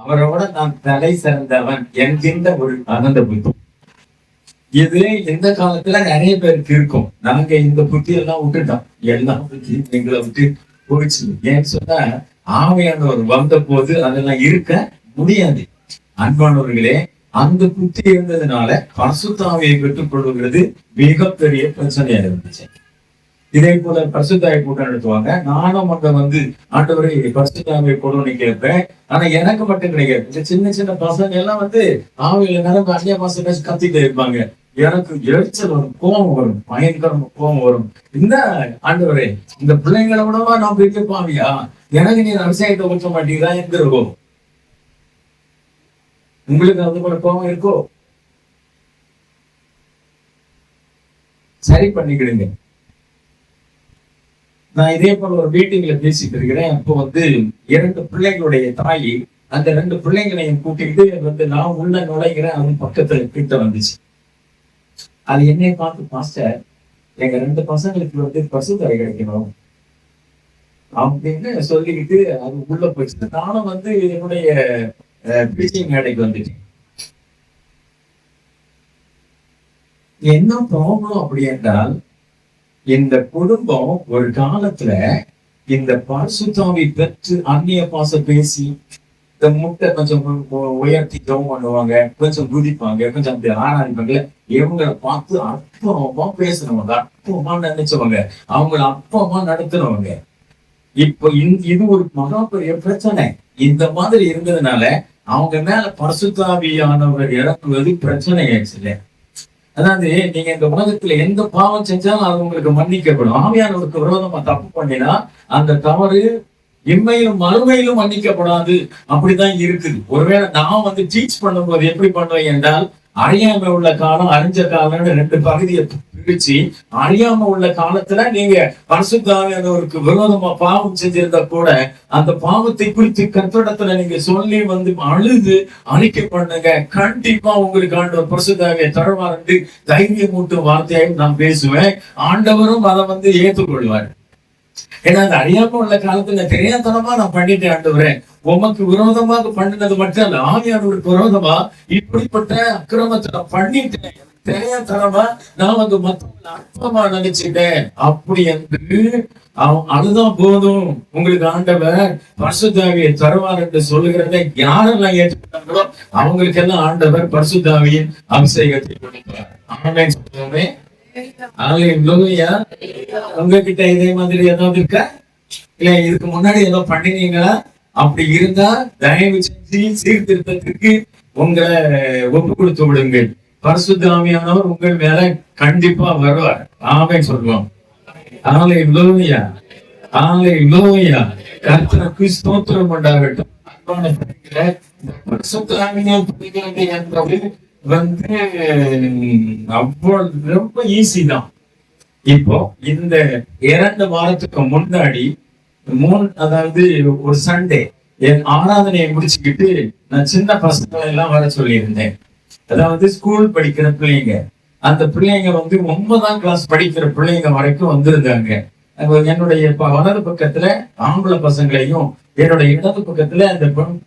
அவரோட நான் தலை சிறந்தவன் என்கின்ற ஒரு ஆனந்த புத்தி. இது இந்த காலத்துல நிறைய பேருக்கு இருக்கும். நாங்க இந்த புத்தி எல்லாம் விட்டுட்டோம். எல்லாம் எங்களை விட்டு போயிடுச்சு. ஏன்னு சொன்னா ஆவியானவர் வந்த போது அதெல்லாம் இருக்க முடியாது. அன்பானவர்களே, அந்த புத்தி இருந்ததுனால பரிசுத்த ஆவியை பெற்றுக் கொள்ளுகிறது மிகப்பெரிய பிரச்சனையா இருந்துச்சு. இதே போல பரிசுத்த ஆவியை கூட்டம் நடத்துவாங்க. நானும் அங்க ஆண்டவரை பரிசுத்த ஆவியை கொடுன்னு கேட்பேன். ஆனா எனக்கு மட்டும் கிடையாது. சின்ன சின்ன பசங்க எல்லாம் ஆவியில நிரம்ப அந்நிய பாச கத்திட்டு இருப்பாங்க. எனக்கு எரிச்சல் வரும், கோபம் வரும், பயங்கரமா கோபம் வரும். இந்த ஆண்டவரே, இந்த பிள்ளைங்களை விடவா நான் பெரிய பாவியா? எனக்கு நீ அபிஷேகத்தை ஊற்ற மாட்டீங்களா என்று இருக்கும். உங்களுக்கு அது போல கோபம் இருக்கோ? சரி பண்ணிக்கிடுங்க. நான் இதே போல ஒரு மீட்டிங்ல பேசிட்டு இருக்கிறேன். அப்போ 2 பிள்ளைங்களுடைய தாயி அந்த 2 பிள்ளைங்களையும் கூட்டிக்கிட்டு நான் உள்ள நுழைகிறேன். அவன் பக்கத்துல கிட்ட வந்துச்சு. அது என்னை பார்த்து, பாஸ்டர், எங்க 2 பசங்களுக்கு பரிசுத்த ஆவி கிடைக்கணும் அப்படின்னு சொல்லிக்கிட்டு அது உள்ள போயிடுச்சு. நானும் என்னுடைய பிரீச்சிங் மேடைக்கு வந்துட்டேன். என்ன ப்ராப்ளம் அப்படி என்றால், இந்த குடும்பம் ஒரு காலத்துல இந்த பரிசுத்த ஆவி பெற்று அந்நிய பாசம் பேசி இந்த முட்டை கொஞ்சம் உயர்த்தி ஜெபம் பண்ணுவாங்க, கொஞ்சம் குதிப்பாங்க, கொஞ்சம் அப்படி ஆராதிப்பாங்க. இவங்களை பார்த்து அப்பமா பேசுறவங்க, அப்பமா நினைச்சவங்க, அவங்கள அப்பமா நடத்துறவங்க. இப்ப இது ஒரு மகா பெரிய பிரச்சனை. இந்த மாதிரி இருந்ததுனால அவங்க மேல பரிசுத்த ஆவியானவர் இறக்குவது பிரச்சனை ஆயிடுச்சு. அதாவது நீங்க இந்த உலகத்துல எந்த பாவம் செஞ்சாலும் அது உங்களுக்கு மன்னிக்கப்படும். ஆவியானவருக்கு விரோதமா தப்பு பண்ணினா அந்த தவறு இம்மையிலும் மறுமையிலும் மன்னிக்கப்படாது. அப்படிதான் இருக்குது. ஒருவேளை நான் டீச் பண்ணும்போது எப்படி பண்ணுவேன் என்றால், அறியாம உள்ள காலம், அறிஞ்ச காலம்னு 2 பகுதியை பிரிச்சு, அறியாம உள்ள காலத்துல நீங்க பரிசுத்த ஆவியானவருக்கு விரோதமா பாவம் செஞ்சிருந்தா கூட அந்த பாவத்தை குறித்து கர்த்தரிடத்துல நீங்க சொல்லி அழுது அழிக்க பண்ணுங்க. கண்டிப்பா உங்களுக்கு ஆண்டவர் பரிசுத்த ஆவியை தருவார் தைரியம் ஊட்டும் வார்த்தையாயும் நான் பேசுவேன். ஆண்டவரும் அதை ஏற்றுக்கொள்வார். ஏன்னா அந்த அறியாம உள்ள காலத்துல தெரியாதனமா நான் பண்ணிட்டேன். ஆண்டவரே, உமக்கு விரோதமாக பண்ணினது மட்டும் அல்ல, ஆவியானவருக்கு விரோதமா இப்படிப்பட்ட அக்கிரமத்தை நான் பண்ணிட்டேன். தெரியாதனமா நான் மத்தவங்களை அற்பமா நினைச்சிட்டேன். அப்படி என்று அதுதான் போதும், உங்களுக்கு ஆண்டவர் பரிசுத்த ஆவியை தருவார் என்று சொல்லுகிறதை யாரெல்லாம் ஏற்றுக்கிட்டாங்களோ அவங்களுக்கு எல்லாம் ஆண்டவர் பரிசுத்த ஆவியின் அபிஷேகத்தை கொடுப்பார். ஆமென் சொல்லுவோமே. உங்ககிட்ட இதே மாதிரி ஏதாவது இருக்கா? இல்ல இதுக்கு முன்னாடி ஏதோ பண்ணினீங்களா? அப்படி இருந்தா தயவு செஞ்சு சீர்திருத்தத்திற்கு உங்களை ஒப்பு கொடுத்து விடுங்கள். பரிசுத்த ஆவியானவர் உங்கள் மேல கண்டிப்பா வருவார். ஆமென் சொல்லுவோம். அல்லேலூயா, அல்லேலூயா. கர்த்தருக்கு ஸ்தோத்திரம் உண்டாகட்டும். பரிசுத்த ஆவியானவர் என்பது அவ்வளவு ரொம்ப ஈஸி தான். இப்போ இந்த 2 வாரத்துக்கு முன்னாடி அதாவது ஒரு சண்டே என் ஆராதனையை முடிச்சுக்கிட்டு நான் சின்ன பசங்களை எல்லாம் வர சொல்லியிருந்தேன். அதாவது ஸ்கூல் படிக்கிற பிள்ளைங்க, அந்த பிள்ளைங்க 9ஆம் கிளாஸ் படிக்கிற பிள்ளைங்க வரைக்கும் வந்திருந்தாங்க. என்னுடைய வலது பக்கத்துல ஆம்பளை பசங்களையும் என்னுடைய இடது பக்கத்துல அந்த பெண்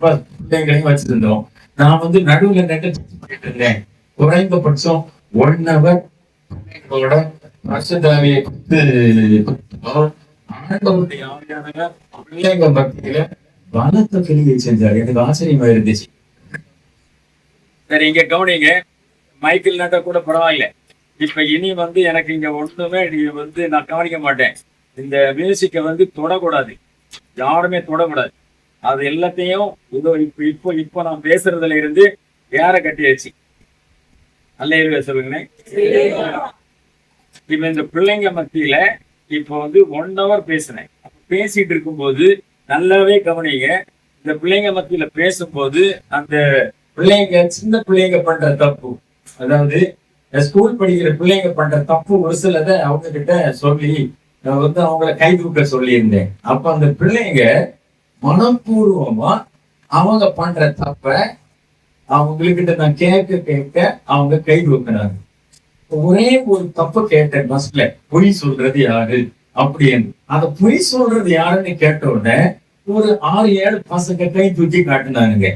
பிள்ளைங்களையும் வச்சிருந்தோம். நான் நடுவுல பண்ணிட்டு இருந்தேன். குறைந்தபட்சம் 1 hour பிள்ளைங்களோட பரிசுத்த ஆவியை ஆண்டவருடைய ஆவியானவர் பிள்ளைங்க மத்தியில பலத்த கிரியை செஞ்சார். எனக்கு ஆச்சரியமா இருந்துச்சு. சரி, இங்க கவனிங்க. மைக்கிள் நட்ட கூட பரவாயில்ல. இப்ப இனி எனக்கு இங்க ஒண்ணுமே நான் கவனிக்க மாட்டேன். இந்த மியூசிக்கை தொடக்கூடாது, யாருமே தொடக்கூடாது. அது எல்லாத்தையும் இப்போ நான் பேசுறதுல இருந்து யார கட்டியாச்சு. அல்லேலூயா சொல்லுங்களேன். இப்ப இந்த பிள்ளைங்க மத்தியில இப்போ 1 hour பேசினேன். பேசிட்டு இருக்கும்போது நல்லாவே கவனிங்க. இந்த பிள்ளைங்க மத்தியில பேசும்போது அந்த பிள்ளைங்க, சின்ன பிள்ளைங்க பண்ற தப்பு, அதாவது ஸ்கூல் படிக்கிற பிள்ளைங்க பண்ற தப்பு ஒரு சிலதை அவங்க கிட்ட சொல்லி அவங்கள கை தூக்க சொல்லியிருந்தேன். அப்ப அந்த பிள்ளைங்க மனப்பூர்வமா அவங்க பண்ற தப்ப அவங்ககிட்ட நான் கேட்க அவங்க கை தூக்கினாங்க. ஒரே ஒரு தப்பு கேட்டேன் பஸ்ல, பொய் சொல்றது யாரு அப்படின்னு. அந்த பொய் சொல்றது யாருன்னு கேட்ட உடனே ஒரு 6-7 பசங்க கை தூக்கி காட்டினானுங்க.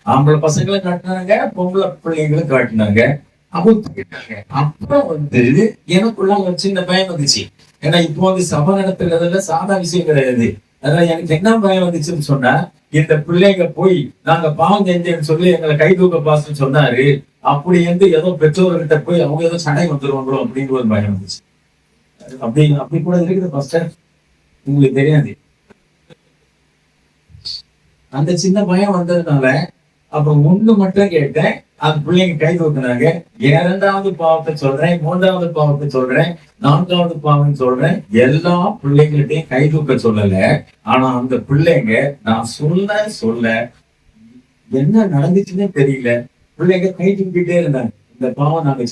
ஆம்பளை பசங்களை காட்டினாங்க, பொம்பளை பிள்ளைங்களும் காட்டினாங்க. அப்புறம் எனக்குள்ள ஒரு சின்ன பயம் வந்துச்சு. ஏன்னா இப்போ சபை நடத்துறதுல சாதா விஷயம் கிடையாது. அதனால எனக்கு என்ன பயம் வந்துச்சுன்னு சொன்னா, இந்த பிள்ளைங்க போய் நாங்க பாவம் செஞ்சேன்னு சொல்லி எங்களை கை தூக்க பாசன்னு சொன்னாரு. அப்படி ஏதோ பெற்றோர்கிட்ட போய் அவங்க ஏதோ சடை வந்துருவாங்களோ அப்படிங்கிற ஒரு பயம் வந்துச்சு. அப்படி கூட இருக்குது பாஸ்டர், உங்களுக்கு தெரியாது. அந்த சின்ன பயம் வந்ததுனால அப்புறம் ஒண்ணு மட்டும் கேட்டேன். அந்த பிள்ளைங்க கை தூக்குனாங்க. 2வது பாவத்தை சொல்றேன், 3வது பாவத்தை சொல்றேன், 4வது பாவம் சொல்றேன். எல்லா பிள்ளைங்கள்ட்டையும் கை தூக்க சொல்லல. ஆனா அந்த பிள்ளைங்க நான் சொல்ல என்ன நடந்துச்சுன்னே தெரியல. பிள்ளைங்க கை தூக்கிட்டே இருந்தாங்க. இந்த பாவம் நாங்க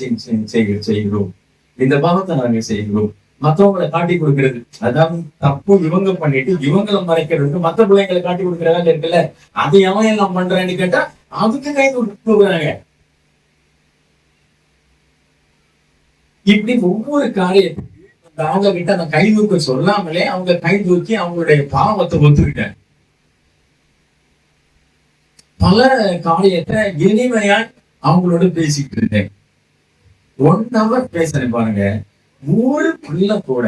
செய்கிறோம், இந்த பாவத்தை நாங்க செய்கிறோம். மத்தவங்களை காட்டி கொடுக்கிறது, அதாவது தப்பு இவங்க பண்ணிட்டு இவங்களை மறைக்கிறது, மத்த பிள்ளைங்களை காட்டி கொடுக்கிற வேலை இருக்குல்ல, அதை எவன் எல்லாம் பண்றான்னு கேட்டா அதுக்கு கை கொடுக்குறாங்க. இப்படி ஒவ்வொரு காரியத்துக்கு அவங்க கிட்ட அந்த கை தூக்க சொல்லாமலே அவங்க கை தூக்கி அவங்களுடைய பாவத்தை ஒத்துக்கிட்டாங்க. பல காரியத்தை இனிமையா அவங்களோட பேசிக்கிட்டு இருந்தேன். 1 hour பேசுறேன் பாருங்க. ஒரு பிள்ளை கூட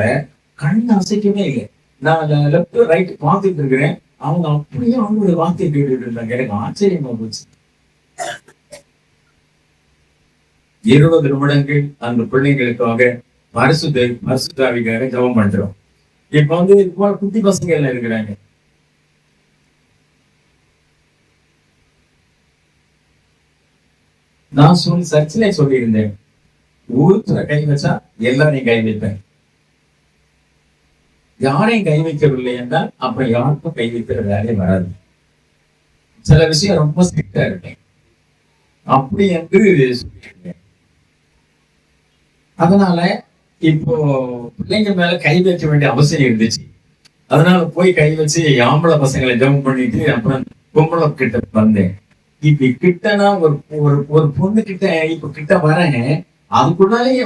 கண் அசைக்கவே இல்லை. நான் லெப்ட் ரைட் பார்த்துட்டு இருக்கிறேன். அவங்க அப்படியே அவங்களுடைய வார்த்தையை கேட்டுட்டு இருந்தாங்க. எனக்கு ஆச்சரியமா போச்சு. 20 நிமிடங்கள் அந்த பிள்ளைங்களுக்காக பரிசுத்தாவிக்காக ஜெபம் பண்றோம். இப்ப குட்டி பசங்க எல்லாம் இருக்கிறாங்க. நான் சர்ச்சிலே சொல்லியிருந்தேன், ஊத்துல கை வச்சா எல்லாரையும் கை வைப்பேன். யாரையும் கை வைக்கவில்லை என்றால் அப்புறம் யாருக்கும் கை வைக்கிற வேலையே வராது. சில விஷயம் ரொம்ப ஸ்ட்ரிக்டா இருக்கேன் அப்படி என்று சொல்லியிருக்கேன். அதனால இப்போ பிள்ளைங்க மேல கை வைக்க வேண்டிய அவசியம் இருந்துச்சு. அதனால போய் கை வச்சு ஆம்பளை பசங்களை ஜெபம் பண்ணிட்டு அப்புறம் பொம்பளை கிட்ட வந்தேன். இப்படி கிட்டனா ஒரு பொண்ணு கிட்ட இப்ப கிட்ட வரேன். அதுக்குள்ளாலேயே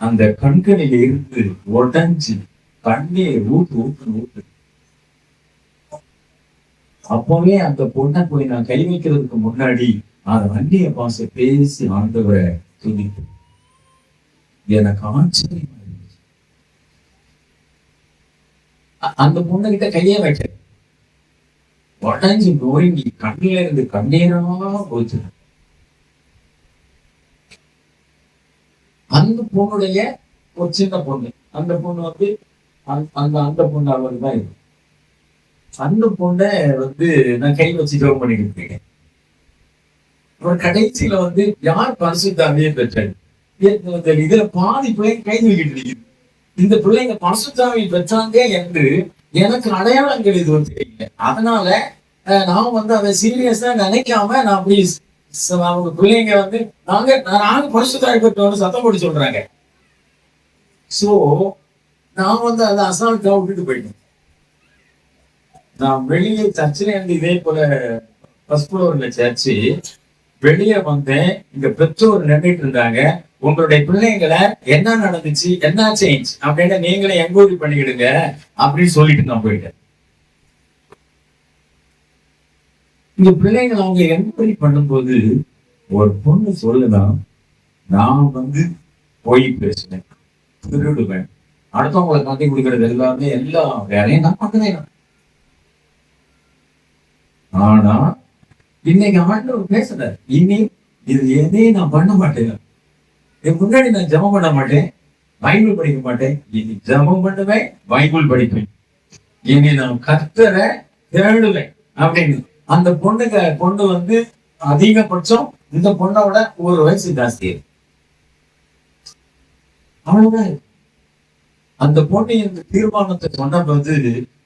அந்த கண்களில இருந்து உடஞ்சி கண்ணீர் ஊத்து. அப்பவே அந்த பொண்ணை போய் நான் கை வைக்கிறதுக்கு முன்னாடி அந்த அந்நிய பாச பேசி ஆண்டவரை துதித்து எனக்கு ஆச்சரியமா இருந்துச்சு. அந்த பொண்ணு கிட்ட கையே வைக்க உடஞ்சி நோங்கி கண்ணில இருந்து கண்ணீரா போச்சு. அந்த பொண்ணுடைய ஒரு சின்ன பொண்ணு, அந்த பொண்ணு அந்த பொண்ணு அவரு தான் இருக்கு. அந்த பொண்ணை நான் கை வச்சு ஜெபம் பண்ணிட்டு இருக்கேன். அப்புறம் கடைசியில யார் பரிசுத்தாவியை பெற்றாரு? இதுல பாதி பிள்ளைங்க கை தூக்கிட்டு இருக்குது. இந்த பிள்ளைங்க பரிசுத்தாவியை பெற்றாங்க என்று எனக்கு அடையாளங்கள் இது தெரியல. அதனால நான் அதை சீரியஸா நினைக்காம நான் அப்படி அவங்க பிள்ளைங்க நாங்க பரிசுத்தாவி பெற்றோம்னு சத்தம் போட்டு சொல்றாங்க. சோ நான் அதை அசால்ட்டா விட்டுட்டு போயிட்டேன். நான் வெளியே சர்ச்சில இருந்து இதே போல ஃபர்ஸ்ட் ஃப்ளோர்ல சர்ச்சு வெளியே வந்தேன். இங்க பெற்றோர் நின்றுட்டு இருந்தாங்க. உங்களுடைய பிள்ளைங்களை என்ன நடந்துச்சு, என்ன சேஞ்ச் அப்படின்னு நீங்களே என்கொயரி பண்ணிக்கிடுங்க அப்படின்னு சொல்லிட்டு நான் போயிட்டேன். இந்த பிள்ளைங்களை அவங்க என்கொயரி பண்ணும்போது ஒரு பொண்ணு சொல்லுதான், நான் போய் பேசுவேன், திருடுவேன், அடுத்தவங்களை காட்டி கொடுக்கறது எல்லாமே எல்லா வேலையும் நான் பண்ணுவேன். ஆனா இன்னைக்கு ஆண்டவர் பேசுறாரு, இனி இது எதையும் நான் பண்ண மாட்டேன். முன்னாடி நான் ஜெபம் பண்ண மாட்டேன், பைபிள் படிக்க மாட்டேன். இனி ஜெபம் பண்ணுவேன், பைபிள் படிப்பேன். இனி நான் கர்த்தரை தேடுவேன் அப்படின்னு. அந்த பொண்ணு அதிகபட்சம் இந்த பொண்ணோட 1 வயசு ஜாஸ்தி. அவ்வளவுதான். அந்த பொண்ணு இந்த தீர்மானத்தை சொன்னபோது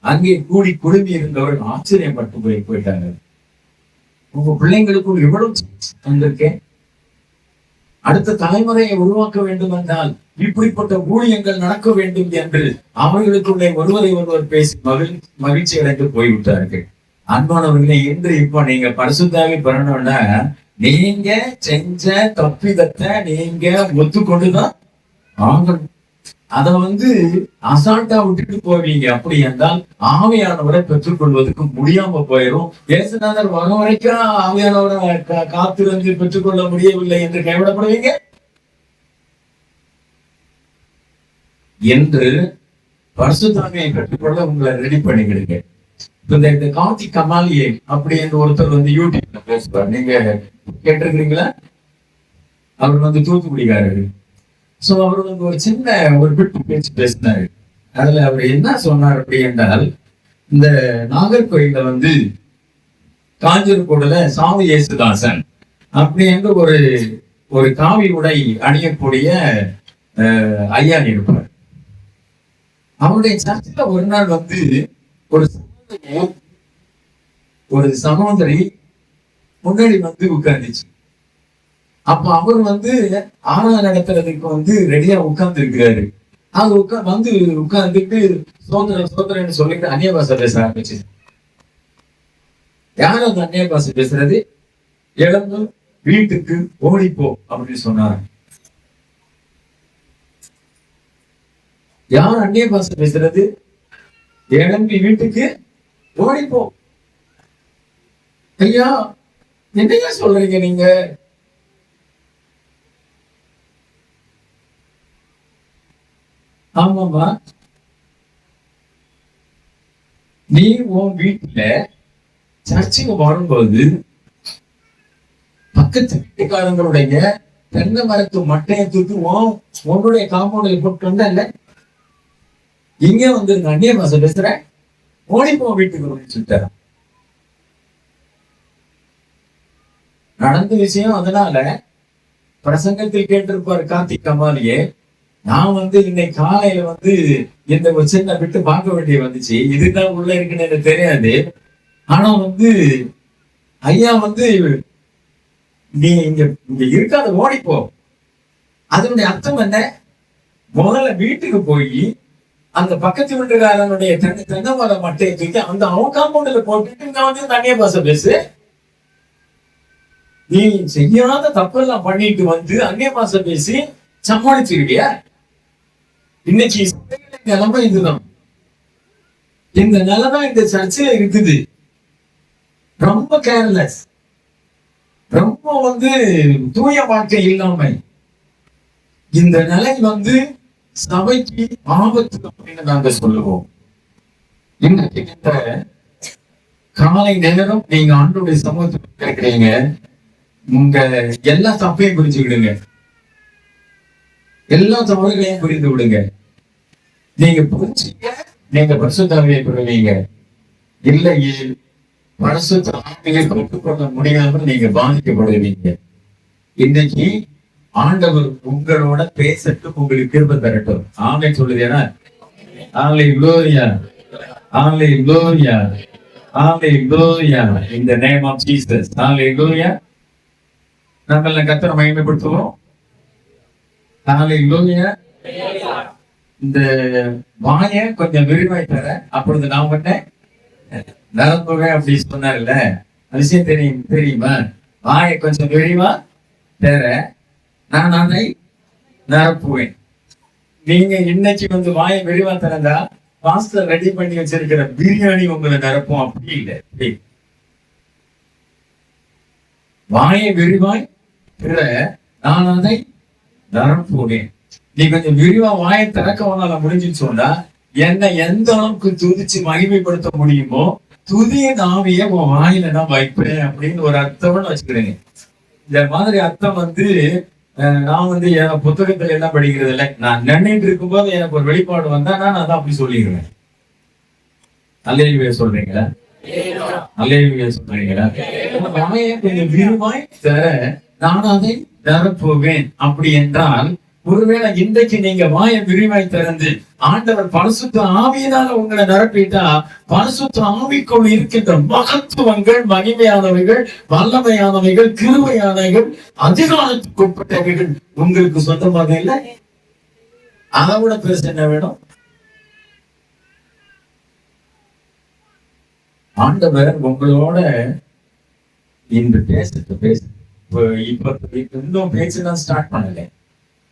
அங்கே கூடி குழுமி இருந்தவர்கள் ஆச்சரியப்பட்டு போயிட்டாங்க. உங்க பிள்ளைங்களுக்கும் எவ்வளவு வந்திருக்கேன். அடுத்த தலைமுறையை உருவாக்க வேண்டும் என்றால் இப்படிப்பட்ட ஊழியங்கள் நடக்க வேண்டும் என்று அவர்களுக்குள்ளே ஒருவரை ஒருவர் பேசி மகிழ்ச்சி அடைந்து போய்விட்டார்கள். அன்பானவர்களே, இன்று இப்ப நீங்க பரிசுத்தாவி பெறணும்னா நீங்க செஞ்ச தப்பிதத்தை நீங்க ஒத்துக்கொண்டுதான் ஆகணும். அதை அசால்ட்டா விட்டுட்டு போவீங்க. அப்படி என்றால் ஆவியானவரை பெற்றுக்கொள்வதற்கு முடியாம போயிடும். இயேசுநாதர் வர வரைக்கும் ஆவியானவரை காத்திருந்து பெற்றுக்கொள்ள முடியவில்லை என்று கைவிடப்படுவீங்க என்று பரிசுத்தாவியை பெற்றுக்கொள்ள உங்களை ரெடி பண்ணிக்கிடுங்க. இந்த கார்த்தி கமாலியே அப்படி என்று ஒருத்தர் யூடியூப்ல பேசுவார். நீங்க கேட்டிருக்கிறீங்களா? அவர் தூத்துக்குடிக்காரரு. சோ அவர் ஒரு சின்ன ஒரு பிட்டு பேச்சு பேசினாரு. அதுல அவர் என்ன சொன்னார் அப்படி என்றால், இந்த நாகர்கோயில காஞ்சூர்கோடுல சாமி இயேசுதாசன் அப்படி என்று ஒரு காவி உடை அணியக்கூடிய ஐயா இருப்பார். அவருடைய சர்ச்சில் ஒரு நாள் ஒரு சகோதரி முன்னாடி உட்கார்ந்துச்சு. அப்ப அவர் ஆராதனை நடத்துறதுக்கு ரெடியா உட்கார்ந்து இருக்கிறாரு. அது உட்கார்ந்துட்டு சோதரன்னு சொல்லிட்டு அந்நிய பாஷை பேச ஆரம்பிச்சு. யாரும் அந்த அந்நிய பாஷை பேசுறது? எழுந்து வீட்டுக்கு ஓடிப்போ அப்படின்னு சொன்னாரு. யார் அந்நிய பாஷை பேசுறது? எழும்பி வீட்டுக்கு ஓடிப்போ. ஐயா, என்னையா சொல்றீங்க நீங்க? ஆமாமா, நீ உன் வீட்டுல சர்ச்சுக்கு வரும்போது பக்கத்து வீட்டுக்காரங்களுடைய தென்னை மரத்து மட்டையை தூக்கி உன்னுடைய காம்பவுண்டில் போட்டு வந்தல்ல, இங்க அந்நிய பாஷை பேசுற, ஓடிப்போ வீட்டுக்கு சொல்லிட்டார. நடந்த விஷயம். அதனால பிரசங்கத்தில் கேட்டிருப்பார் கார்த்திக் கமாலியே, நான் இன்னைக்கு காலையில இந்த ஒரு சின்ன விட்டு பார்க்க வேண்டிய வந்துச்சு. இதுதான் உள்ள இருக்குன்னு எனக்கு தெரியாது. ஆனா ஐயா நீ இங்க இருக்காத, ஓடிப்போ. அதனுடைய அர்த்தம் என்ன? முதல்ல வீட்டுக்கு போய் அந்த பக்கத்து வீட்டுக்காரனுடைய தென்னை மர மட்டையை தூக்கி அவன் காம்பவுண்ட்ல போட்டுட்டு இங்க தனியா பாச பேசு. நீ செய்யாத தப்பெல்லாம் பண்ணிட்டு அந்நிய பாச பேசி சமாளிச்சிருக்கியா? இன்னைக்கு நிலைமை இதுதான். இந்த நிலைமை இந்த சர்ச்சில் இருக்குது. ரொம்ப கேர்லெஸ், ரொம்ப தூய வாழ்க்கை இல்லாம இந்த நிலை சபைக்கு ஆபத்து அப்படின்னு நாங்க சொல்லுவோம். இன்றைக்கு இந்த காலை நேரம் நீங்க ஆண்டவருடைய சமூகத்துக்கு கேட்கிறீங்க, உங்க எல்லா தப்பையும் புரிஞ்சுக்கிடுங்க, எல்லா தவறுகளையும் புரிந்து விடுங்க. நீங்க புரிஞ்சுக்க நீங்க பரிசுத்தாவியை பெறுவீங்க. இல்லையே பரிசுத்தாவியை பெற்றுக்கொள்ள முடியாமல் நீங்க பாதிக்கப்படுவீங்க. இன்னைக்கு ஆண்டவர் உங்களோட பேசட்டும், உங்களுக்கு கிருபை தரட்டும். ஆமென் சொல்லுதேனா? ஹல்லேலூயா, ஹல்லேலூயா, ஹல்லேலூயா. In the name of Jesus. ஹல்லேலூயா. நம்ம கர்த்தரை மகிமைப்படுத்துவோம். ஹல்லேலூயா. இந்த வாயை கொஞ்சம் விரிவாய் தர, அப்பொழுது நான் பண்ணேன் நரம்புவே அப்படி சொன்னார்ல, விஷயம் தெரியுமா? வாயை கொஞ்சம் விரிவா தர, நான் அதை நிரப்புவேன். நீங்க இன்னைக்கு வாயை விரிவா திறந்தா பாஸ்டர் ரெடி பண்ணி வச்சிருக்கிற பிரியாணி உங்களை நிரப்பும். அப்படி இல்லை. வாயை விரிவாய் திற, நான் அதை நிரப்புவேன். நீ கொஞ்சம் விரிவா வாயை திறக்கவனால முடிஞ்சுன்னு சொன்னா என்னை எந்த அளவுக்கு துதிச்சு மகிமைப்படுத்த முடியுமோ துதியின் ஆவிய உன் வாயில நான் வைப்பேன் அப்படின்னு ஒரு அர்த்தம்னு வச்சுக்கிறேங்க. இந்த மாதிரி அர்த்தம் நான் என் புத்தகத்துல எல்லாம் படிக்கிறது இல்லை. நான் நினைட்டு இருக்கும்போது எனக்கு ஒரு வெளிப்பாடு வந்தா நான் அதை அப்படி சொல்லிடுவேன். அல்லேலூயா சொல்றீங்களா? அல்லேலூயா சொல்றீங்களா? வாயை கொஞ்சம் விரிவாய் தர, நான் அதை நிரப்புவேன். அப்படி என்றால் ஒருவேளை இன்றைக்கு நீங்க வாயை விரிவாய் திறந்து ஆண்டவர் பரிசுத்த ஆவியினால உங்களை நிரப்பிட்டா, பரிசுத்த ஆவிக்குள் இருக்கின்ற மகத்துவங்கள், மகிமையானவைகள், வல்லமையானவைகள், கிருபையானவைகள், அதிகாரத்துக்கு உட்பட்டவைகள் உங்களுக்கு சொந்தமாக இல்லை. அதை விட பெருசு என்ன வேணும்? ஆண்டவர் உங்களோட இன்று பேச இப்ப இன்னும் பேச்சு தான் ஸ்டார்ட் பண்ணல.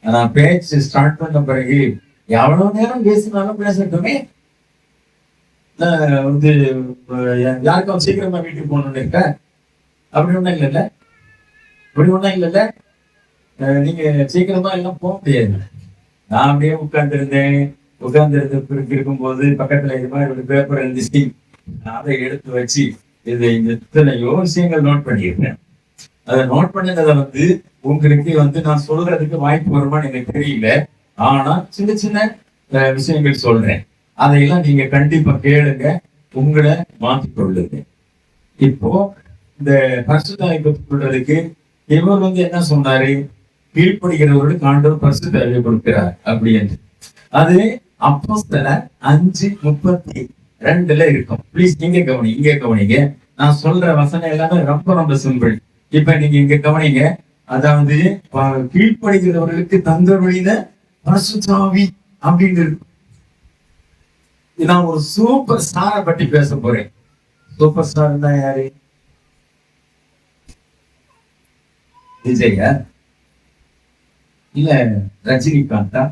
நான் பேச்சு ஸ்டார்ட் பண்ண பிறகு எவ்வளவு நேரம் பேசினாலும் பேசட்டுமே. வந்து யாருக்கும் சீக்கிரமா வீட்டுக்கு போகணும்னு இருக்க? அப்படி ஒண்ணும் இல்லைல்ல, அப்படி ஒண்ணும் இல்லைல்ல. நீங்க சீக்கிரமா எல்லாம் போக முடியாது. நான் அப்படியே உட்கார்ந்து இருக்கும்போது பக்கத்துல இது மாதிரி ஒரு பேப்பர் இருந்துச்சு. அதை எடுத்து வச்சு இத்தனையோ விஷயங்கள் நோட் பண்ணியிருக்கேன். அதை நோட் பண்ணதை வந்து உங்களுக்கு நான் சொல்றதுக்கு வாய்ப்பு வருமானு எனக்கு தெரியல. ஆனா சின்ன சின்ன விஷயங்கள் சொல்றேன். அதையெல்லாம் நீங்க கண்டிப்பா கேளுங்க, உங்களை மாற்றிக்கொள்ளுங்க. இப்போ இந்த பரிசுத்தாவி சொல்றதுக்கு இவர் என்ன சொன்னாரு? கீழ்ப்படுகிறவர்களுக்கு ஆண்டவர் பரிசுத்தாவியை கொடுக்கிறார் அப்படி என்று. அது அப்போஸ்தலர் 5:32 இருக்கும். பிளீஸ் இங்க கவனிங்க. நான் சொல்ற வசனம் எல்லாமே ரொம்ப ரொம்ப சிம்பிள். இப்ப நீங்க இங்க கவனிங்க. அதாவது கீழ்ப்படுகிறவர்களுக்கு தந்தவழியில பரிசுத்தாவி அப்படின்னு இருக்கு. நான் ஒரு சூப்பர் ஸ்டாரை பற்றி பேச போறேன். சூப்பர் ஸ்டார் தான் யாரு? விஜயா இல்ல ரஜினிகாந்தா?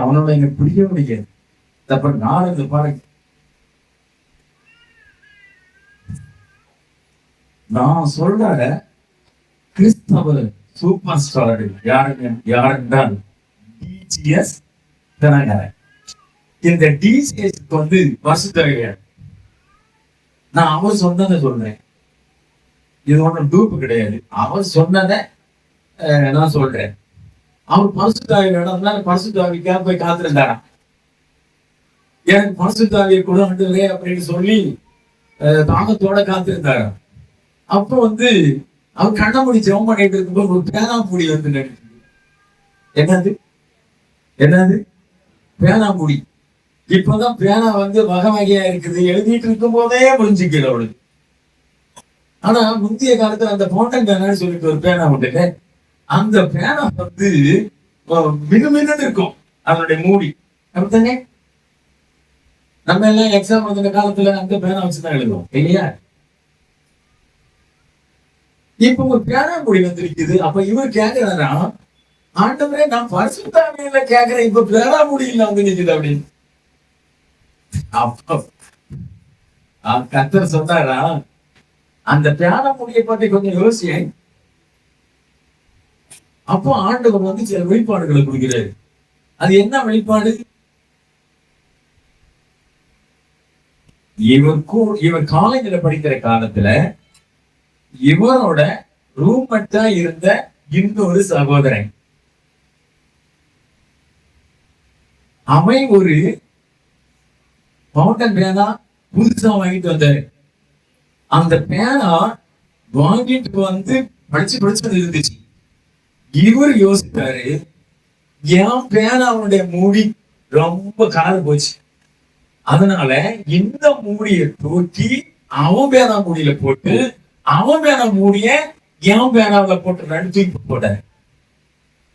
அவனோட எனக்கு பிடிக்க முடியாது. அப்புறம் நாலு பாருங்க, நான் சொல்ற கிறிஸ்தவ சூப்பர் ஸ்டார் யாருன்றால் டிஜிஎஸ் தினகரன். இந்த டிஜிஎஸ் பரிசுத்தாவி. நான் அவர் சொன்னதை சொல்றேன். இது ஒன்றும் டூப்பு கிடையாது. அவர் சொன்னதை நான் சொல்றேன். அவர் பரிசுத்தாவி வேணும்னா பரிசுத்தாவிக்காக போய் காத்திருந்தாராம். எனக்கு பரிசுத்தாவியை கூட ஆண்டவரே அப்படின்னு சொல்லி தாகத்தோட காத்திருந்தாராம். அப்போ அவர் கண்ண மூடி ஜெபம் பண்ணிட்டு இருக்கும்போது ஒரு பேனாம்பூடி என்னது பேனாம்பூடி. இப்பதான் பேனா வகை வகையா இருக்குது. எழுதிட்டு இருக்கும் போதே புரிஞ்சுக்கல அவளுக்கு. ஆனா முந்தைய காலத்துல அந்த பவுண்டன் பேனான்னு சொல்லிட்டு ஒரு பேனா உண்டுங்க. அந்த பேனா மினுமின்னு இருக்கும் அதனுடைய மூடி. அப்படித்தானே நம்ம எல்லாம் எக்ஸாம் எழுதுன காலத்துல அந்த பேனா வச்சுதான் எழுதுவோம் இல்லையா? இப்ப ஒரு பேனாம்பொடி வந்திருக்குது. அப்ப இவர் கேக்குறாரா, ஆண்டவரே நான் பரிசுத்தாவியில கேக்குறேன், இப்ப பேனாம்பொடி இல்ல நிக்குது அப்படின்னு. அப்ப கர்த்தர் சொன்னாரா, அந்த பேனாம்பொடியை பற்றி கொஞ்சம் யோசியேன். அப்போ ஆண்டவர் சில வெளிப்பாடுகளை கொடுக்கிறாரு. அது என்ன வெளிப்பாடு? இவர் காலேஜில் படிக்கிற காலத்துல இவரோட ரூம்மேட்டா இருந்த இன்னொரு சகோதரன், அவன் ஒரு பவுண்டன் பேனா புதுசா வாங்கிட்டு வந்தாரு. அந்த பேனா வாங்கிட்டு படிச்சு இருந்துச்சு. இவர் யோசித்தாரு, என் பேனா அவனுடைய மூடி ரொம்ப காது போச்சு. அதனால இந்த மூடியை தூக்கி அவன் பேனா மூடியில போட்டு, அவன் பேனா மூடிய என் பேனாவில போட்டு தூக்கி போட்ட.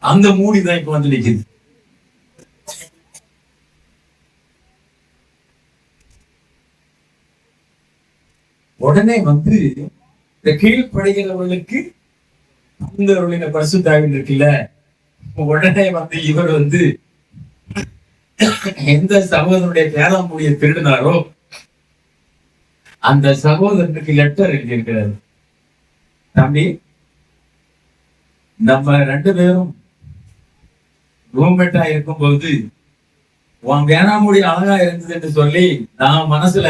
அந்த மூடிதான் இப்ப நிக்குது. உடனே இந்த கீழ்ப்படுகிறவர்களுக்கு அந்த பரிசுத்தாவி இருக்குல்ல, உடனே இவர் எந்த சகோதரனுடைய பேனாம்பூடியை திருடினாரோ அந்த சகோதரனுக்கு லெட்டர் எழுதியிருக்கிறார். தம்பி, நம்ம 2 பேரும் ரூம்மேட்டா இருக்கும்போது உன் பேனாம்பூடி அழகா இருந்தது என்று சொல்லி நான் மனசுல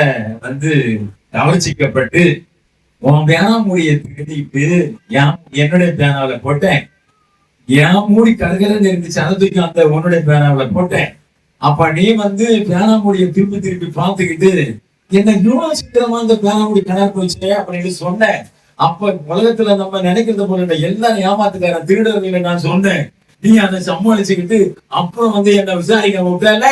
கவனிச்சிக்கப்பட்டு உன் பேனாம்பூடியை திருடிட்டு என்னுடைய பேனாவில போட்டேன். என் மூடி கருகரன்னு இருந்துச்சு, அதை தூக்கி அந்த உன்னுடைய பேனாவில போட்டேன். அப்ப நீ பேனாம்பூடியை திருப்பி பார்த்துக்கிட்டு என்ன இவ்வளவு சீக்கிரமா இந்த பேனாம்பூடி கணக்கு போச்சு அப்படின்னு சொன்னேன். அப்ப உலகத்துல நம்ம நினைக்கிறது போல எல்லாரும் ஏமாத்துக்காரன் திருடர்கள் நான் சொன்னேன். நீ அதை சமாளிச்சுக்கிட்டு அப்புறம் என்ன விசாரிக்க விட்டால,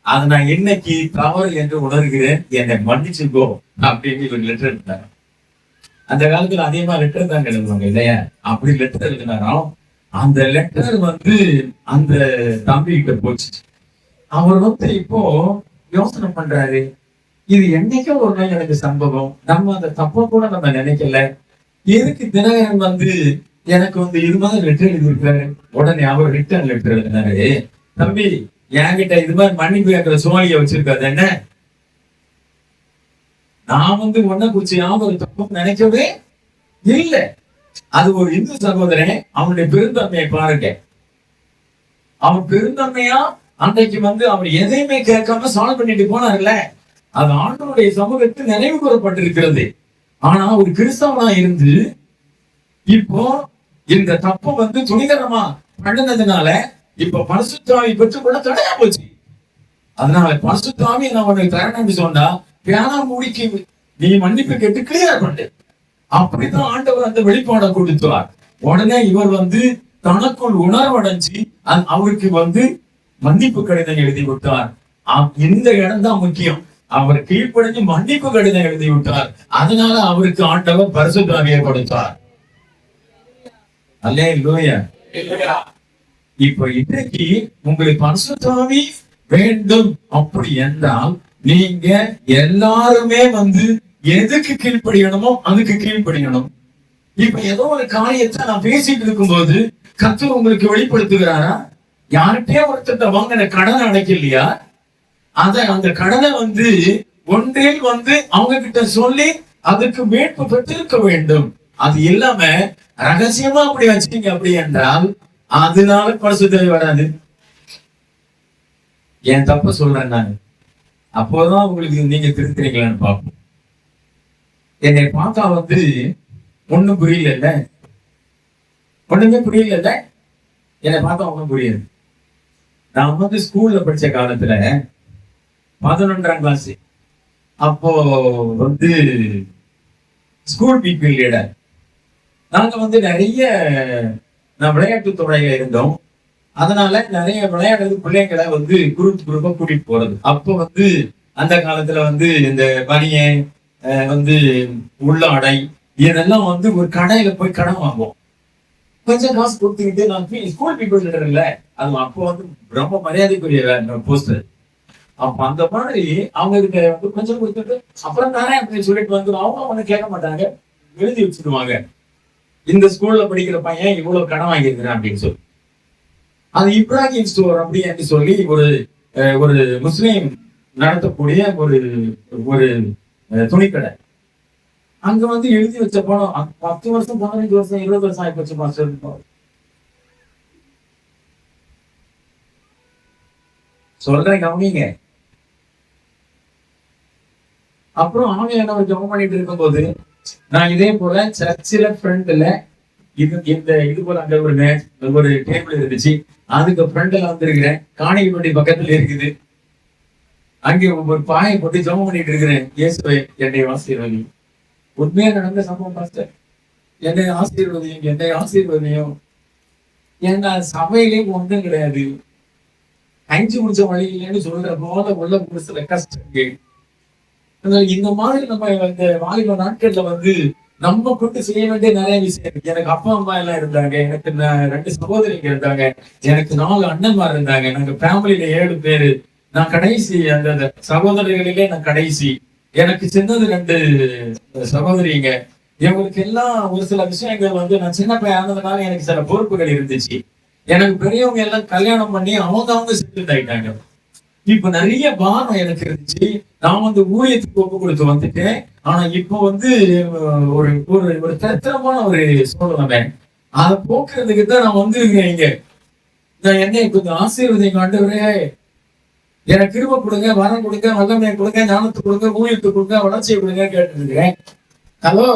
அதை நான் இன்னைக்கு தவறு என்று உணர்கிறேன், என்னை மன்னிச்சுக்கோ அப்படின்னு இவர் லெட்டர் எழுதினார். அந்த காலத்துல அதிகமா லெட்டர் தாங்க எழுதுவாங்க இல்லையா? அப்படி லெட்டர் எழுதினாராம். அந்த லெட்டர் அந்த தம்பி கிட்ட போச்சு. அவர் இப்போ யோசனை பண்றாரு, இது என்னைக்கோ ஒரு நாள் எனக்கு சம்பவம், நம்ம அந்த தப்ப கூட நம்ம நினைக்கல, எதுக்கு தினகரன் எனக்கு இது மாதிரி லெட்டர் எழுதியிருக்காரு. உடனே அவர் ரிட்டர்ன் லெட்டர் எழுதினாரு, தம்பி என்கிட்ட இது மாதிரி மன்னிப்பு கேட்கிற சோழிய வச்சிருக்காது என்ன, நான் ஒன்ன குறிச்சு யாரும் தப்பு நினைக்கவே இல்ல. அது ஒரு இந்து சகோதரன், அவனுடைய பெருந்தன்மையை பாருங்க. அவன் பெருந்தன்மையா அன்றைக்கு அவர் எதையுமே கேட்காம சால்வ் பண்ணிட்டு போனார்ல, அது ஆண்டவருடைய சமூகத்தில் நினைவு கூறப்பட்டிருக்கிறது. ஆனா ஒரு கிறிஸ்தவனா இருந்து இப்போ இந்த தப்பு துணிகரமா பண்ணினதுனால இப்ப பரிசுத்தாவி பெற்றுக்கொள்ள தடையா போச்சு. அதனால பரிசுத்தாவி நான் உனக்கு தரணும்னு சொன்னா பேனா மூடிக்கு நீ மன்னிப்பு கேட்டு கிளியர் பண்ணு. அப்படித்தான் ஆண்டவர் அந்த வெளிப்பாடை கொடுத்தார். உடனே இவர் தனக்குள் உணர்வடைஞ்சு அவருக்கு மன்னிப்பு கடிதம் எழுதி விட்டார். இந்த இடம் தான் முக்கியம். அவர் கீழ்ப்படைஞ்சு மன்னிப்பு கடிதம் எழுதி விட்டார். அதனால அவருக்கு ஆண்டவர் பரிசுத்தாவியை கொடுத்தார். அல்லேலூயா. இப்ப இன்றைக்கு உங்களுக்கு பரிசுத்தாவி வேண்டும் அப்படி என்றால் நீங்க எல்லாருமே எதுக்கு கீழ்ப்படியணுமோ அதுக்கு கீழ்ப்படியணும். இப்ப ஏதோ ஒரு காரியத்தை நான் பேசிட்டு இருக்கும்போது கர்த்தர் உங்களுக்கு வெளிப்படுத்துகிறாரா? யார்கிட்டயே ஒருத்தட்ட வாங்கின கடனை அடைக்கலையா? அந்த கடனை ஒன்றில் அவங்க கிட்ட சொல்லி அதுக்கு மீட்பு பெற்றிருக்க வேண்டும். அது இல்லாம ரகசியமா அப்படி வச்சுட்டீங்க அப்படி என்றால் அதனால பரிசுத்தாவி வராது. என் தப்ப சொல்றேன் நான். அப்போதான் உங்களுக்கு நீங்க திருத்துறீங்களான்னு பார்ப்போம். என்னை பார்த்தா ஒண்ணும் புரியல, ஒண்ணுமே புரியல. என்னை பார்த்தா ஒண்ணும் புரியாது. நான் ஸ்கூல்ல படிச்ச காலத்துல 11ஆம் கிளாஸ் அப்போ ஸ்கூல் பீப்பிள் லீடர். நாங்க நிறைய விளையாட்டு துறையில இருந்தோம். அதனால நிறைய விளையாடுறது பிள்ளைங்களை குரூப்பா கூட்டிட்டு போறது. அப்போ அந்த காலத்துல இந்த பனியை உள்ளாடை இதெல்லாம் ஒரு கடையில போய் கடன் வாங்குவோம். கொஞ்சம் காசு கொடுத்துக்கிட்டு நான் ஸ்கூல் பீப்புள் லீடர் இல்ல, அது அப்போ ரொம்ப மரியாதைக்குரிய போஸ்டர். அப்ப அந்த மாதிரி அவங்க கிட்ட கொஞ்சம் கொடுத்துட்டு அப்புறம் தானே அப்படின்னு சொல்லிட்டு அவங்க கேட்க மாட்டாங்க, எழுதி வச்சுடுவாங்க. இந்த ஸ்கூல்ல படிக்கிற பையன் இவ்வளவு கடன் வாங்கியிருக்கிறான் அப்படின்னு சொல்லி. அது இப்ராஹிம் ஸ்டோர் அப்படின்னு சொல்லி ஒரு முஸ்லீம் நடத்தக்கூடிய ஒரு துணிக்கடை. அங்க எழுதி வச்ச பணம் 10 வருஷம் 15 வருஷம் 20 வருஷம் ஆயிப்போச்சு மாஸ்டர். சொல்றேன் கவனிங்க. அப்புறம் ஆவியானவர் ஜெபம் பண்ணிட்டு இருக்கும் போது நான் இதே போல சர்ச்சில் ஃப்ரண்ட்ல இது போல அங்க ஒரு டேபிள் இருந்துச்சு. அதுக்கு ஃப்ரண்ட்ல இருக்கிறேன். காணிக்கை பக்கத்துல இருக்குது. அங்கே ஒரு பாயை போட்டு ஜெபம் பண்ணிட்டு இருக்கிறேன். இயேசுவே என்னை ஆசீர்வதி. உண்மையா நடந்த சம்பவம் பாஸ்டர். என்னை ஆசீர்வதியும் என்னை ஆசீர்வதியும். ஏன்னா சபையிலேயும் ஒன்றும் கிடையாது. கஞ்சி முடிச்ச வழியிலேன்னு சொல்ற போல உள்ள ஒரு சில கஷ்டங்கள். இந்த மாதிரி நம்ம இந்த வாலிப நாட்கள்ல நம்ம கொண்டு செய்ய வேண்டிய நிறைய விஷயம் இருக்கு. எனக்கு அப்பா அம்மா எல்லாம் இருந்தாங்க. எனக்கு 2 சகோதரிங்க இருந்தாங்க. எனக்கு 4 அண்ணன்மார் இருந்தாங்க. நாங்க ஃபேமிலியில 7 பேரு. நான் கடைசி. அந்த சகோதரிகளிலே நான் கடைசி. எனக்கு சின்னது 2 சகோதரிங்க. இவங்களுக்கு எல்லாம் ஒரு சில விஷயங்கள் நான் சின்ன பையன் ஆனதுனால எனக்கு சில பொறுப்புகள் இருந்துச்சு. எனக்கு பெரியவங்க எல்லாம் கல்யாணம் பண்ணி அவங்க செட்டில் ஆயிட்டாங்க. இப்ப நிறைய பாரம் எனக்கு இருந்துச்சு. நான் ஊழியத்துக்கு ஒப்பு கொடுத்து வந்துட்டேன். ஆனா இப்போ ஒரு ஒரு தத்திரமான ஒரு சூழ்நிலை. அதை போக்குறதுக்கு தான் நான் இங்க என்னை கொஞ்சம் ஆசீர்வதிங்க ஆண்டவரே. எனக்கு கிருபை கொடுங்க, வரம் கொடுங்க, வல்லமையை கொடுங்க, ஞானத்தை கொடுங்க, ஊழியத்தை கொடுங்க, வளர்ச்சியை கொடுங்க கேட்டு இருக்கிறேன். ஹலோ,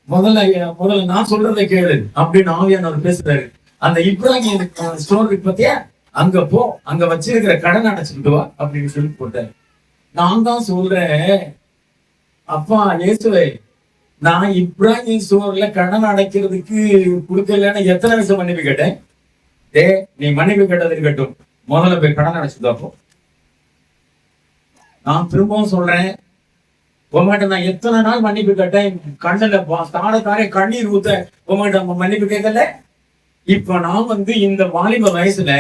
முதல்ல நான் சொல்றதை கேளு அப்படின்னு ஆவியானவர் பேசுறாரு. அந்த இப்ராஹிம் ஸ்டோர் இருக்கு பத்தியா, அங்க போ, அங்க வச்சிருக்கிற கடன் அடைச்சுட்டு வா அப்படின்னு சொல்லி போட்டேன். நான் தான் சொல்றேன், அப்பா இயேசுவே, நான் இப்ராஹிம் ஸ்டோர்ல கடன் அடைக்கிறதுக்கு கொடுக்கலன்னு எத்தனை வருஷம் மன்னிப்பு கேட்டேன். நீ மன்னிப்பு கேட்டது இருக்கட்டும், முதல்ல போய் கடன் அடைச்சுதாப்போ. நான் திரும்பவும் சொல்றேன், உங்ககிட்ட நான் எத்தனை நாள் மன்னிப்பு கேட்டேன். கண்ணுல தானே கண்ணீர் ஊத்த உங்ககிட்ட மன்னிப்பு கேட்கல. இப்ப நான் இந்த வாலிப வயசுல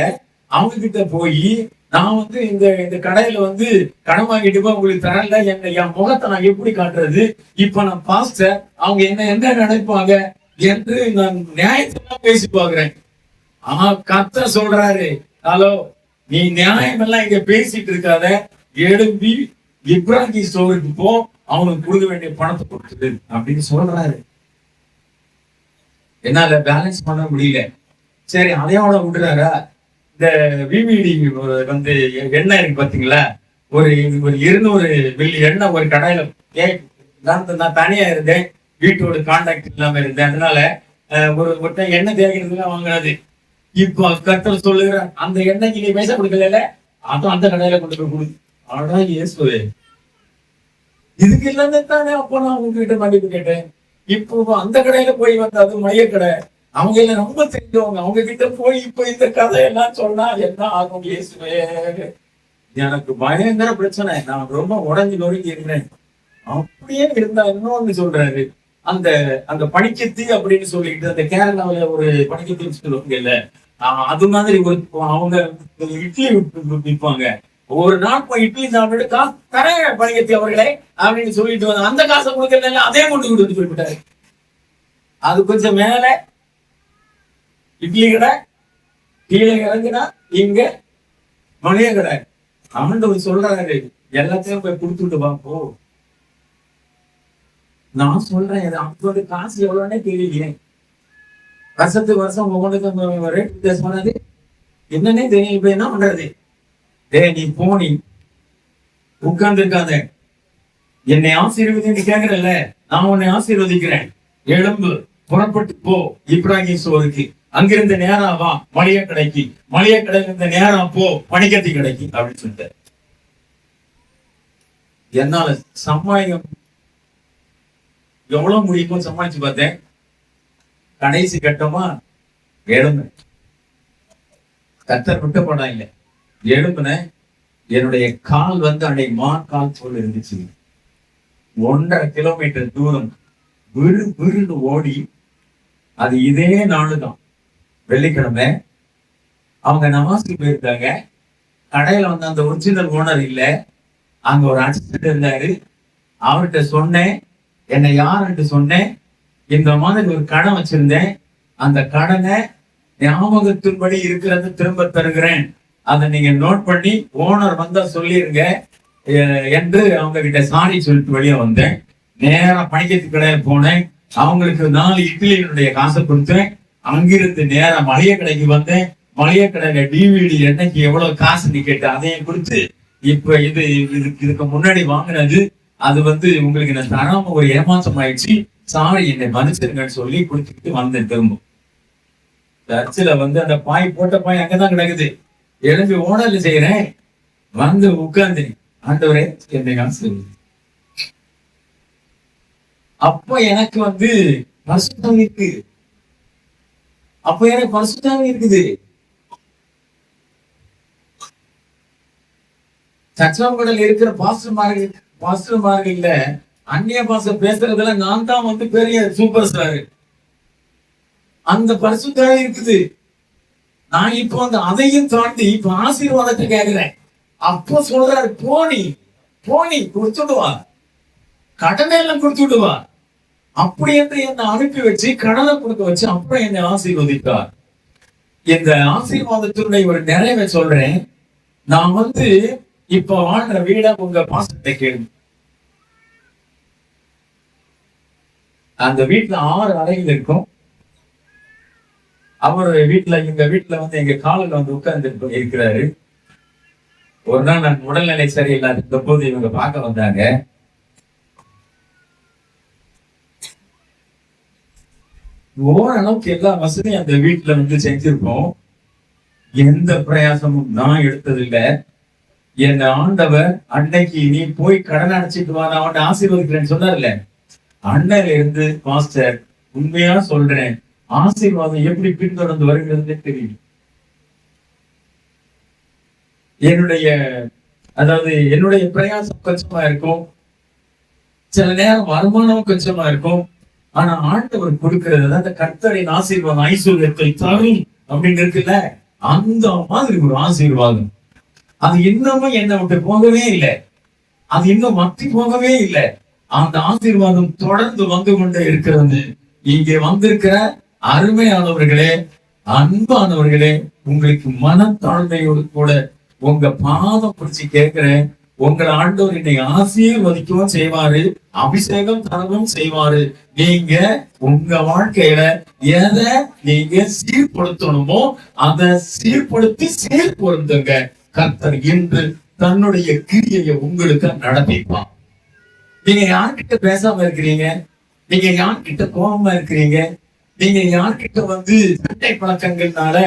அவங்க கிட்ட போய் நான் இந்த கடையில கடன் வாங்கிட்டு போய் உங்களுக்கு தரல, என் முகத்தை நான் எப்படி காட்டுறது? இப்ப நான் பாஸ்டர், அவங்க என்ன நினைப்பாங்க என்று நான் நியாயத்தெல்லாம் பேசி பாக்குறேன். ஆனா கர்த்தர் சொல்றாரு, ஹலோ, நீ நியாயம் எல்லாம் இங்க பேசிட்டு இருக்காத, எழும்பி இப்ராஹிம் ஸ்டோருக்கு போ, அவனுக்கு கொடுக்க வேண்டிய பணத்தை கொடுத்துடு அப்படின்னு சொல்றாரு. என்னால பேலன்ஸ் பண்ண முடியல. சரி அதையோட விடுறாரா? இந்த விவிடி வந்து எண்ணெய் இருக்கு பாத்தீங்களா, ஒரு 200 மில்லி எண்ணெய் ஒரு கடையில. நான் தனியா இருந்தேன், வீட்டோட கான்டாக்ட் இல்லாம இருந்தேன், அதனால ஒரு எண்ணெய் தேய்க்கிறதுலாம் வாங்கினது. இப்போ கர்த்தர் சொல்லுகிற அந்த எண்ணெய்க்கு நீ பைசா கொடுக்கல, அதுவும் அந்த கடையில கொண்டு போய் கொடு. ஆனா இயேசுவே, இதுக்கு இல்லன்னு தானே அப்போ நான் உங்ககிட்ட மன்னிப்பு கேட்டேன். இப்போ அந்த கடையில போய் வந்து, அது மைய கடை, அவங்க எல்லாம் ரொம்ப தெரிஞ்சவங்க, அவங்க கிட்ட போய் இப்ப இந்த கதையெல்லாம் சொன்னா என்ன ஆகும் இயேசுவே? எனக்கு பயங்கர பிரச்சனை, நான் ரொம்ப உடஞ்சி நொறுங்கி இருந்தேன். அப்படியே இருந்தா இன்னொன்னு சொல்றாரு, அந்த அந்த பனிக்கத்தி அப்படின்னு சொல்லிட்டு, அந்த கேரளாவில ஒரு பனிக்கத்தி சொல்லுவாங்கல்ல, அது மாதிரி ஒரு அவங்க இட்லி விற்பாங்க. ஒரு நாள் போய் இட்லி சாப்பிட்டு காசு தரேன் பனிக்கத்தி அவர்களே அப்படின்னு சொல்லிட்டு வந்து, அந்த காசை கொடுக்கறதுல அதே கொண்டு கொடுத்து போய்விட்டாரு. அது கொஞ்சம் மேல இட்லி கடை, கீழே இறங்குனா இங்க மளிகை கடை. ஆண்டவர் சொல்றாரு, எல்லாத்தையும் போய் கொடுத்துட்டு வாப்போ. நான் சொல்றேன், அப்போ காசு எவ்வளவுன்னே தெரியலையே. வருஷத்துக்கு வருஷம் ஒவ்வொன்றுக்கும் ரேட் வித்தியாசமானது என்னன்னே தெரியும். இப்ப என்ன பண்றது? நீ போனி உட்கார்ந்து இருக்காத, என்னை ஆசீர்வதி கேட்கிறல்ல, நான் உன்னை ஆசீர்வதிக்கிறேன். எழும்பு, புறப்பட்டு போ இப்ராஹிம் ஸ்டோருக்கு, அங்கிருந்து நேரா வா மளிகை கடைக்கு, மளிகை கடையில இருந்து நேரா போ பனிக்கத்தி கடைக்கு அப்படின்னு சொல்லிட்டு. என்னால சமாளிக்க எவ்வளவு முடியுமோ சமாளிச்சு பார்த்தேன். கடைசி கட்டமா எழும்பு, கத்தர் விட்ட படம் இல்லை, எழும்புன. என்னுடைய கால் வந்து அன்னை மான் கால் போல இருந்துச்சு. 1.5 கிலோமீட்டர் தூரம் விருன்னு ஓடி, அது இதே நாளுதான் வெள்ளிக்கிழமை. அவங்க நமாஸ்க்கு போயிருந்தாங்க. கடையில வந்து அந்த ஒரிஜினல் ஓனர் இல்ல, அங்க ஒரு அசிஸ்டன்ட் இருந்தாரு. அவர்கிட்ட சொன்னேன், என்னை யாருன்னு சொன்னேன், இந்த மாதிரி ஒரு கடை வச்சிருந்தேன், அந்த கடனை ஞாபகத்தின்படி இருக்கிறது திரும்ப தருகிறேன், அதை நீங்க நோட் பண்ணி ஓனர் வந்தா சொல்லிருங்க என்று அவங்க கிட்ட சாரி சொல்லிட்டு வெளியே வந்தேன். நேரா பனிக்கத்தி கடையில போனேன். அவங்களுக்கு 4 இட்லியினுடைய காசை கொடுத்தேன். அங்கிருந்து நேரா மளிகை கடைக்கு வந்தேன். மளிகை கடையில டிவிடி என்னைக்கு எவ்வளவு காசு நீ கேட்டு அதையும் கொடுத்து, இப்ப இதுக்கு முன்னாடி வாங்கினது அது வந்து உங்களுக்கு நான் தராம ஒரு ஏமாற்றம் ஆயிடுச்சு, சாரி என்னை மன்னிச்சிருங்கன்னு சொல்லி கொடுத்துட்டு வந்தேன். திரும்ப சர்ச்சில் வந்து அந்த பாய் போட்ட பாய் அங்கதான் கிடக்குது. எழுப்பி ஓனர்ல செய்யறேன், வந்து உட்கார்ந்து ஆண்டவரே என்னை ஆசீர்வதி. அப்ப எனக்கு வந்து பரிசுத்தம் இருக்கு, அப்ப எனக்கு பரிசுத்தம் இருக்குது. சச்சரவுகளில் இருக்கிற பாஸ்டர்மார்கள்ல அந்நிய பாச பேசுறதுல நான் தான் வந்து பெரிய சூப்பர் ஸ்டார். அந்த பரிசுத்தம் இருக்குது. நான் இப்போ வந்து அதையும் தாண்டி இப்ப ஆசீர்வாதத்தை கேட்கிறேன். அப்போ சொல்றாரு, போனி கொடுத்துடுவா, கடனை எல்லாம் கொடுத்துடுவா. அப்படி என்று என்னை அனுப்பி வச்சு கடனை கொடுக்க வச்சு அப்புறம் என்னை ஆசீர்வதித்தார். இந்த ஆசீர்வாதத்தினுடைய ஒரு நிறைவை சொல்றேன். நான் வந்து இப்ப வாழ்ற வீட உங்க பாசத்தை கேள்வி. அந்த வீட்டுல 6 அறைகள் இருக்கும். அவர் வீட்டுல, எங்க வீட்டுல வந்து எங்க காலில் வந்து உட்கார்ந்து இருக்கிறாரு. ஒரு நாள் நான் உடல்நிலை சரியில்லாத போது இவங்க பார்க்க வந்தாங்க. ஓரளவுக்கு எல்லா வசதியும் அந்த வீட்டுல வந்து செஞ்சிருக்கோம். எந்த பிரயாசமும் நான் எடுத்ததில்லை. என் ஆண்டவர் அன்னைக்கு நீ போய் கடன் அடைச்சிட்டு வா, நான் அவன் ஆசீர்வதிக்கிறேன்னு சொன்னார்ல, அண்ணல இருந்து மாஸ்டர் உண்மையா சொல்றேன், ஆசீர்வாதம் எப்படி பின்தொடர்ந்து வருகிறது தெரியும். என்னுடைய பிரயாசம் கொஞ்சமா இருக்கும், சில நேரம் வருமானம் கொஞ்சமா இருக்கும். ஆனா ஆண்டவர் கொடுக்கிறது அந்த கர்த்தரின் ஆசீர்வாதம் ஐஸ்வர்யத்தை தரும் அப்படின்னு இருக்குல்ல, அந்த மாதிரி ஒரு ஆசீர்வாதம். அது இன்னமும் என்னை விட்டு போகவே இல்லை, அது இன்னும் மத்தி போகவே இல்லை. அந்த ஆசீர்வாதம் தொடர்ந்து வந்து கொண்டே இருக்கிறது. இங்கே வந்திருக்கிற அருமையானவர்களே, அன்பானவர்களே, உங்களுக்கு மனத்தாழ்மையோடு கூட உங்க பாதம் பிடிச்சு கேட்கிறேன். உங்களை ஆண்டவர் என்னை ஆசீர்வதிக்கவும் செய்வாரு, அபிஷேகம் தரவும் செய்வாரு. நீங்க உங்க வாழ்க்கையில எதை நீங்க சீர்படுத்தணுமோ அதை சீர்படுத்தி சீர்பொருந்துங்க. கர்த்தர் இன்று தன்னுடைய கிரியையை உங்களுக்கு நடத்திப்பான். நீங்க யார்கிட்ட பேசாம இருக்கிறீங்க? நீங்க யார்கிட்ட கோபமா இருக்கிறீங்க? நீங்க யார்கிட்ட சண்டை பழக்கங்கள்னால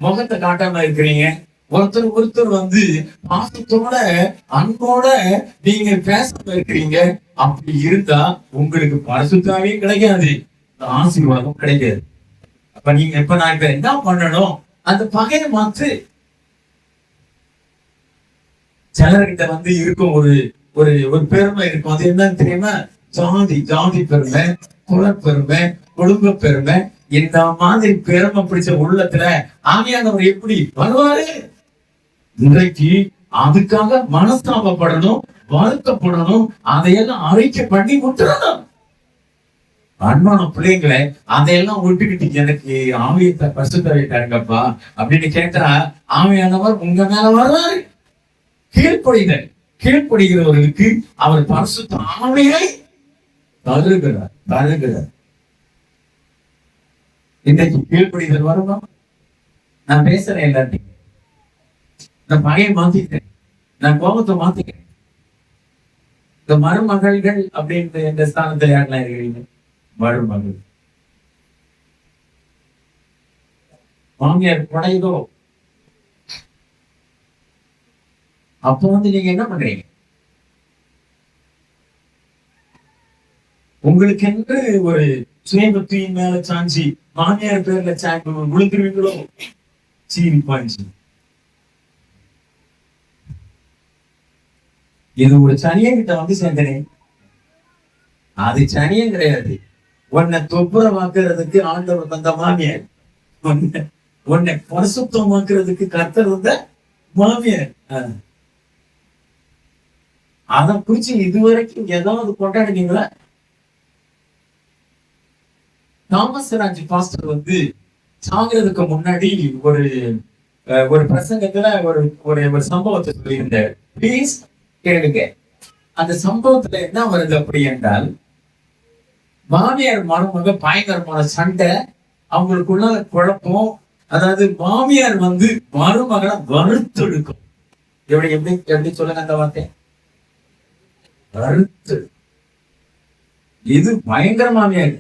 முகத்தை காட்டாம இருக்கிறீங்க? ஒருத்தர் பாசத்தோட அன்போட நீங்க பேசாம இருக்கிறீங்க. அப்படி இருந்தா உங்களுக்கு பரிசுத்தாவே கிடைக்காது, ஆசீர்வாதம் கிடைக்காது. அப்ப நீங்க நான் இப்ப என்ன பண்ணணும்? அந்த பகையை மாற்று. சிலர்கிட்ட இருக்கும் ஒரு ஒரு ஒரு பெருமை இருக்கும். அது என்னன்னு தெரியுமா? ஜாதி பெருமை, குலப்பெருமை, குடும்ப பெருமை. இந்த மாதிரி பெருமை பிடிச்ச உள்ளத்துல ஆவியானவர் எப்படி வருவாரு? இன்றைக்கு அதுக்காக மனஸ்தாபப்படணும், வருத்தப்படணும், அதையெல்லாம் அறிக்கை பண்ணி விட்டுறணும். அன்பான பிள்ளைங்களை அதையெல்லாம் விட்டுக்கிட்டு எனக்கு ஆவியத்தை பரிசுத்தரிட்டாருங்கப்பா அப்படின்னு கேட்டா ஆவியானவர் உங்க மேல வருவாரு. கீழ்ப்படுகிறவர்களுக்கு அவர் பரிசுத்த ஆவியை தருகிறார். இன்றைக்கு கீழ்ப்படிதல் வருமா? நான் பேசுறேன் எல்லாத்தையும். நான் பகையை மாத்திக்கிறேன், நான் கோபத்தை மாத்திக்கிறேன். இந்த மருமகள்கள் அப்படின்ற எந்த ஸ்தானத்துல யாரெல்லாம் இருக்கிறீங்க? மருமகள். மாமியார் குடையுதோ, அப்போ நீங்க என்ன பண்றீங்க? உங்களுக்கு என்று ஒரு சுயபக்தியின் மேல சாஞ்சி மாமியார் பேர்ல சாய்ப்பு விழுந்துருவீங்களோ? சீரி பாய்ச்சி. இது ஒரு சனியன்கிட்ட சேர்ந்தனே, அது சனியம் கிடையாது. உன்னை தொப்புரமாக்குறதுக்கு ஆண்டவர் தந்த மாமியார், உன்னை பரிசுத்தமாக்குறதுக்கு கர்த்தர் தந்த மாமியார். அதை குறிச்சு இதுவரைக்கும் ஏதாவது கொண்டாடுனீங்களா? தாமஸ் ராஜ் பாஸ்டர் சாகிறதுக்கு முன்னாடி ஒரு பிரசங்கத்துல ஒரு சம்பவத்தை சொல்லியிருந்தார். ப்ளீஸ் கேளுங்க. அந்த சம்பவத்துல என்ன வருது அப்படி என்றால், மாமியார் மருமக பயங்கரமான சண்டை, அவங்களுக்குள்ள குழப்பம். அதாவது மாமியார் மருமகளை வறுத்தெடுக்கும். எப்படி எப்படி எப்படி சொல்லுங்க அந்த வார்த்தை? வறுத்து. இது பயங்கர மாமியார்.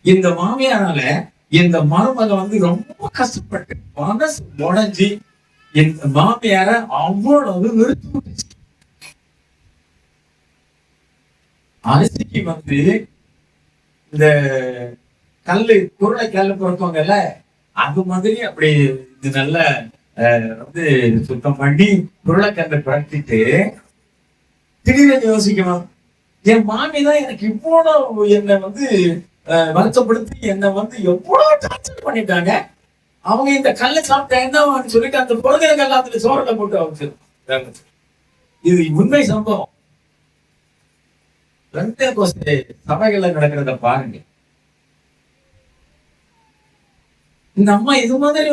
இந்த மாமியாரால இந்த மருமக ரொம்ப கஷ்டப்பட்டு மனசு உடஞ்சி இந்த மாமியார அவ்வளவு நிறுத்தி அரிசிக்கு இந்த கல்லு குருளை கல்லு பொறுத்தவங்கல்ல, அது மாதிரி அப்படி இது நல்ல சுத்தம் பண்ணி குருளைக்கல்லை பரட்டிட்டு திடீர்னு யோசிக்கணும், என் மாமிதான் எனக்கு இவ்வளவு என்னை வருத்தப்படுத்தி என்னை எவ்வளவு டார்ச்சர் பண்ணிட்டாங்க. அவங்க இந்த கல்லை சாப்பிட்டா என்னவான்னு சொல்லிட்டு அந்த பொருள்களை எல்லாத்துல சோழல போட்டு வச்சு. இது உண்மை சம்பவம். சபைகள்ல நடக்கிறத பாருங்க. இந்த அம்மா இது மாதிரி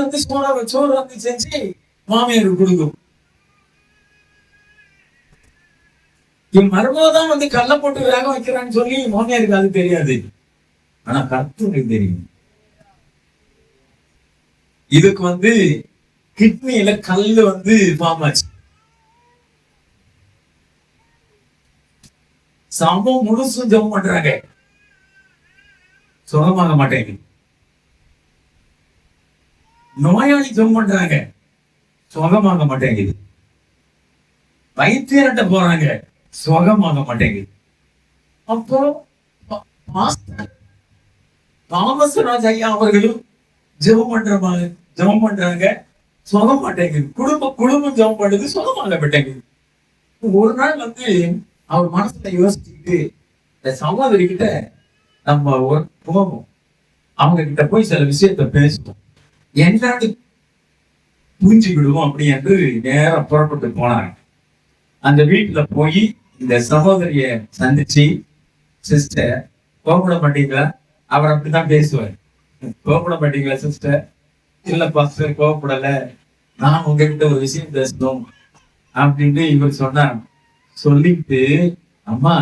சோறு செஞ்சு மாமியாருக்கு கொடுக்கும். என் மருமகதான் கல்ல போட்டு வேக வைக்கிறான்னு சொல்லி மாமியாருக்கு அது தெரியாது. ஆனா கர்த்தருக்கு தெரியும். இதுக்கு கிட்னியில கல்லு ஃபார்ம் ஆச்சு. சம்பவம் முழுசும் ஜெபம் பண்றாங்க, சுகமாக மாட்டேங்குது. நோயாளி ஜெபம் பண்றாங்க, சுகமாக மாட்டேங்குது. வைத்தியர்கிட்ட போறாங்க, சுகமாக மாட்டேங்குது. அப்போ தாமஸ் ராஜ் ஐயா அவர்களும் ஜெபம் பண்றாங்க, சுகம் மாட்டேங்குது. குடும்பம் ஜெபம் பண்ணுது, சுகமாக மாட்டேங்குது. ஒரு நாள் அவர் மனசுல யோசிச்சுக்கிட்டு இந்த சகோதரி கிட்ட நம்ம போவோம், அவங்க கிட்ட போய் சில விஷயத்த பேசுவோம், என்னன்னு புரிஞ்சுக்கிடுவோம் அப்படி என்று நேரம் புறப்பட்டு போனாங்க. அந்த வீட்டுல போய் இந்த சகோதரிய சந்திச்சு, சிஸ்டர் கோபுட மாட்டீங்களா? அவர் அப்படிதான் பேசுவார். கோபுட மாட்டீங்களா சிஸ்டர்? இல்ல பாஸ்டர் கோபப்படல, நான் உங்ககிட்ட ஒரு விஷயம் பேசணும் அப்படின்ட்டு இவர் சொன்னார். சொல்லிட்டு, அம்மா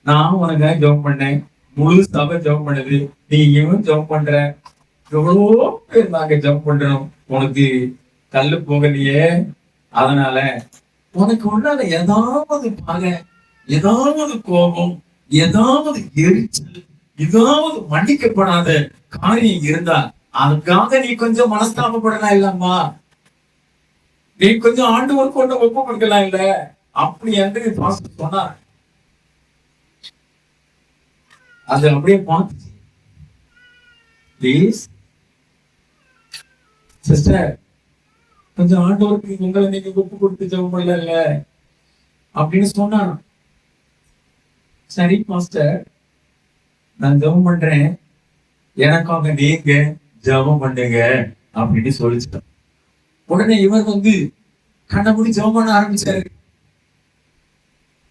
நான் உனக்காக ஜெபம் பண்ணேன், முழு சபை ஜெபம் பண்ணுது, நீ இவன் ஜெபம் பண்ற, எவ்வளவோ பேர் நாங்க ஜெபம் பண்றோம், உனக்கு கல்லு போகலையே, அதனால உனக்கு உண்டான ஏதாவது பகை, ஏதாவது கோபம், ஏதாவது எரிச்சல், ஏதாவது மன்னிக்கப்படாத காரியம் இருந்தா அதுக்காக நீ கொஞ்சம் மனஸ்தாபப்படலாம் இல்லம்மா, நீ கொஞ்சம் ஆண்டவர் கொண்டு ஒப்பு கொடுக்கலாம் இல்ல அப்படி என்று பாஸ்டர் சொன்னார். அது அப்படியே பார்த்து, ப்ளீஸ் சிஸ்டர் கொஞ்சம் ஆண்டவருக்கு உங்களை நீங்க ஒப்பு கொடுத்து ஜெபம் பண்ணல அப்படின்னு சொன்னான். சரி பாஸ்டர் நான் ஜெபம் பண்றேன், எனக்காக நீங்க ஜெபம் பண்ணுங்க அப்படின்னு சொல்லிச்சிட்டேன். உடனே இவர் கண்ணபடி ஜெபம் பண்ண ஆரம்பிச்சாரு.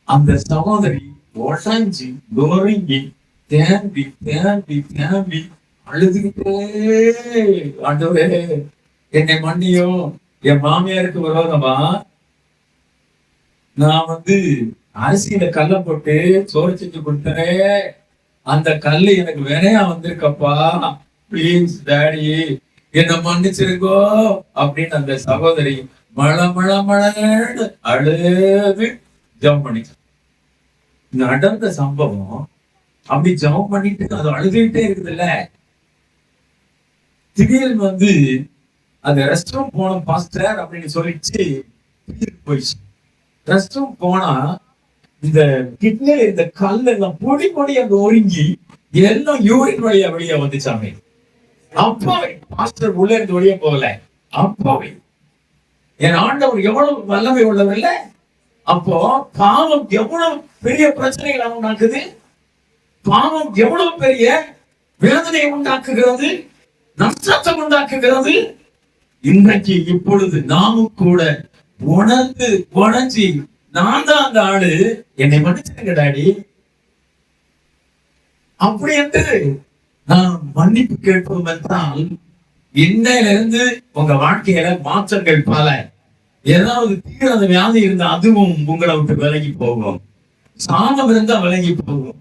அந்த சகோதரி உடஞ்சி நொறுங்கி தேம்பி தேம்பி தேம்பி அழுதுகிட்டே, ஆண்டவரே என்னை மன்னியும், என் மாமியாருக்கு விரோதமா நான் அரிசியில கல்ல போட்டு சோறு செஞ்சு கொடுத்தேன், அந்த கல்லு எனக்கு வேறையா வந்திருக்கப்பா, பிளீஸ் டாடி என்ன மன்னிச்சிருக்கோ அப்படின்னு அந்த சகோதரி மழ மழ மழன்னு அழுது ஜெபம் பண்ணிச்சு. நடந்த சம்பவம் அப்படி ஜெபம் பண்ணிட்டு அது அழுதுகிட்டே இருக்குதுல்ல, திடீர்னு அந்த ரெஸ்ட் ரூம் போன பாஸ்டர் அப்படின்னு சொல்லிச்சு போயிடுச்சு. ரெஸ்ட் ரூம் போனா இந்த கிட்னில இந்த கல் எல்லாம் பொடி பொடி அங்க ஒருங்கி எல்லாம் யூரின் வழியா வெளியே வந்துச்சாமே. அப்பாவே பாஸ்டர் உள்ள இருந்து வெளியே போகல, அப்பாவே என் ஆண்டவர் எவ்வளவு வல்லமை உள்ளவர் இல்ல. அப்போ பாவம் எவ்வளவு பெரிய பிரச்சனைகளை உண்டாக்குது, பாவம் எவ்வளவு பெரிய வேதனையை உண்டாக்குகிறது, நஷ்டத்தை உண்டாக்குகிறது. இன்றைக்கு இப்பொழுது நாமும் கூட உணர்ந்து உணர்ச்சி, நான் தான் அந்த ஆளு, என்னை மன்னிச்சிருங்க டாடி அப்படி என்று நான் மன்னிப்பு கேட்போம் என்றால், இன்னையிலிருந்து உங்க வாழ்க்கையில மாற்றங்கள் பல. ஏதாவது தீராத வியாதி இருந்தா அதுவும் உங்களை விட்டு விலகி போகும், சாபம் இருந்தா விலகி போகும்,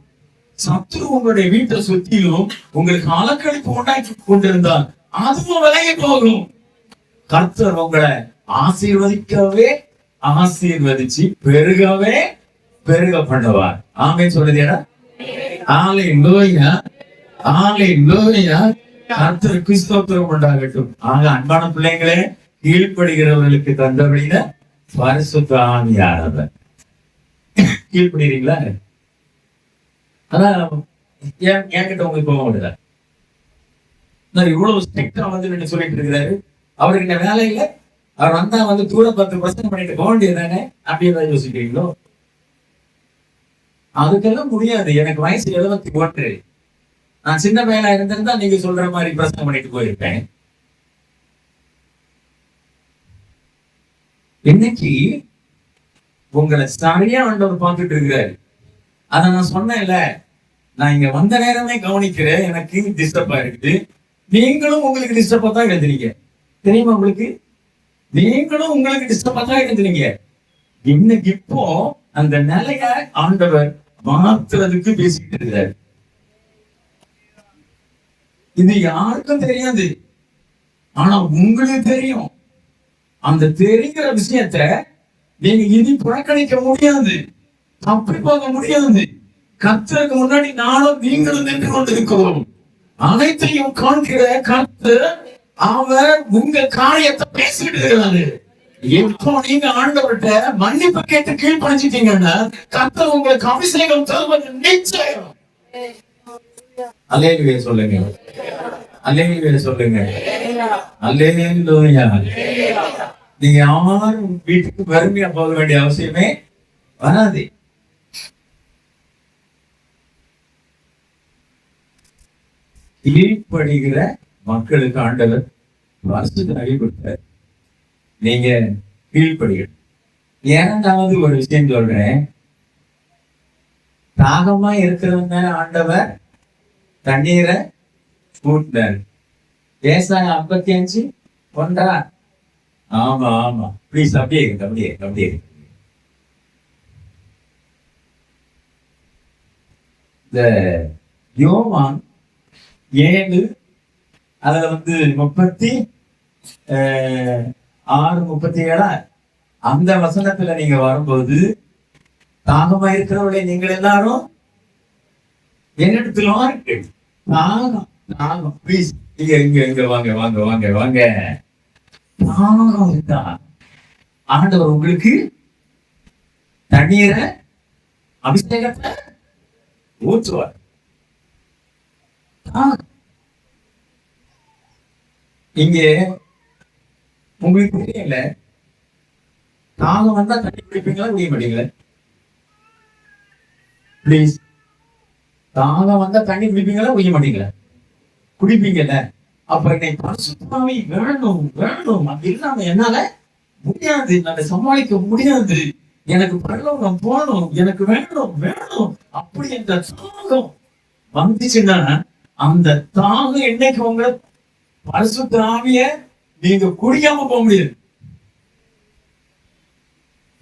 சத்துரு உங்களுடைய வீட்டை சுத்திலும் உங்களுக்கு அலக்கழிப்பு உண்டாக்கி கொண்டிருந்தால் அதுவும் விலகி போகும். கர்த்தர் உங்களை ஆசீர்வதிக்கவே ஆசீர்வதிச்சு பெருகவே பெருக பண்ணுவார். ஆமென் சொல்லுதேடா. ஹல்லேலூயா ஹல்லேலூயா. கர்த்தருக்கு ஸ்தோத்திரம் உண்டாகட்டும். ஆக அன்பான பிள்ளைங்களே, கீழ்ப்படுகிறவர்களுக்கு தந்தபடின பரிசுத்த ஆவியானவர். கீழ்ப்படுகிறீங்களா? அதான் என்கிட்ட உங்களுக்கு போக முடியல, நான் இவ்வளவு ஸ்ட்ரிக்டா நீங்க சொல்லிட்டு இருக்கிறாரு, அவருக்கு இந்த வேலை இல்லை, அவர் வந்தா தூர 10% பண்ணிட்டு போக வேண்டியதானே அப்படின்னு யோசிக்கிறீங்களோ? அதுக்கெல்லாம் முடியாது. எனக்கு வயசு 71. நான் சின்ன பையனா இருந்திருந்தா நீங்க சொல்ற மாதிரி பிரசங்கம் பண்ணிட்டு போயிருப்பேன். இன்னைக்கு உங்களை சரியா ஆண்டவர் பார்த்துட்டு இருக்கிறாரு. அத நான் சொன்னேன்ல, நான் இங்க வந்த நேரமே கவனிக்கிறேன், எனக்கு டிஸ்டர்பா இருக்குது, நீங்களும் உங்களுக்கு டிஸ்டர்பா தான் எழுதுறீங்க. தெரியுமா உங்களுக்கு? நீங்களும் உங்களுக்கு டிஸ்டர்பா தான் எழுதுறீங்க. இன்னைக்கு இப்போ அந்த நிலைய ஆண்டவர் மாத்துறதுக்கு பேசிட்டு இருக்கிறார். இது யாருக்கும் தெரியாது, ஆனா உங்களுக்கு தெரியும். அந்த தெரிகிற விஷயத்த நீங்க இனி புறக்கணிக்க முடியாது, தப்பி போக முடியாது. கர்த்தருக்கு முன்னாடி நானும் நீங்களும் நின்று கொண்டிருக்கிறோம். அனைத்தையும் காண்கிற கர்த்தர் அவர் உங்க காரியத்தை பேசிட்டு இருக்கிறாரு. இப்போ நீங்க ஆண்டவர்கிட்ட மன்னிப்பு கேட்டு கீழ்படிச்சிட்டீங்கன்னா கர்த்தர் உங்களுக்கு அபிஷேகம் தருவது நிச்சயம். அல்லேலூயா சொல்லுங்க, அல்லேலூயா சொல்லுங்க, அல்லேலூயா. நீங்க யாரும் வீட்டுக்கு வறுமையா போக வேண்டிய அவசியமே வராது. கீழ்ப்படுகிற மக்களுக்கு ஆண்டவர் வருஷத்துக்கு அறிவு கொடுத்தார். நீங்க கீழ்ப்படுகிற. இரண்டாவது ஒரு விஷயம் சொல்றேன், தாகமா இருக்கிறவங்க ஆண்டவர் தண்ணீரை கூட்டினார். ஏசாயா 55:1 ஆமா ஆமா, ப்ளீஸ் அப்படியே இருக்கு, அப்படியே அப்படியே இருக்கு. இந்த யோவான் 7 அதுல 36 37 அந்த வசனத்துல நீங்க வரும்போது, தாகமா இருக்கிறவர்களே நீங்கள் எல்லாரும் என்னிடத்தில் வாருங்கள். தாகம் தாகம், ப்ளீஸ் இங்க இங்க இங்க வாங்க வாங்க வாங்க வாங்க. தாகம் இருக்கா? ஆண்டவர் உங்களுக்கு தண்ணீரை, அபிஷேகத்தை ஊற்றுவார். இங்க உங்களுக்கு தெரியல, தாகம் வந்தா தண்ணி குடிப்பீங்களா, குடிக்க மாட்டீங்களா? பிளீஸ், தாகம் வந்தா தண்ணி குடிப்பீங்களா, குடிக்க மாட்டீங்களா? குடிப்பீங்கல்ல. அப்ப என்னை பரிசுத்தாவி வேணும் வேணும், அப்படி இல்லாம என்னால முடியாது, என்னால சமாளிக்க முடியாது, எனக்கு பரலோகம் போகணும், எனக்கு வேணும் வேணும், அப்படி என்ற தாகம் வந்துச்சுன்னா, அந்த தாகம் என்னைக்கு உங்களை பரிசுத்த ஆவிய நீங்க குடிக்காம போக முடியாது.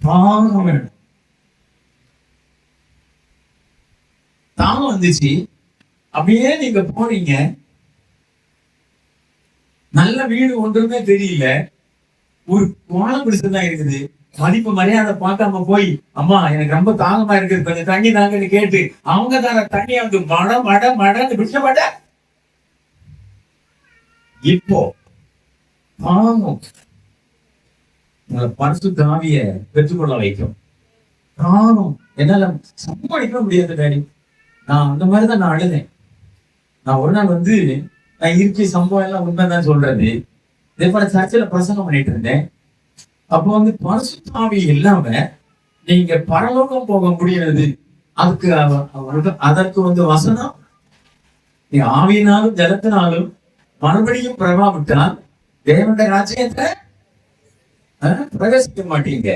தாகம் வேணும். தாகம் வந்துச்சு, அப்படியே நீங்க போனீங்க, நல்ல வீடு ஒன்றுமே தெரியல, ஒரு கோலம் குடிச்சுதான் இருக்குது, மதிப்பு மரியாதை பார்க்காம போய், அம்மா எனக்கு ரொம்ப தாகமா இருக்குது, கொஞ்சம் தண்ணி தாங்கன்னு கேட்டு அவங்க தான தண்ணி வந்து மட மட மடன்னு பிடிச்சப்பட்ட. இப்போ தாகம் உங்களை பரிசுத்த ஆவிய பெற்றுக்கொள்ள வைக்கும். தாகம் என்னால சமாளிக்க முடியாது டாடி. நான் அந்த மாதிரிதான் நான் அழுதேன். நான் ஒரு நாள் நான் இருக்கை சம்பவம் எல்லாம் உண்மைதான் சொல்றது, இதே போல சர்ச்சில் பிரசங்கம் பண்ணிட்டு இருந்தேன். அப்போ பரிசுத்த ஆவி இல்லாம நீங்க பரலோகம் போக முடியாது. அதற்கு வசனம், நீ ஆவியினாலும் ஜலத்தினாலும் மறுபடியும் பிரபாவிட்டால் தேவனுடைய ராஜ்யத்தை பிரவேசிக்க மாட்டீங்க.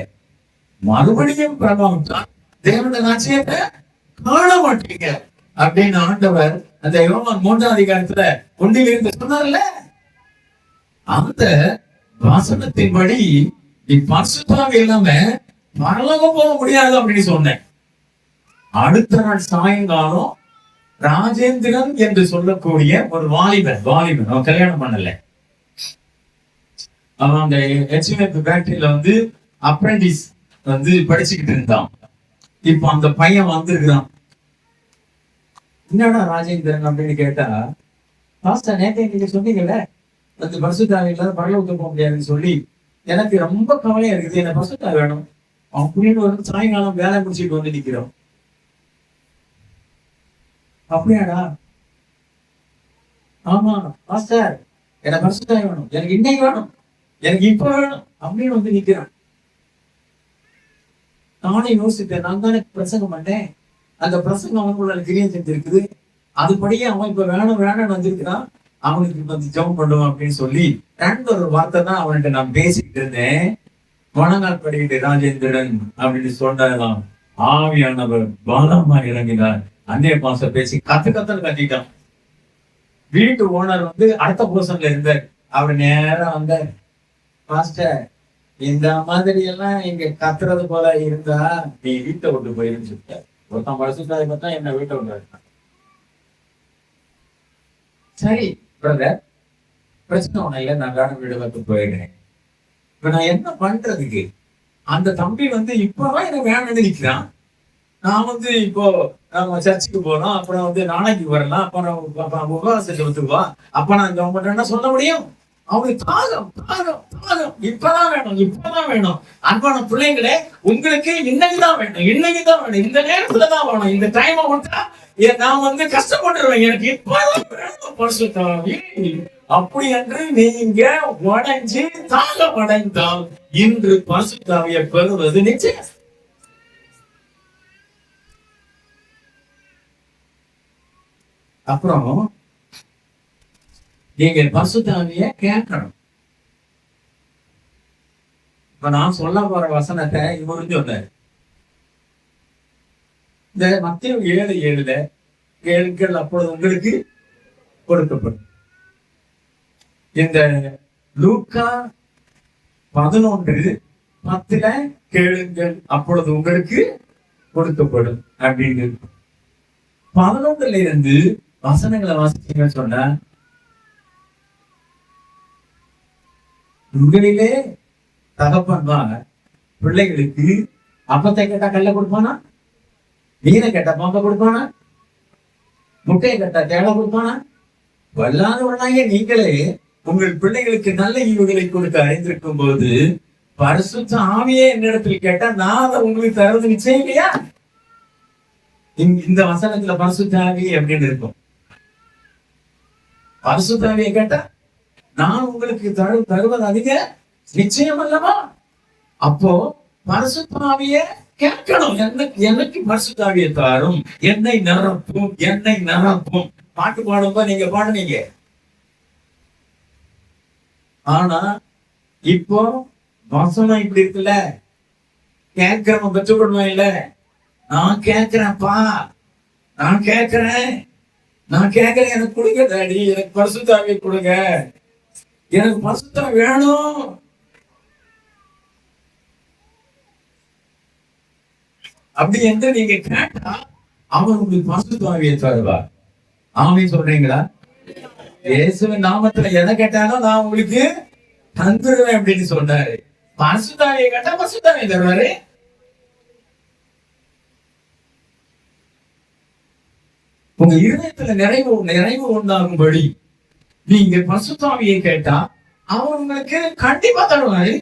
மறுபடியும் பிரபாவிட்டால் தேவனுடைய ராஜ்யத்தை காண மாட்டீங்க அப்படின்னு ஆண்டவர் அந்த யோவான் 3ஆம் அதிகாரத்துல 1 சொன்னார்ல. அந்த வசனத்தின்படி நீ பரிசுத்தமாக இல்லாம பரலோகம் போக முடியாது அப்படின்னு சொன்னேன். அடுத்த நாள் சாயங்காலம் ராஜேந்திரன் என்று சொல்லக்கூடிய ஒரு வாலிபன் அவன் கல்யாணம் பண்ணல, அவன் அந்த HMF ஃபேக்டரியில அப்ரெண்டிஸ் படிச்சுக்கிட்டு இருந்தான். இப்ப அந்த பையன் வந்திருக்கிறான். என்னடா ராஜேந்திரன் அப்படின்னு கேட்டா, பாஸ்டர் நேற்று நீங்க சொன்னீங்கல்ல பரிசுத்தாவி இல்லாத பரலோகத்துக்கு போக முடியாதுன்னு சொல்லி, எனக்கு ரொம்ப கவலையா இருக்குது, என்ன பரிசுத்தா வேணும். அவன் புரியுன்னு சாயங்காலம் வேலை முடிச்சுட்டு நிக்கிறோம். அப்படியாடா? ஆமா பாஸ்டர், என்ன பரிசுத்தாவி வேணும், எனக்கு இன்னைக்கு வேணும், எனக்கு இப்ப வேணும் அப்படின்னு நிக்கிறான். நானே யோசித்தேன், நான் தானே பிரசங்கம் பண்ணேன், அந்த பிரசங்கம் அவனுக்குள்ள கிரியம் செஞ்சிருக்குது, அதுபடியே அவன் இப்ப வேணும் வேணும்னு வந்திருக்கிறான், அவனுக்கு ஜெபம் பண்ணுவான் அப்படின்னு சொல்லி ஒரு வார்த்தை தான் அவன்கிட்ட நான் பேசிக்கிட்டு இருந்தேன். வணங்கால் படிக்கிட்டு ராஜேந்திரன் அப்படின்னு சொன்னாராம். ஆவியானவர் பலமா இறங்கினார். அந்நிய பாச பேசி கத்துன்னு கத்திட்டான். வீட்டு ஓனர் அடுத்த போர்ஷன்ல இருந்தார். அவர் நேரம் வந்தார். மாஸ்டர், இந்த மாதிரி எல்லாம் இங்க கத்துறது போல இருந்தா நீ வீட்டை விட்டு போயிருன்னு சொல்லிட்டார். ஒருத்தன் பரிசுத்தாவி பார்த்தா என்ன வீட்டை விட்டு. சரி பிரதர், பிரச்சனை ஒண்ணு இல்லை, நான் காரணம் வீடு வந்து போயிடுறேன். இப்ப நான் என்ன பண்றதுக்கு? அந்த தம்பி இப்பதான் எனக்கு வேணும்னு நிக்கிறான். நான் இப்போ நம்ம சர்ச்சுக்கு போறோம், அப்புறம் நாளைக்கு வரலாம், அப்புறம் உபவாசத்தை ஒத்துக்குவா, அப்ப நான் கவர்மெண்ட் என்ன சொல்ல முடியும்? அவங்களுக்கு தாகம் தாகம் தாகம், இப்பதான் வேணும் இப்பதான் வேணும். அன்பான பிள்ளைங்களே, உங்களுக்கு இன்னைக்குதான் வேணும், இன்னைக்குதான் வேணும், இந்த நேரத்துலதான் வேணும், இந்த டைமை கொடுத்தா நான் கஷ்டப்பட்டுருவேன், எனக்கு இப்பதான் வேணும் பரிசுத்தாவி. அப்படி என்று நீங்க உடைஞ்சு தாகம் அடைந்தால் இன்று பரிசுத்தாவியை பெறுவது நிச்சயம். அப்புறம் நீங்க பரிசுத்தாவிய கேட்கணும். இப்ப நான் சொல்ல போற வசனத்தை இவரு சொன்னாரு. இந்த மத்திய 7:7 கேளுங்கள் அப்பொழுது உங்களுக்கு கொடுக்கப்படும். இந்த லூக்கா 11:10 கேளுங்கள், அப்பொழுது உங்களுக்கு கொடுக்கப்படும் அப்படின்னு. 11ல இருந்து வசனங்களை வாசிச்சீங்க சொன்னா, உங்களிலே தகப்பன்தான் பிள்ளைகளுக்கு அப்பத்தை கேட்டா கல்ல கொடுப்பானா, மீனை கேட்டா பாம்ப கொடுப்பானா, முட்டையை கேட்டா தேவை கொடுப்பானா? வல்லாதவனாகிய நீங்களே உங்கள் பிள்ளைகளுக்கு நல்ல ஈவுகளை கொடுக்க அறிந்திருக்கும் போது பரிசுத்த ஆவியே என்னிடத்தில் கேட்டா நான் அதை உங்களுக்கு தருவது நிச்சயம் இல்லையா? இந்த வசனத்துல பரிசுத்த ஆவி அப்படின்னு இருக்கும். பரிசுத்த ஆவியை கேட்டா நான் உங்களுக்கு தருவது அதிக நிச்சயம் அல்லவா? அப்போ பரிசுத்த ஆவியை கேட்கணும். எனக்கு பரிசுத்த ஆவியை தாரும், என்னை நிரப்பும், என்னை நிரப்பும். பாட்டு பாடும்போது நீங்க பாடுனீங்க. ஆனா இப்போ வசனம் இப்படி இருக்குல்ல, கேட்கிறவன் பெற்றுக்கொள்வான் இல்ல. நான் கேட்கிறேன்ப்பா, நான் கேட்கிறேன் எனக்கு கொடுங்க டாடி, எனக்கு பரிசுத்த ஆவியை கொடுங்க, எனக்கு பரிசுத்த ஆவி வேணும். அப்படி என்று நீங்க கேட்டா அவன் உங்களுக்கு பரிசுத்த ஆவியை தருவார். ஆமென் சொல்றீங்களா? இயேசுவின் நாமத்துல எதை கேட்டாலும் நான் உங்களுக்கு தந்துருவேன் அப்படின்னு சொன்னாரு. பரிசுத்த ஆவியை கேட்டா பரிசுத்த ஆவியை தருவாரு. உங்க இருதயத்துல நிறைவு உண்டாகும்படி நீங்க பரிசுத்த ஆவியை கேட்டா அவன் உங்களுக்கு கண்டிப்பா தருவாரு.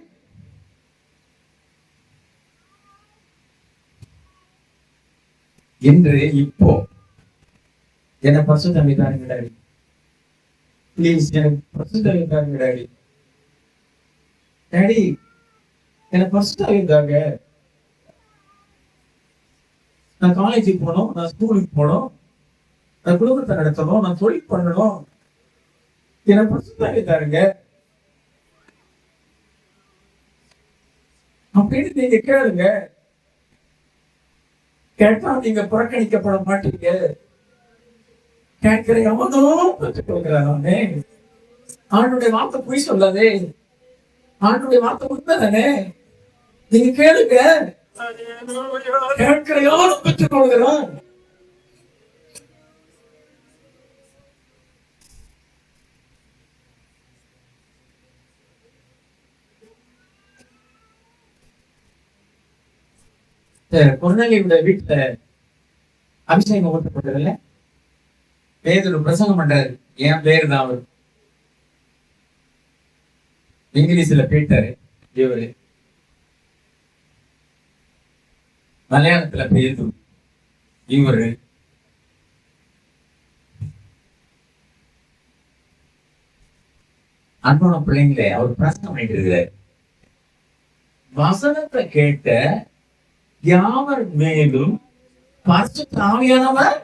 என்று இப்போ என்ன பரிசுத்த ஆவி தாருங்க டாடி, பிளீஸ் எனக்கு பரிசுத்த ஆவி தாருங்க டாடி, டாடி எனக்கு பரிசுத்த ஆவி தாங்க. நான் காலேஜுக்கு போனோம், நான் ஸ்கூலுக்கு போனோம், நான் குடும்பத்தை நடத்தணும், நான் தொழில் பண்ணணும், எனக்கு பரிசுத்த ஆவி தாருங்க அப்படின்னு நீங்க கேளுங்க. கேட்டா நீங்க புறக்கணிக்கப்பட மாட்டீங்க. கேட்கிற எவனும் பெற்றுக்கொள்கிறானே. ஆண்டுடைய வார்த்தை பொய் சொல்லாதே, ஆண்டுடைய வார்த்தை உண்மைதானே. நீங்க கேளுங்க, கேட்கிற எவனும் பெற்றுக்கொள்கிறான். கொர்நேலியுடைய வீட்டுல அபிஷேகம் ஊற்றப்பட்டதில்ல, பேதுரு பிரசங்கம் பண்றாரு. என் பேரு தான் அவரு, இங்கிலீஷ்ல பீட்டரு, இவரு மலையாளத்துல பேதுரு, இவரு. அன்பான பிள்ளைங்களே, அவர் பிரசங்கம் பண்ணிட்டு இருக்கிறார். வசனத்தை கேட்ட யாவர் மேலும் பரிசுத்த ஆவியானவர்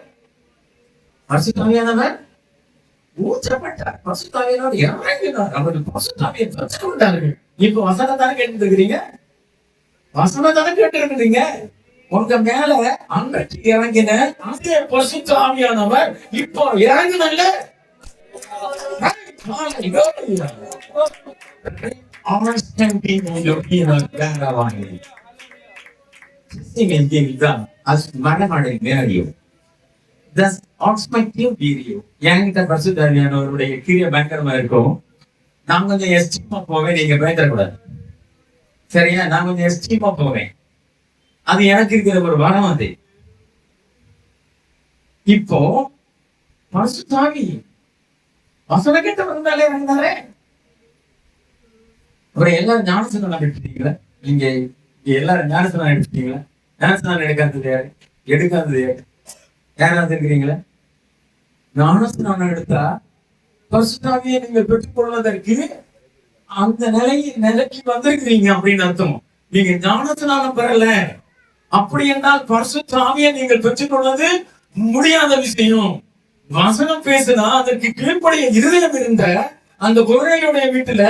ஊற்றப்பட்டார். பரிசுத்த ஆவியானவர் இறங்கினார், அவர்கள் பரிசுத்த ஆவியை பெற்றுக்கொண்டார்கள். இப்ப வசனம் தானே கேட்டு இருக்கிறீங்க, வசனம் தானே கேட்டு இருக்கிறீங்க. உங்க மேல அன்றைக்கு இறங்கின அதே பரிசுத்த ஆவியானவர் இப்போ இறங்கினல்ல. என்கிட்ட பரிசுத்த ஆவியானவருடைய கிரியை பயங்கரமா இருக்கும். நான் கொஞ்சம் எஸ்டிமா போவேன், நீங்க பயந்துடக்கூடாது சரியா? நான் கொஞ்சம் எஸ்டிமா போவேன், அது எனக்கு இருக்கிற ஒரு வரம். அது இப்போ பரிசுத்த ஆவி வசன கேட்ட வந்தாலே இருந்தாலே. அப்புறம் எல்லாரும் ஞானஸ்நானம் எடுத்துட்டீங்களா? நீங்க எல்லாரும் ஞானஸ்நானம் எடுத்துட்டீங்களா? ஞானஸ்நானம் எடுக்காதது யாரு? எடுக்காதது யாரு? யாராவது இருக்கிறீங்களா? ஞானஸ்நானம் எடுத்தா பரிசுத்த ஆவியை நீங்கள் பெற்றுக்கொள்வதற்கு அந்த நிலைக்கு வந்திருக்கிறீங்க அப்படின்னு அர்த்தம். நீங்க ஞானஸ்நானம் பெறல அப்படி என்றால் பரிசுத்த ஆவியை நீங்கள் பெற்றுக்கொள்வது முடியாத விஷயம். வசனம் பேசுனா அதற்கு கீழ்ப்படைய இருதயம் இருந்த அந்த கொர்நேலியுடைய வீட்டுல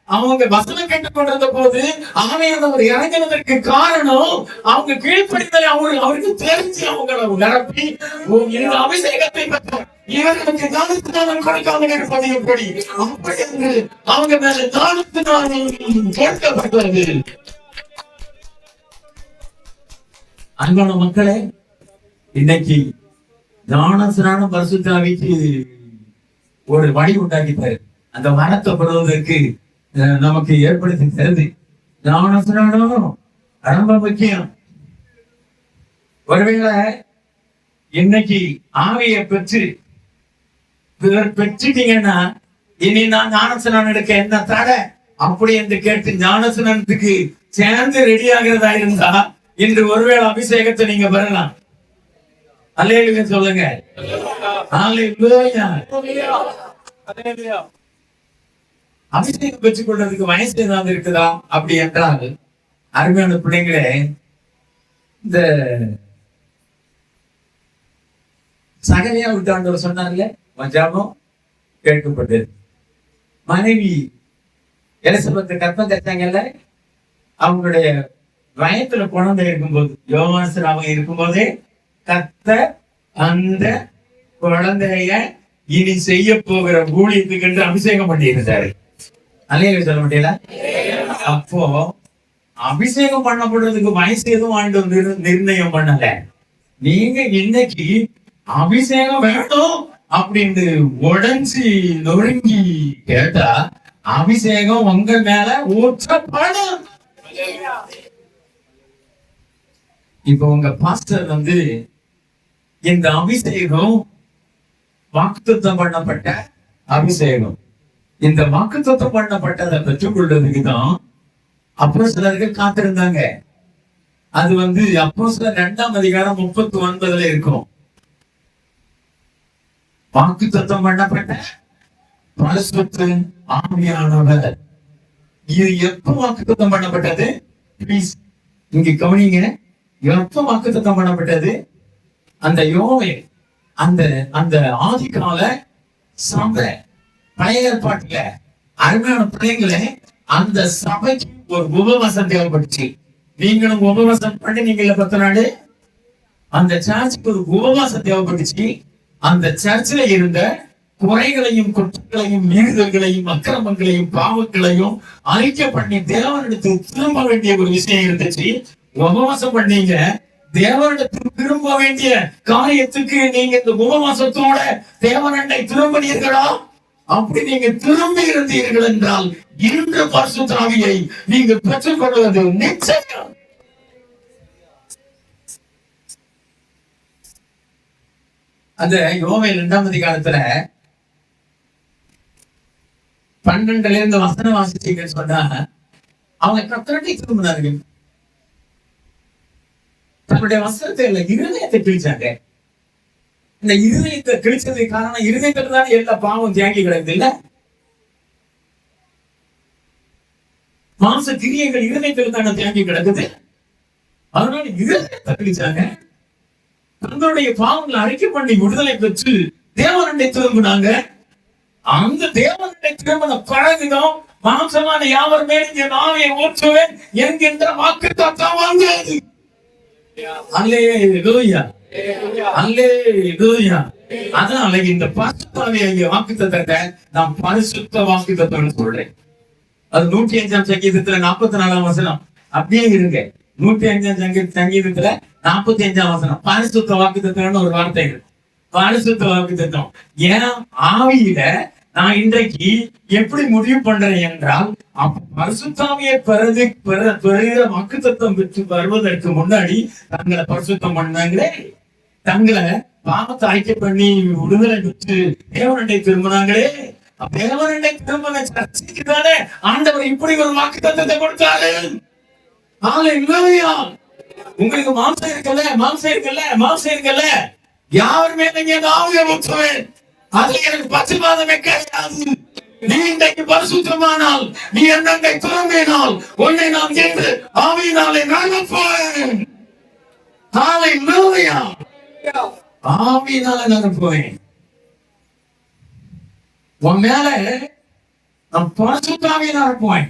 அவங்க வசனம் கேட்டுக் கொண்டிருந்த போது ஆவியானவர் இறங்கினதற்கு காரணம் அவங்க கீழ்ப்படிதலை அவருக்கு தெரிஞ்சு அவங்களை நிரப்பி இந்த அபிஷேகத்தை பெற்றார். இவர்களுக்கு ஞானத்தினாலும் கொடுக்காமல் இருப்பது எப்படி? அப்படி என்று அவங்க மேல ஞானத்தினாலும் கேட்கப்பட்டது. அன்பான மக்களே, இன்னைக்கு ஞானஸ்நானம் பரிசுத்தாவிக்கு ஒரு வழி உண்டாக்கிட்டாரு. அந்த மரத்தை பெறுவதற்கு நமக்கு ஏற்படுத்தி தருது. ஞானஸ்நானம் ரொம்ப முக்கியம். ஒருவேளை இன்னைக்கு ஆவியை பெற்றுட்டீங்கன்னா இனி நான் ஞானஸ்நானம் எடுக்க என்ன தடை அப்படி என்று கேட்டு ஞானஸ்நானத்துக்கு சேர்ந்து ரெடி ஆகிறதா இருந்தா இன்று ஒருவேளை அபிஷேகத்தை நீங்க பெறலாம். அல்லேலூயா சொல்லுங்க. அபிஷேகம் பெற்றுக் கொள்றதுக்கு வயசு ஏதாவது இருக்குதா அப்படி என்றால், அருமையான பிள்ளைங்களே, இந்த சகலியா விட்டாண்டவர் சொன்னார்ல, மஞ்சாபம் கேட்கப்பட்டது. மனைவி எலிசபெத் கற்பம் தச்சாங்கல்ல, அவங்களுடைய வயத்துல குழந்தை இருக்கும்போது, யோவான் அவங்க இருக்கும்போதே கர்த்தர் அந்த குழந்தைய இனி செய்ய போகிற ஊழியத்துக்கு என்று அபிஷேகம் பண்ணி இருந்தாரு. அல்லேலூயா சொல்ல மாட்டீங்களா? அப்போ அபிஷேகம் பண்ணப்படுறதுக்கு வயசு எதுவும் ஆண்டு நிர்ணயம் பண்ணல. நீங்க இன்னைக்கு அபிஷேகம் வேணும் அப்படின்னு உடஞ்சி நொறுங்கி கேட்டா அபிஷேகம் உங்க மேல ஊற்றப்படும். இப்ப உங்க பாஸ்டர் இந்த அபிஷேகம் வாக்குத்தத்தம் பண்ணப்பட்ட அபிஷேகம். இந்த வாக்குத்தத்தம் பண்ணப்பட்டதை பெற்றுக் கொள்றதுக்கு தான் அப்போஸ்தலர்கள் காத்திருந்தாங்க. அது அப்போஸ்தலர் 2ஆம் அதிகாரம் 39 இருக்கும். வாக்குத்தத்தம் பண்ணப்பட்ட பரிசுத்த ஆவியானவர். இது எப்ப வாக்குத்தத்தம் பண்ணப்பட்டது? ப்ளீஸ் இங்க கவனிங்க. எப்ப வாக்குத்தத்தம் பண்ணப்பட்டது? அந்த யோவேல், அந்த ஆதிகால சபை, பழைய ஏற்பாட்டுல அருமையான பிள்ளைங்களே, அந்த சபைக்கு ஒரு உபவாசம் தேவைப்பட்டுச்சு. நீங்களும் உபவாசம் பண்ணி நீங்கள 10 நாள் அந்த சர்ச்சுக்கு ஒரு உபவாசம் தேவைப்பட்டுச்சு. அந்த சர்ச்சில் இருந்த குறைகளையும் குற்றங்களையும் மீறுதல்களையும் அக்கிரமங்களையும் பாவங்களையும் அறிக்கை பண்ணி தேவனிடத்தில் திரும்ப வேண்டிய ஒரு விஷயம் இருந்துச்சு. உபவாசம் பண்ணீங்க, தேவனிடத்தில் திரும்ப வேண்டிய காரியத்துக்கு நீங்க இந்த உபவாசத்தோட தேவனண்டை திரும்பினீர்களா? அப்படி நீங்க திரும்பி இருந்தீர்கள் என்றால் இன்று பரிசுத்த ஆவியை நீங்க பெற்றுக் கொள்வது நிச்சயம். அந்த யோவேல் 2ஆம் அதிகாரத்துல 12ல இருந்து வசனம் வாசிச்சீங்கன்னு சொன்னா அவங்க கர்த்தரை திரும்பினார்கள். தன்னுடைய வசனத்தை இருதயத்தை கிழிச்சாங்க. இந்த இருதயத்தை கிழிச்சதுக்கு காரணம் இருதயத்துல தானே எல்லா பாவம் தியாகி கிடக்குது இல்ல? மாச கிரியைகள் இருதயத்துல தானே தியாகி கிடக்குது. அதனால இருதயத்தை கிழிச்சாங்க. தங்களுடைய பாவங்களை அறிக்கை பண்ணி விடுதலை பெற்று தேவனண்டை திரும்பினாங்க. அந்த தேவனண்டை திரும்பின பிறகுதான் மாம்சமான யாவர் மேலும் என் ஆவியை ஊற்றுவேன் என்கின்ற வாக்குத்தத்தம் வந்தது. அல்லேலூயா, அல்லேலூயா. அதனால இந்த பரிசுத்த ஆவியாகிய வாக்குத்தத்தத்தை நான் பரிசுத்த வாக்குத்தத்தம்னு சொல்றேன். அது 105ஆம் சங்கீதத்துல 44ஆம் வசனம். அப்படியே இருங்க. 105ஆம் சங்கீதத்துல 45ஆம் வசனம் பரிசுத்த வாக்குத்தத்தம்னு ஒரு வார்த்தை இருக்கு. பரிசுத்த வாக்குத்தத்தம். ஏன் ஆவியில நான் இன்றைக்கு எப்படி முடிவு பண்றேன் என்றால், பரிசுத்தாவியை பெறுகிற வாக்குத்தத்தம் பெற்று வருவதற்கு முன்னாடி தங்களை பரிசுத்தம் பண்ணாங்களே, தங்களை பாவத்தை ஐக்கிய பண்ணி விடுதலை பெற்று தேவனண்டை திரும்பினாங்களே, தேவனண்டை திரும்பின சர்ச்சைக்கு தானே ஆண்டவர் இப்படி ஒரு வாக்குத்தத்தத்தை கொடுத்தாரு. உங்களுக்கு மாம்சம் இருக்கல யாருமே நீங்க ஆவியை ஊற்றுவேன். அது எனக்கு பட்சபாதமே கிடையாது. நீ இன்றைக்கு பரிசுத்தமானால், நீ என்னை திரும்பினால், உன்னை நான் என்று ஆவியினாலே நடப்பேன். ஹல்லேலூயா. ஆவியினாலே நடப்பேன். உன் மேல நான் பரிசுத்த ஆவியினால நடப்பேன்.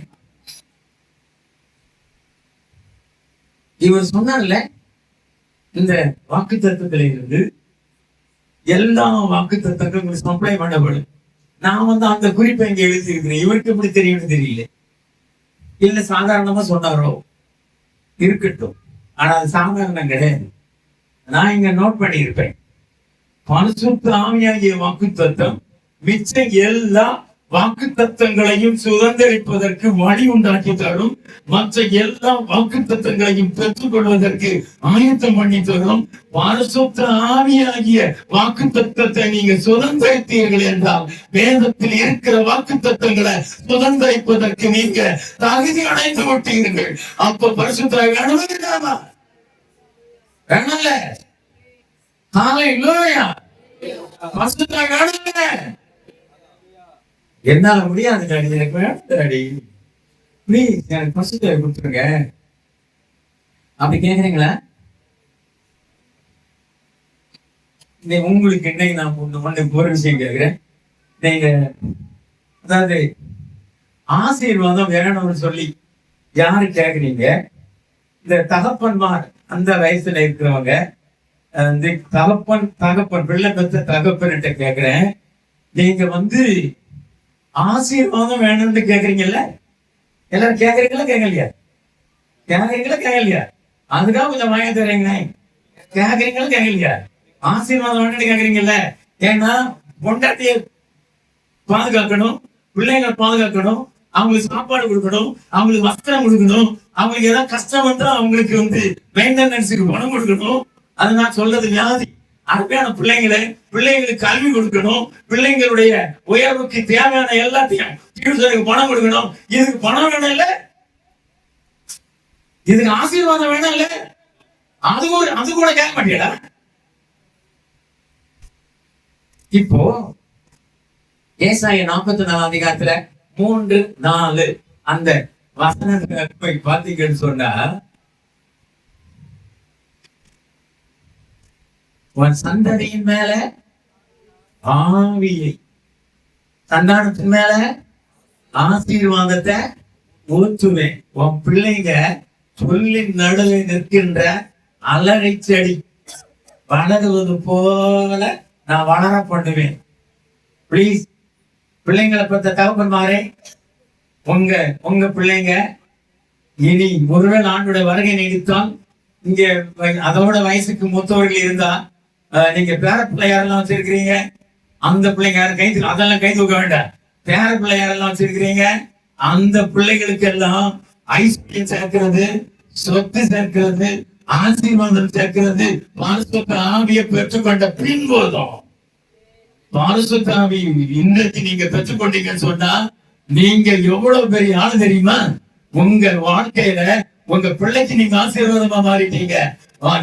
இவர் சொன்னார்ல, இந்த வாக்குத்தத்தத்தில இருந்து எல்லா வாக்கு தத்தங்களும் சப்ளை பண்ணப்படும். நான் அந்த குறிப்பை இங்க எழுதியிருக்கிறேன். இவருக்கு எப்படி தெரியும்னு தெரியல. இல்ல சாதாரணமா சொன்னாரோ இருக்கட்டும். ஆனா அது சாதாரணம் கிடையாது. நான் இங்க நோட் பண்ணியிருப்பேன். பரிசுத்த ஆவியாகிய வாக்கு தத்தம் மிச்ச எல்லா வாக்கு தத்தங்களையும் சுதந்திரிப்பதற்கு வழி உண்டாக்கி தரும். மற்ற எல்லா வாக்கு தத்தங்களையும் பெற்றுக் கொள்வதற்கு ஆயத்தம் பண்ணி தரும். பரிசுத்த ஆவியாகிய வாக்கு தத்தத்தை நீங்க சுதந்திரித்தீர்கள் என்றால் வேதத்தில் இருக்கிற வாக்கு தத்தங்களை சுதந்திரிப்பதற்கு நீங்க தகுதி அடைந்து விட்டீர்கள். அப்ப பரிசுத்த வேணுமா வேணால பரிசுத்த வேணுங்க. என்னால முடியாது டாடி, எனக்கு வேணும் டாடி, ப்ளீஸ் எனக்கு பரிசுத்த கொடுத்துருங்க அப்படி கேக்குறீங்களா? உங்களுக்கு இன்னைக்கு நான் ஒரு விஷயம் கேட்கிறேன். நீங்க அதாவது ஆசீர்வாதம் வேணும்னு சொல்லி யாரு கேக்குறீங்க? இந்த தகப்பன்மார் அந்த வயசுல இருக்கிறவங்க, தகப்பன் பிள்ளை பெற்ற தகப்பன்கிட்ட கேக்குறேன். நீங்க ஆசீர்வாதம் வேணும்னு கேக்குறீங்கல்ல? எல்லாரும் கேக்குறீங்களா கேட்கலையா? கேட்கலையா? அதுக்காக கொஞ்சம் வாங்க தரீங்க. கேக்குறீங்களா கேட்கலையா? ஆசீர்வாதம் வேணும்னு கேக்குறீங்கல்ல? ஏன்னா பொண்டாட்டிய பாதுகாக்கணும், பிள்ளைங்களை பாதுகாக்கணும், அவங்களுக்கு சாப்பாடு கொடுக்கணும், அவங்களுக்கு வஸ்திரம் கொடுக்கணும், அவங்களுக்கு ஏதாவது கஷ்டம் வந்தா அவங்களுக்கு மெயின்டெனன்ஸுக்கு பணம் கொடுக்கணும். அது நான் சொல்றது வியாதி. அருமையான பிள்ளைங்களுக்கு கல்வி கொடுக்கணும், பிள்ளைங்களுடைய உயர்வுக்கு தேவையான எல்லாத்தையும் பணம் கொடுக்கணும். இதுக்கு பணம் வேணும் இல்ல? இதுக்கு ஆசீர்வாதம் வேணும் இல்ல? அது கூட கேட்க மாட்டேடா. இப்போ ஏசாயா 44 அதிகாரத்துல 3-4 அந்த வசனத்தை போய் பாத்தீங்கன்னு சொன்னா, உன் சந்ததியின் மேல ஆவியை, சந்தானத்தின் மேல ஆசீர்வாதத்தை ஊற்றுவேன். உன் பிள்ளைங்க சொல்லின் நடுவில் நிற்கின்ற அலரை செடி வளருவது போல நான் வளர பண்ணுவேன். பிளீஸ் பிள்ளைங்களை பத்த தகப்பன்மாரே, உங்க பிள்ளைங்க இனி ஒருவேளை ஆண்டுடைய வருகை நீடித்தால், இங்க அதோட வயசுக்கு மூத்தவர்கள் இருந்தா, நீங்க பேர பிள்ளையாரெல்லாம் வச்சிருக்கிறீங்க, அந்த பிள்ளைங்க யாரும் அதெல்லாம் கை தூக்க வேண்டாம். பேர பிள்ளையாரெல்லாம் வச்சிருக்கிறீங்க, அந்த பிள்ளைகளுக்கு எல்லாம் ஐஸ்கிரீம் சேர்க்கிறது, சொத்து சேர்க்கிறது, ஆசீர்வாதம் சேர்க்கிறது பரிசுத்த ஆவியை பெற்றுக்கொண்ட பின்போதும். பரிசுத்த ஆவி இன்றைக்கு நீங்க பெற்றுக்கொண்டீங்கன்னு சொன்னா நீங்க எவ்வளவு பெரிய ஆளு தெரியுமா? உங்க வாழ்க்கையில உங்க பிள்ளைக்கு நீங்க ஆசீர்வாதமா மாறிட்டீங்க.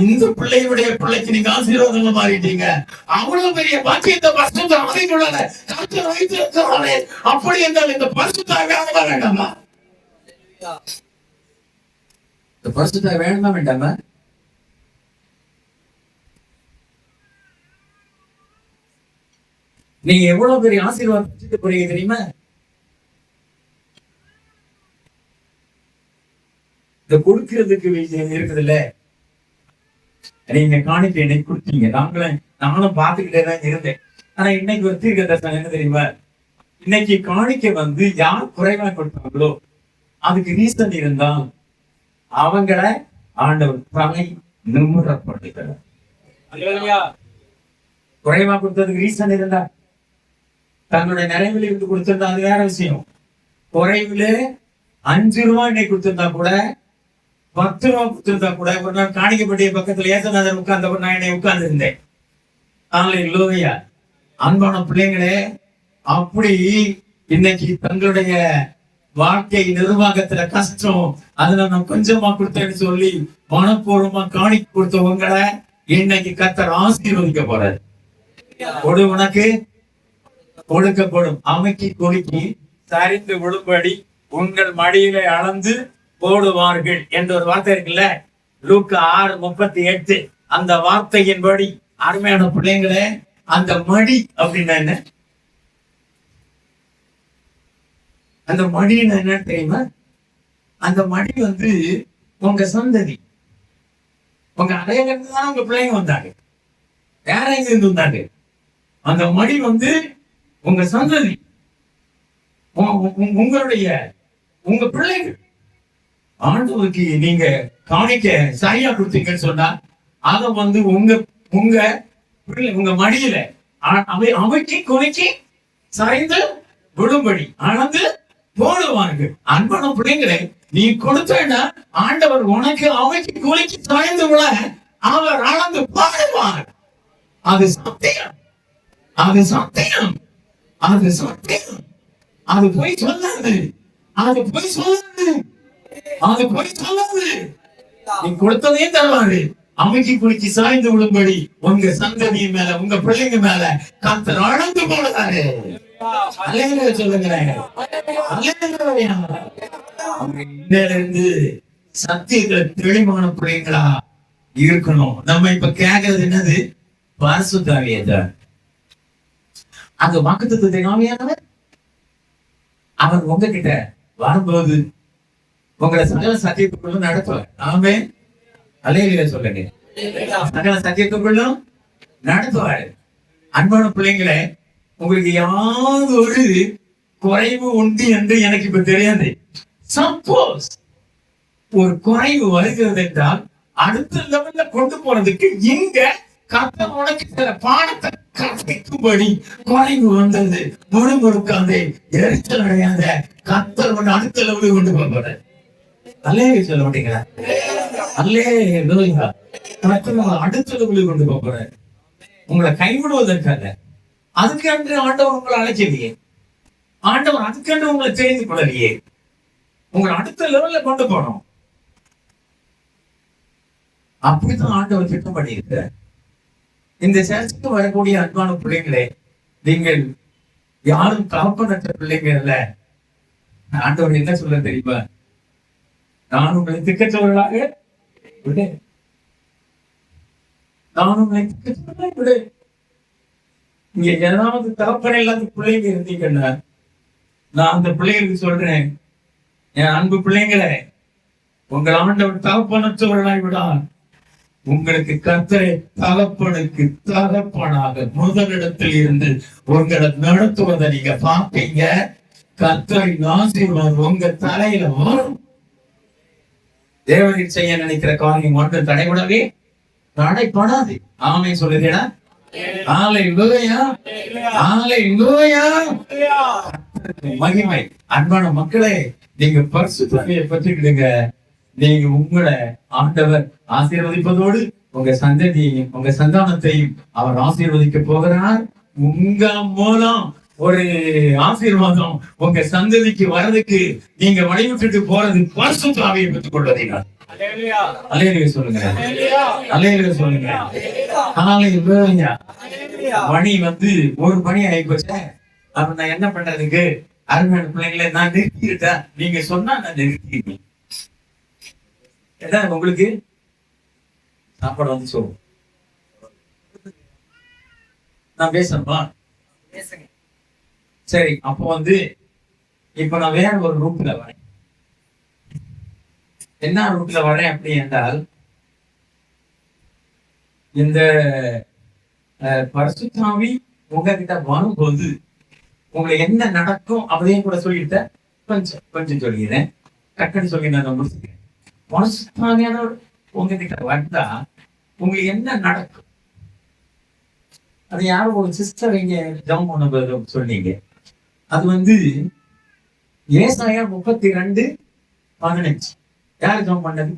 இந்த பிள்ளையுடைய பிள்ளைக்கு நீங்க ஆசீர்வாதமா மாறிட்டீங்க. அவ்வளவு பெரிய பாக்கியத்தை பரிசுத்த ஆவிக்குள்ள கர்த்தர் வைத்திருக்கிறாரே. அப்படி என்றால் இந்த பரிசுத்த ஆவியாக வேண்டாமா? இந்த பரிசுத்த வேண்டாமா வேண்டாமா? நீங்க எவ்வளவு பெரிய ஆசீர்வாதம் போறீங்க தெரியுமா? இந்த கொடுக்கிறதுக்கு இருக்குது இல்ல, நீங்க காணிக்கை இன்னைக்கு கொடுத்தீங்க. நானும் பார்த்துக்கிட்டே தான் இருந்தேன். ஆனா இன்னைக்கு ஒரு தீர்க்க தரிசனம் என்ன தெரியுமா? இன்னைக்கு காணிக்கை யார் குறைவா கொடுத்தாங்களோ அதுக்கு ரீசன் இருந்தால் அவங்கள ஆண்டவர் தலை நிமிரப்படுகிறார். குறைவா கொடுத்ததுக்கு ரீசன் இருந்தா, தங்களுடைய நிறைவில் இருந்து கொடுத்திருந்தா அது வேற விஷயம். குறைவுல 5 ரூபாய் இன்னைக்கு கொடுத்திருந்தா கூட, 10 ரூபாய் கொடுத்திருந்தா கூட, ஒரு நாள் காணிக்கப்பட்டிய பக்கத்துல ஏசநாதர் உட்கார்ந்தப்ப நான் என்னை உட்கார்ந்து இருந்தேன். அல்லேலூயா. அன்பான பிள்ளைங்களே, அப்படி இன்னைக்கு தங்களுடைய வாழ்க்கை நிர்வாகத்துல கஷ்டம், அதுல நான் கொஞ்சமா கொடுத்தேன்னு சொல்லி மனப்பூர்வமா காணிக்க கொடுத்தவங்களை இன்னைக்கு கர்த்தர் ஆசீர்வதிக்க போறாரு. கொடு உனக்கு கொடுக்கப்படும், அமைக்கி கொடுக்கி சரிந்து விழும்படி உங்கள் மடியிலே அளந்து போடுவார்கள் என்ற ஒரு வார்த்தை இருக்குல்ல, லூக்கா 6:38. அந்த வார்த்தையின்படி அருமையான பிள்ளைங்களே, அந்த மடி அப்படின்னா என்ன? அந்த மடின்னு என்ன தெரியுமா? அந்த மடி உங்க சந்ததி, உங்க அடையிலிருந்து தான் உங்க பிள்ளைங்க வந்தாங்க. வேற எங்க இருந்து வந்தாங்க? அந்த மடி வந்து உங்க சந்ததி, உங்களுடைய உங்க பிள்ளைகள். ஆண்டவருக்கு நீங்க காணிக்க சரியா கொடுத்தீங்கன்னு சொன்னா அத வந்து உங்க உங்க பிள்ளை உங்க மடியில அவைக்கு குறைக்கி சரிந்து விடும்படி அளந்து போடுவார்கள். அன்பான பிள்ளைங்களை நீ கொடுத்தா ஆண்டவர் உனக்கு அவைக்கு குறைக்கி சரிந்து விட அவர் அளந்து பாடுவார். அது சத்தியம், அது சத்தியம், அது சத்தியம். அது போய் சொல்லாது, அது போய் சொல்லாது, அது போய் சொல்லாது. நீ கொடுத்ததே தருவாரு. அமைக்கி குளிச்சு சாய்ந்து விடும்படி உங்க சந்ததியின் மேல உங்க பிள்ளைங்க மேல கர்த்தர் அளந்து போடுறாரு. சொல்லுங்களேன். இருந்து சத்தியத்துல தெளிவான பிள்ளைங்களா இருக்கணும். நம்ம இப்ப கேட்கறது என்னது? பரிசுத்த ஆவியானவர். அந்த வாக்குத்தத்தத்தை ஆவியானவர் அவர் உங்ககிட்ட வரும்போது உங்களை சகல சத்தியத்துக்குள்ளும் நடத்துவார். ஆமென். அல்லேலூயா சொல்லுங்க. சகல சத்தியத்துக்குள்ளும் நடத்துவார். அன்பான பிள்ளைங்களே, உங்களுக்கு யாவது ஒரு குறைவு உண்டு என்று எனக்கு இப்ப தெரியாது. சப்போஸ் ஒரு குறைவு வருகிறது என்றால் அடுத்த லெவல்ல கொண்டு போறதுக்கு இங்க கர்த்தர் உனக்கு சில பாடத்தை கற்பிக்கும்படி குறைவு வந்தது. முழுமுழுக்காதே, எரிச்சல் அடையாத, கர்த்தர் உன்னை அடுத்த லெவலுக்கு கொண்டு போற. அல்லேலூயா சொல்ல மாட்டீங்களா? அல்லேலூயா. கர்த்தர் அடுத்த லெவலுக்கு கொண்டு போற. உங்களை கைவிடுவதற்காக அதுக்கென்று ஆண்டவர் உங்களை அழைக்கலையே. ஆண்டவர் அதுக்கென்று உங்களை தெரிந்து கொள்ளலையே. உங்களை அடுத்த லெவல்ல கொண்டு போனோம். அப்படித்தான் ஆண்டவர் திட்டம் பண்ணியிருக்கிறார். இந்த சர்ச்சுக்கு வரக்கூடிய அன்பான பிள்ளைங்களே, நீங்கள் யாரும் தகப்பனற்ற பிள்ளைங்க அல்ல. ஆண்டவர் என்ன சொல்ல தெரியுமா? நான் உங்களை திக்கற்றவர்களாக விடு, நான் உங்களை திக்கற்றவர்களாக விடு. இங்க ஏதாவது தகப்பன இல்லாத பிள்ளைங்க இருந்தீங்கன்னா நான் அந்த பிள்ளைகளுக்கு சொல்றேன், என் அன்பு பிள்ளைங்களே, உங்கள் ஆண்டவர் தகப்பனற்றவர்களாய் விடான். உங்களுக்கு கர்த்தரை தகப்பனுக்கு தகப்பனாக முதலிடத்தில் இருந்து உங்களை நடத்துவதை நீங்க பார்ப்பீங்க. கர்த்தரின் ஆசீர்வாதம் உங்க தலையில வரும். தேவனின் செய்ய நினைக்கிற காரியம் ஒன்று தடைபடவே தடைப்படாது. ஆமை சொல்லுதேடா. அல்லேலூயா, அல்லேலூயா. மகிமை. அன்பான மக்களே, நீங்க பரிசுத்தத்தை பற்றிக்கிடுங்க. நீங்க உங்களை ஆண்டவர் ஆசீர்வதிப்பதோடு உங்க சந்ததியையும் உங்க சந்தானத்தையும் அவர் ஆசீர்வதிக்க போகிறார். உங்க மூலம் ஒரு ஆசீர்வாதம் உங்க சந்ததிக்கு வர்றதுக்கு நீங்க வழிவிட்டுட்டு போறது பரிசுத்த ஆவியை பெற்றுக் கொள்வதீங்க. அல்லேலூயா சொல்லுங்க. அல்லேலூயா சொல்லுங்க. அல்லேலூயா. மணி வந்து ஒரு மணி ஆயிப்போச்சு. அப்ப நான் என்ன பண்றதுக்கு? அருமையான பிள்ளைங்களை நான் நிறுத்திட்டேன். நீங்க சொன்னா நான் நிறுத்திட்டேன். உங்களுக்கு சாப்பாடு வந்து சொல்லுவோம். நான் பேசணுமா? சரி, அப்போ வந்து இப்ப நான் வேற ஒரு ரூட்ல வரேன். என்ன ரூட்ல வரேன் அப்படி என்றால், இந்த பரிசுத்த ஆவி உங்ககிட்ட வரும்போது உங்களுக்கு என்ன நடக்கும் அப்படியே கூட சொல்லிட்டேன். கொஞ்சம் சொல்லிடுறேன், டக்குன்னு சொல்லி நான் முடிச்சுக்கிறேன். பரிசுத்தாவியானவர் உங்ககிட்ட வந்தா உங்களுக்கு என்ன நடக்கும்? அது யாரும் ஒரு சிஸ்டர் இங்க ஜெபம் பண்ண சொன்னீங்க. அது வந்து ஏசாயா 32:15. யாரு ஜெபம் பண்ணது?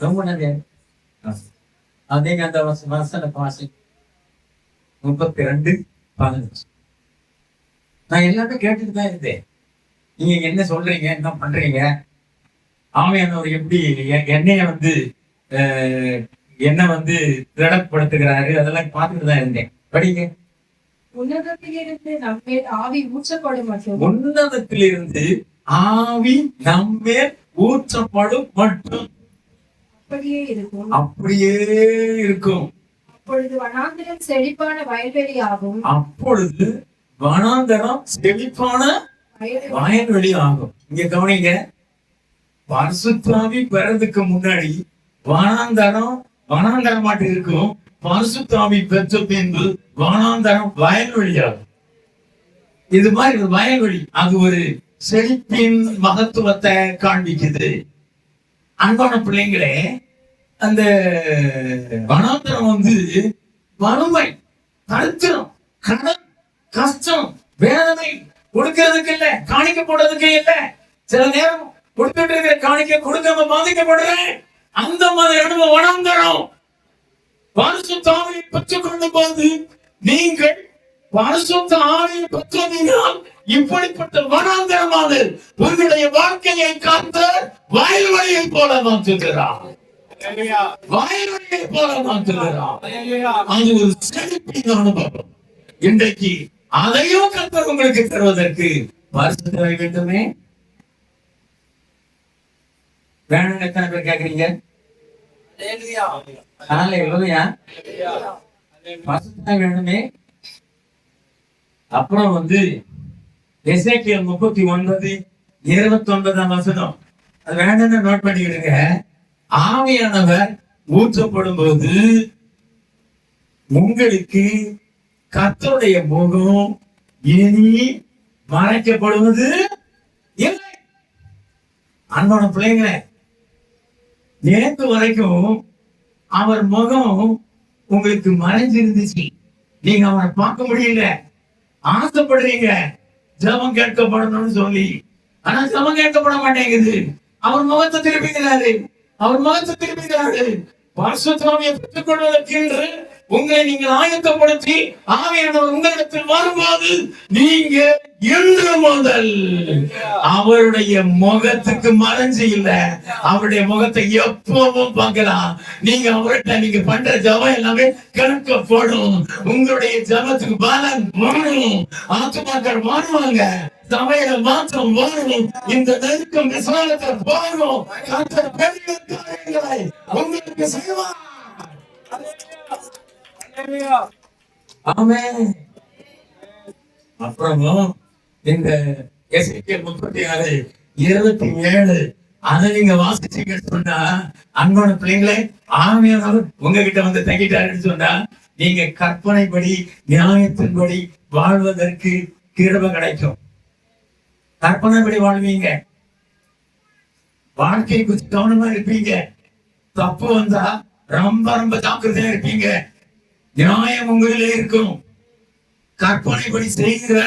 ஜெபம் பண்ணது யாரு? அதேங்க அந்த வசன பாசி 32:15. நான் எல்லாமே கேட்டுட்டு தான் இருந்தேன். நீங்க என்ன சொல்றீங்க, என்ன பண்றீங்க? ஆமையானவர் எப்படி என்னைய வந்து என்ன வந்து திடப்படுத்துகிறாரு அதெல்லாம் பார்த்துட்டு தான் இருந்தேன். படிங்க. உன்னதத்திலிருந்து நம்மேல் ஆவி ஊற்றப்படும் மட்டும். உன்னதத்திலிருந்து ஆவி நம்மேல் ஊற்றப்படும் மட்டும். அப்படியே இருக்கும். அப்படியே இருக்கும். அப்பொழுது வனாந்தரம் செழிப்பான வயல்வெளி ஆகும். அப்பொழுது வனாந்தரம் செழிப்பான வயல்வெளி ஆகும். இங்க கவனிங்க, பரிசுத்த ஆவி வர்றதுக்கு முன்னாடி வனாந்தரம் மாட்டு இருக்கும். பரிசுத்தாவி பெற்ற பின்பு வனாந்தரம் வயல்வெளியாகும். இது மாதிரி ஒரு வயல்வெளி, அது ஒரு செழிப்பின் மகத்துவத்தை காண்பிக்குது. அன்பான பிள்ளைங்களே, அந்த வனாந்தரம் வந்து வறுமை, தரித்திரம், கடன், கஷ்டம், வேதனை கொடுக்கிறதுக்கு இல்ல, காணிக்க போடுறதுக்கு இல்ல. சில நேரம் கொடுத்துட்டு இருக்கிற காணிக்க கொடுக்காம பாதிக்கப்படுறேன். அந்த மாதிரி அனுபவம் வனாந்தரம். பரிசுத்த ஆவியை பெற்றுக் கொள்ளும் போது நீங்கள் பரிசுத்த ஆவியை பெற்றதினால் இப்படிப்பட்ட வனாந்தரமான உங்களுடைய வாழ்க்கையை காத்த வயல்வெளியை போல மாற்றுகிறார். வயல்வெளியை போல மாற்றுகிறார். அது ஒரு செழிப்பின் அனுபவம். இன்றைக்கு அதையும் கர்த்தர் உங்களுக்கு தருவதற்கு பரிசுத்த ஆவி வேண்டுமே. வேணும் எத்தனை பேர் கேக்குறீங்க? வேணுமே. அப்புறம் வந்து எசேக்கியேல் 39:29 அது வேணும்னு நோட் பண்ணிக்கிடுங்க. ஆவியானவர் ஊற்றப்படும் போது உங்களுக்கு கர்த்தருடைய முகம் இனி மறைக்கப்படுவது இல்லை. அன்பான பிள்ளைங்களே, நேற்று வரைக்கும் அவர் முகம் உங்களுக்கு மறைஞ்சிருந்துச்சு. நீங்க அவரை பார்க்க முடியல. ஆசைப்படுறீங்க ஜெபம் கேட்கப்படணும்னு சொல்லி, ஆனா ஜெபம் கேட்கப்பட மாட்டேங்குது. அவர் முகத்தை திருப்பிக்கிறாரு. பரிசுத்த ஆவியை பெற்றுக் கொள்வதற்கு உங்களை நீங்கள் ஆயத்தப்படுத்தி ஆவியானவர் உங்களிடத்தில் வரும்போது நீங்க இன்று முதல் அவருடைய முகத்துக்கு மறைஞ்சு இல்ல, அவருடைய முகத்தை எப்பவும் பார்க்கலாம். நீங்க அவர்கிட்ட நீங்க பண்ற ஜபம் எல்லாமே கணக்கப்படும். உங்களுடைய ஜபத்துக்கு பலன் வரும். ஆத்துமாக்கள் மாறுவாங்க. சபையில மாற்றம் வரும். இந்த நெருக்கம் விசாலத்தை போகும். கர்த்தர் பெரிய காரியங்களை உங்களுக்கு செய்வார். அப்புறமும் இந்த எசேக்கியேல் 36:27 அதை நீங்க வாசிச்சீங்க சொன்னா, அன்பான பிள்ளைங்களே, ஆவியானவர் உங்ககிட்ட வந்து தங்கிட்டாருன்னு சொன்னா நீங்க கற்பனைப்படி நியாயத்தின்படி வாழ்வதற்கு கிருபை கிடைக்கும். கற்பனைப்படி வாழ்வீங்க. வாழ்க்கை குறித்து கவனமா இருப்பீங்க. தப்பு வந்தா ரொம்ப ரொம்ப ஜாக்கிரதையா இருப்பீங்க. நியாயம் உங்களிலே இருக்கும். கற்பனைப்படி செய்கிற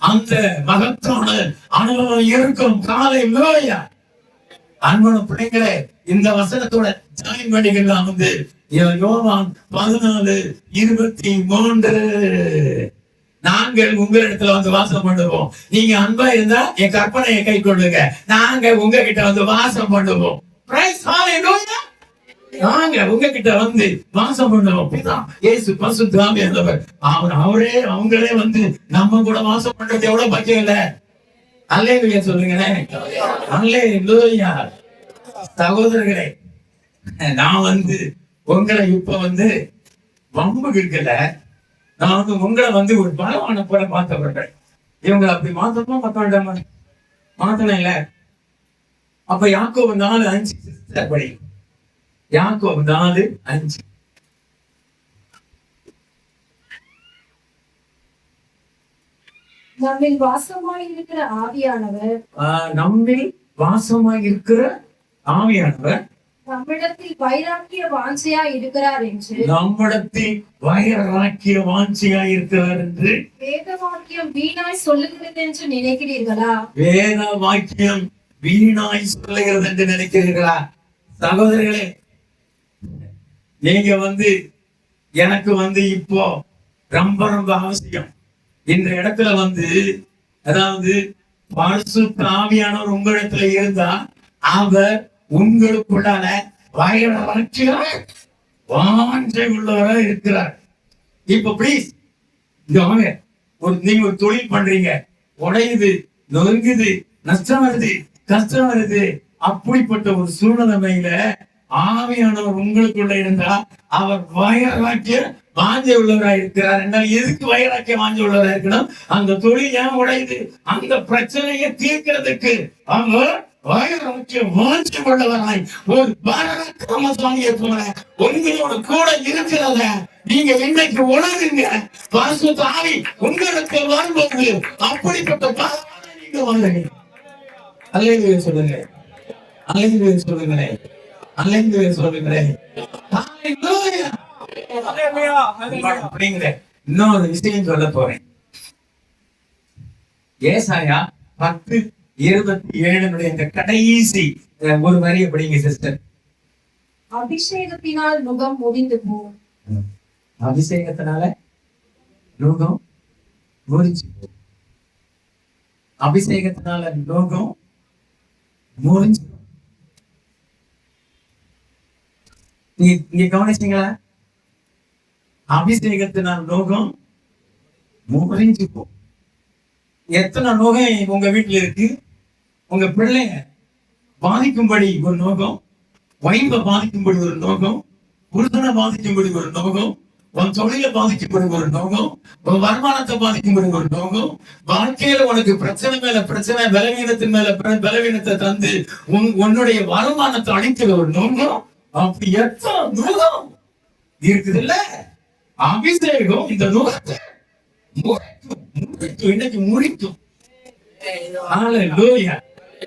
அந்த மகத்தான அனுபவம் இருக்கும். காலை லோயா. அன்பான பிள்ளைங்களே, இந்த வசனத்தோட ஜாயின் பண்ணிக்கலாம். வந்து யோவான் 14:23 நாங்கள் உங்களிடத்துல வந்து வாசம் பண்ணுவோம். நீங்க அன்பா இருந்தா என் கற்பனையை கை கொள்ளுங்க. நாங்க உங்ககிட்ட வந்து வாசம் பண்ணுவோம். நாங்க உங்ககிட்ட வந்து வாசம் பண்ணுவோம். இயேசு பரிசுத்த ஆவியானவர் அவங்களே வந்து நம்ம கூட வாசம் பண்றது எவ்வளவு பாக்கியம் இல்ல. அல்லேலூயா சொல்லுங்களேன். அல்லேலூயா. சகோதரர்களே, நான் வந்து உங்களை இப்ப வந்து வம்பு இருக்கல. நான் வந்து உங்களை வந்து ஒரு பலவான போல மாத்தப்பட்டேன். இவங்களை அப்படி மாத்தப்போ மாத்தணும் இல்ல. அப்ப யாக்கோபு 4:5 படி. யாக்கோபு 4:5 நம்மில் வாசமாயிருக்கிற ஆவியானவர் நம்மிடத்தில் வைராக்கிய வாஞ்சையா இருக்கிறார் என்று வேத வாக்கியம் வீணாய் சொல்லுகிறது என்று நினைக்கிறீர்களா? வேத வாக்கியம் வீணாய் சொல்லுகிறது என்று நினைக்கிறீர்களா? சகோதரர்களே, நீங்க வந்து எனக்கு வந்து இப்போ ரொம்ப ரொம்ப அவசியம். இந்த இடத்துல வந்து அதாவது பரிசுத்த ஆவியானவர் உங்களிடத்துல இருந்தா அவர் உங்களுக்குள்ளால வாஞ்சை உள்ளவராக இருக்கிறார். இப்ப பிளீஸ் நீங்க ஒரு தொழில் பண்றீங்க, உடையுது, நொறுங்குது, நஷ்டம் வருது, கஷ்டம் வருது. அப்படிப்பட்ட ஒரு சூழ்நிலையில ஆவியானவர் உங்களுக்குள்ள இருந்தா அவர் வைராக்கிய வாஞ்சை உள்ளவராக இருக்கிறார். எதுக்கு வைராக்கிய வாஞ்சை உள்ளவராக இருக்கணும்? அந்த தொழில் ஏன் உடையுது, அந்த பிரச்சனையை தீர்க்கிறதுக்கு அவர் வைராக்கிய வாஞ்சை உள்ளவராய் ஒரு பராக்கிரமசாலியை போல உங்களோட கூட இருக்கிறத நீங்க இன்னைக்கு உணருங்க, பரிசுத்த ஆவி உங்களுக்கு வரும்போது அப்படிப்பட்ட பாவனை நீங்க வாங்குறீங்க. அல்லேலூயா சொல்லுங்க, அல்லேலூயா சொல்லுங்களேன், அல்லேலூயா சொல்லுங்களேன். ஹalleluya. அப்படிங்கிற இன்னொரு விஷயம் சொல்ல போறேன். ஏசாயா 10:27 இந்த கடைசி ஒரு வரி அப்படிங்க சிஸ்டர். அபிஷேகத்தினால் நுகம் முடிந்து போம். அபிஷேகத்தினால நுகம் முறிஞ்சு போகும். அபிஷேகத்தினால நுகம் முறிஞ்சு. நீங்க கவனிச்சீங்களா? அபிஷேகத்தினால் நுகம் முறிஞ்சு போகும். எத்தனை நோகம் உங்க வீட்டுல இருக்கு? உங்க பிள்ளைங்க பாதிக்கும்படி ஒரு நோகம், வைப்பை பாதிக்கும்படி ஒரு நோகம், புருஷனை பாதிக்கும்படி ஒரு நோகம், உன் தொழிலை பாதிக்கும்படி ஒரு நோகம், உன் வருமானத்தை பாதிக்கும்படி ஒரு நோகம், வாழ்க்கையில உனக்கு பிரச்சனை மேல பிரச்சனை, பலவீனத்தின் மேல பலவீனத்தை தந்து உன்னுடைய வருமானத்தை அழிக்கிற ஒரு நோகம். அப்படி எத்தனை நோகம் இருக்குது இல்ல? அபிஷேகம் இந்த நோகத்தை இன்னைக்கு முடிக்கும்.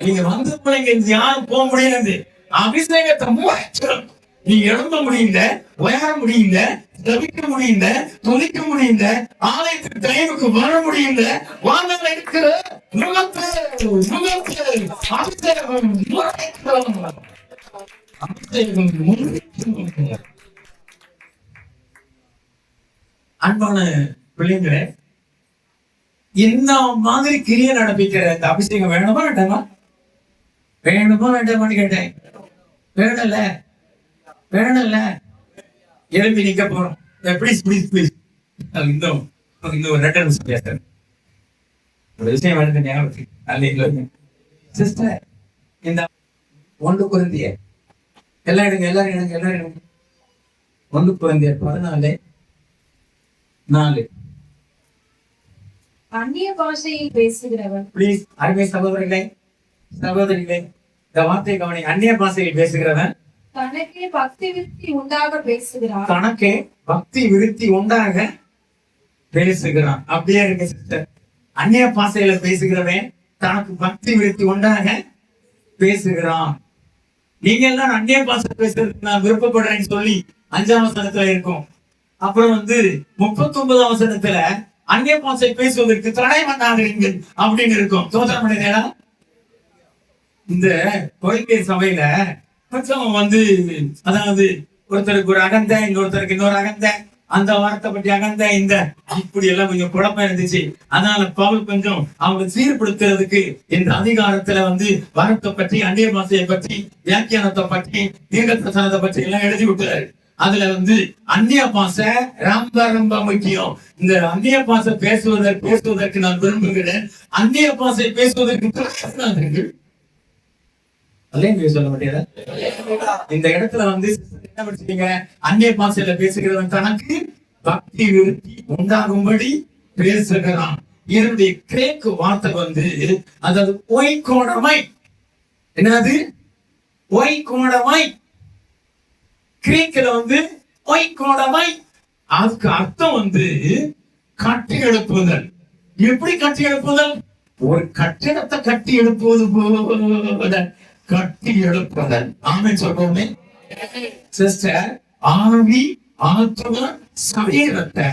நீங்க வந்த பிள்ளைங்க யாரும் போக முடியாது. அபிஷேகத்தை முடிக்கும். நீ எழும்ப முடியல, உயர முடியல, தவிக்க முடியல, துணிக்க முடியல, ஆலயத்துக்கு டைமுக்கு வர முடியல. வாங்க இருக்கிற நுகத்தை அபிஷேகம் அன்பான பிள்ளைங்களே, இந்த மாதிரி கிரியை நடப்பிக்கிற இந்த அபிஷேகம் வேணுமா வேண்டாமா? வேணுமா வேண்டாமான்னு கேட்டேன். வேணல வேணல எழுப்பி நிக்க போறோம். ப்ளீஸ் ப்ளீஸ் ப்ளீஸ் இன்னும் ஒரு 2 நிமிஷம் பேசுறேன். ஒரு விஷயம் வேணும் ஞாபகம் சிஸ்டர். இந்த 1 கொரிந்தியர் எல்லாரும் எடுங்க, எல்லாரும் எடுங்க. 1 கொரிந்தியர் 14:4. அந்நிய பாஷையில் பேசுகிறவன். ப்ளீஸ் அருமை சகோதரிகளே, சகோதரிகளே, இந்த வார்த்தை கவனி. அந்நிய பாஷையில் பேசுகிறவன் தனக்கே பக்தி விருத்தி உண்டாக பேசுகிறான். தனக்கே பக்தி விருத்தி உண்டாக பேசுகிறான். அப்படியே இருக்கு சிஸ்டர். அந்நிய பாஷையில பேசுகிறவன் தனக்கு பக்தி விருத்தி உண்டாக பேசுகிறான். நீங்க எல்லாம் அந்நிய பாஷை பேசுறதுக்கு நான் விருப்பப்படுறேன்னு சொல்லி 5ஆம் வசனத்துல இருக்கும். அப்புறம் 39ஆம் வசனத்துல அந்நிய பாஷை பேசுவதற்கு தடை பண்ணாதீர்கள் அப்படின்னு இருக்கும். சோதனை பண்ணினா இந்த கோயில்கை சபையில கொஞ்சம் அதாவது ஒருத்தருக்கு ஒரு அகந்த, இன்னொருத்தருக்கு இன்னொரு அகந்த, அந்த வார்த்தை பற்றி அகந்த, இந்த இப்படி எல்லாம் கொஞ்சம் குழப்பம் இருந்துச்சு. அதனால பவுல் கொஞ்சம் அவங்க சீர்படுத்துறதுக்கு இந்த அதிகாரத்துல வார்த்தை பற்றி, அந்நிய பாஷையை பற்றி, வியாக்கியானத்தை பற்றி, தீர்க்கதரிசனத்தை பற்றி எல்லாம் எழுதி விட்டாரு. அதுல அந்நிய பாஷை ரொம்ப ரொம்ப முக்கியம். இந்த அந்நிய பாஷை பேசுவதற்கு நான் விரும்புகிறேன். அந்நிய பாஷை பேசுவதற்கு சொல்ல மாட்டேன். இந்த இடத்துல என்ன படிச்சீங்க? அந்நிய பாஷையில பேசுகிறவன் தனக்கு பக்தி விருத்தி உண்டாகும்படி பேசுகிறான். இதனுடைய கிரேக்கு வார்த்தை அதாவது ஒய்கோடமை. என்னது? ஒய்கோடமை. கிரேக்கில ஒய்கோடமை. அதுக்கு அர்த்தம் கட்டி எழுப்புதல். எப்படி கட்டி எழுப்புதல்? ஒரு கட்டிடத்தை கட்டி எழுப்புவது போல கட்டி எழுப்புதல். ஆமென் சொல்றோமே சிஸ்டர். ஆவி ஆத்மா சரீரத்தை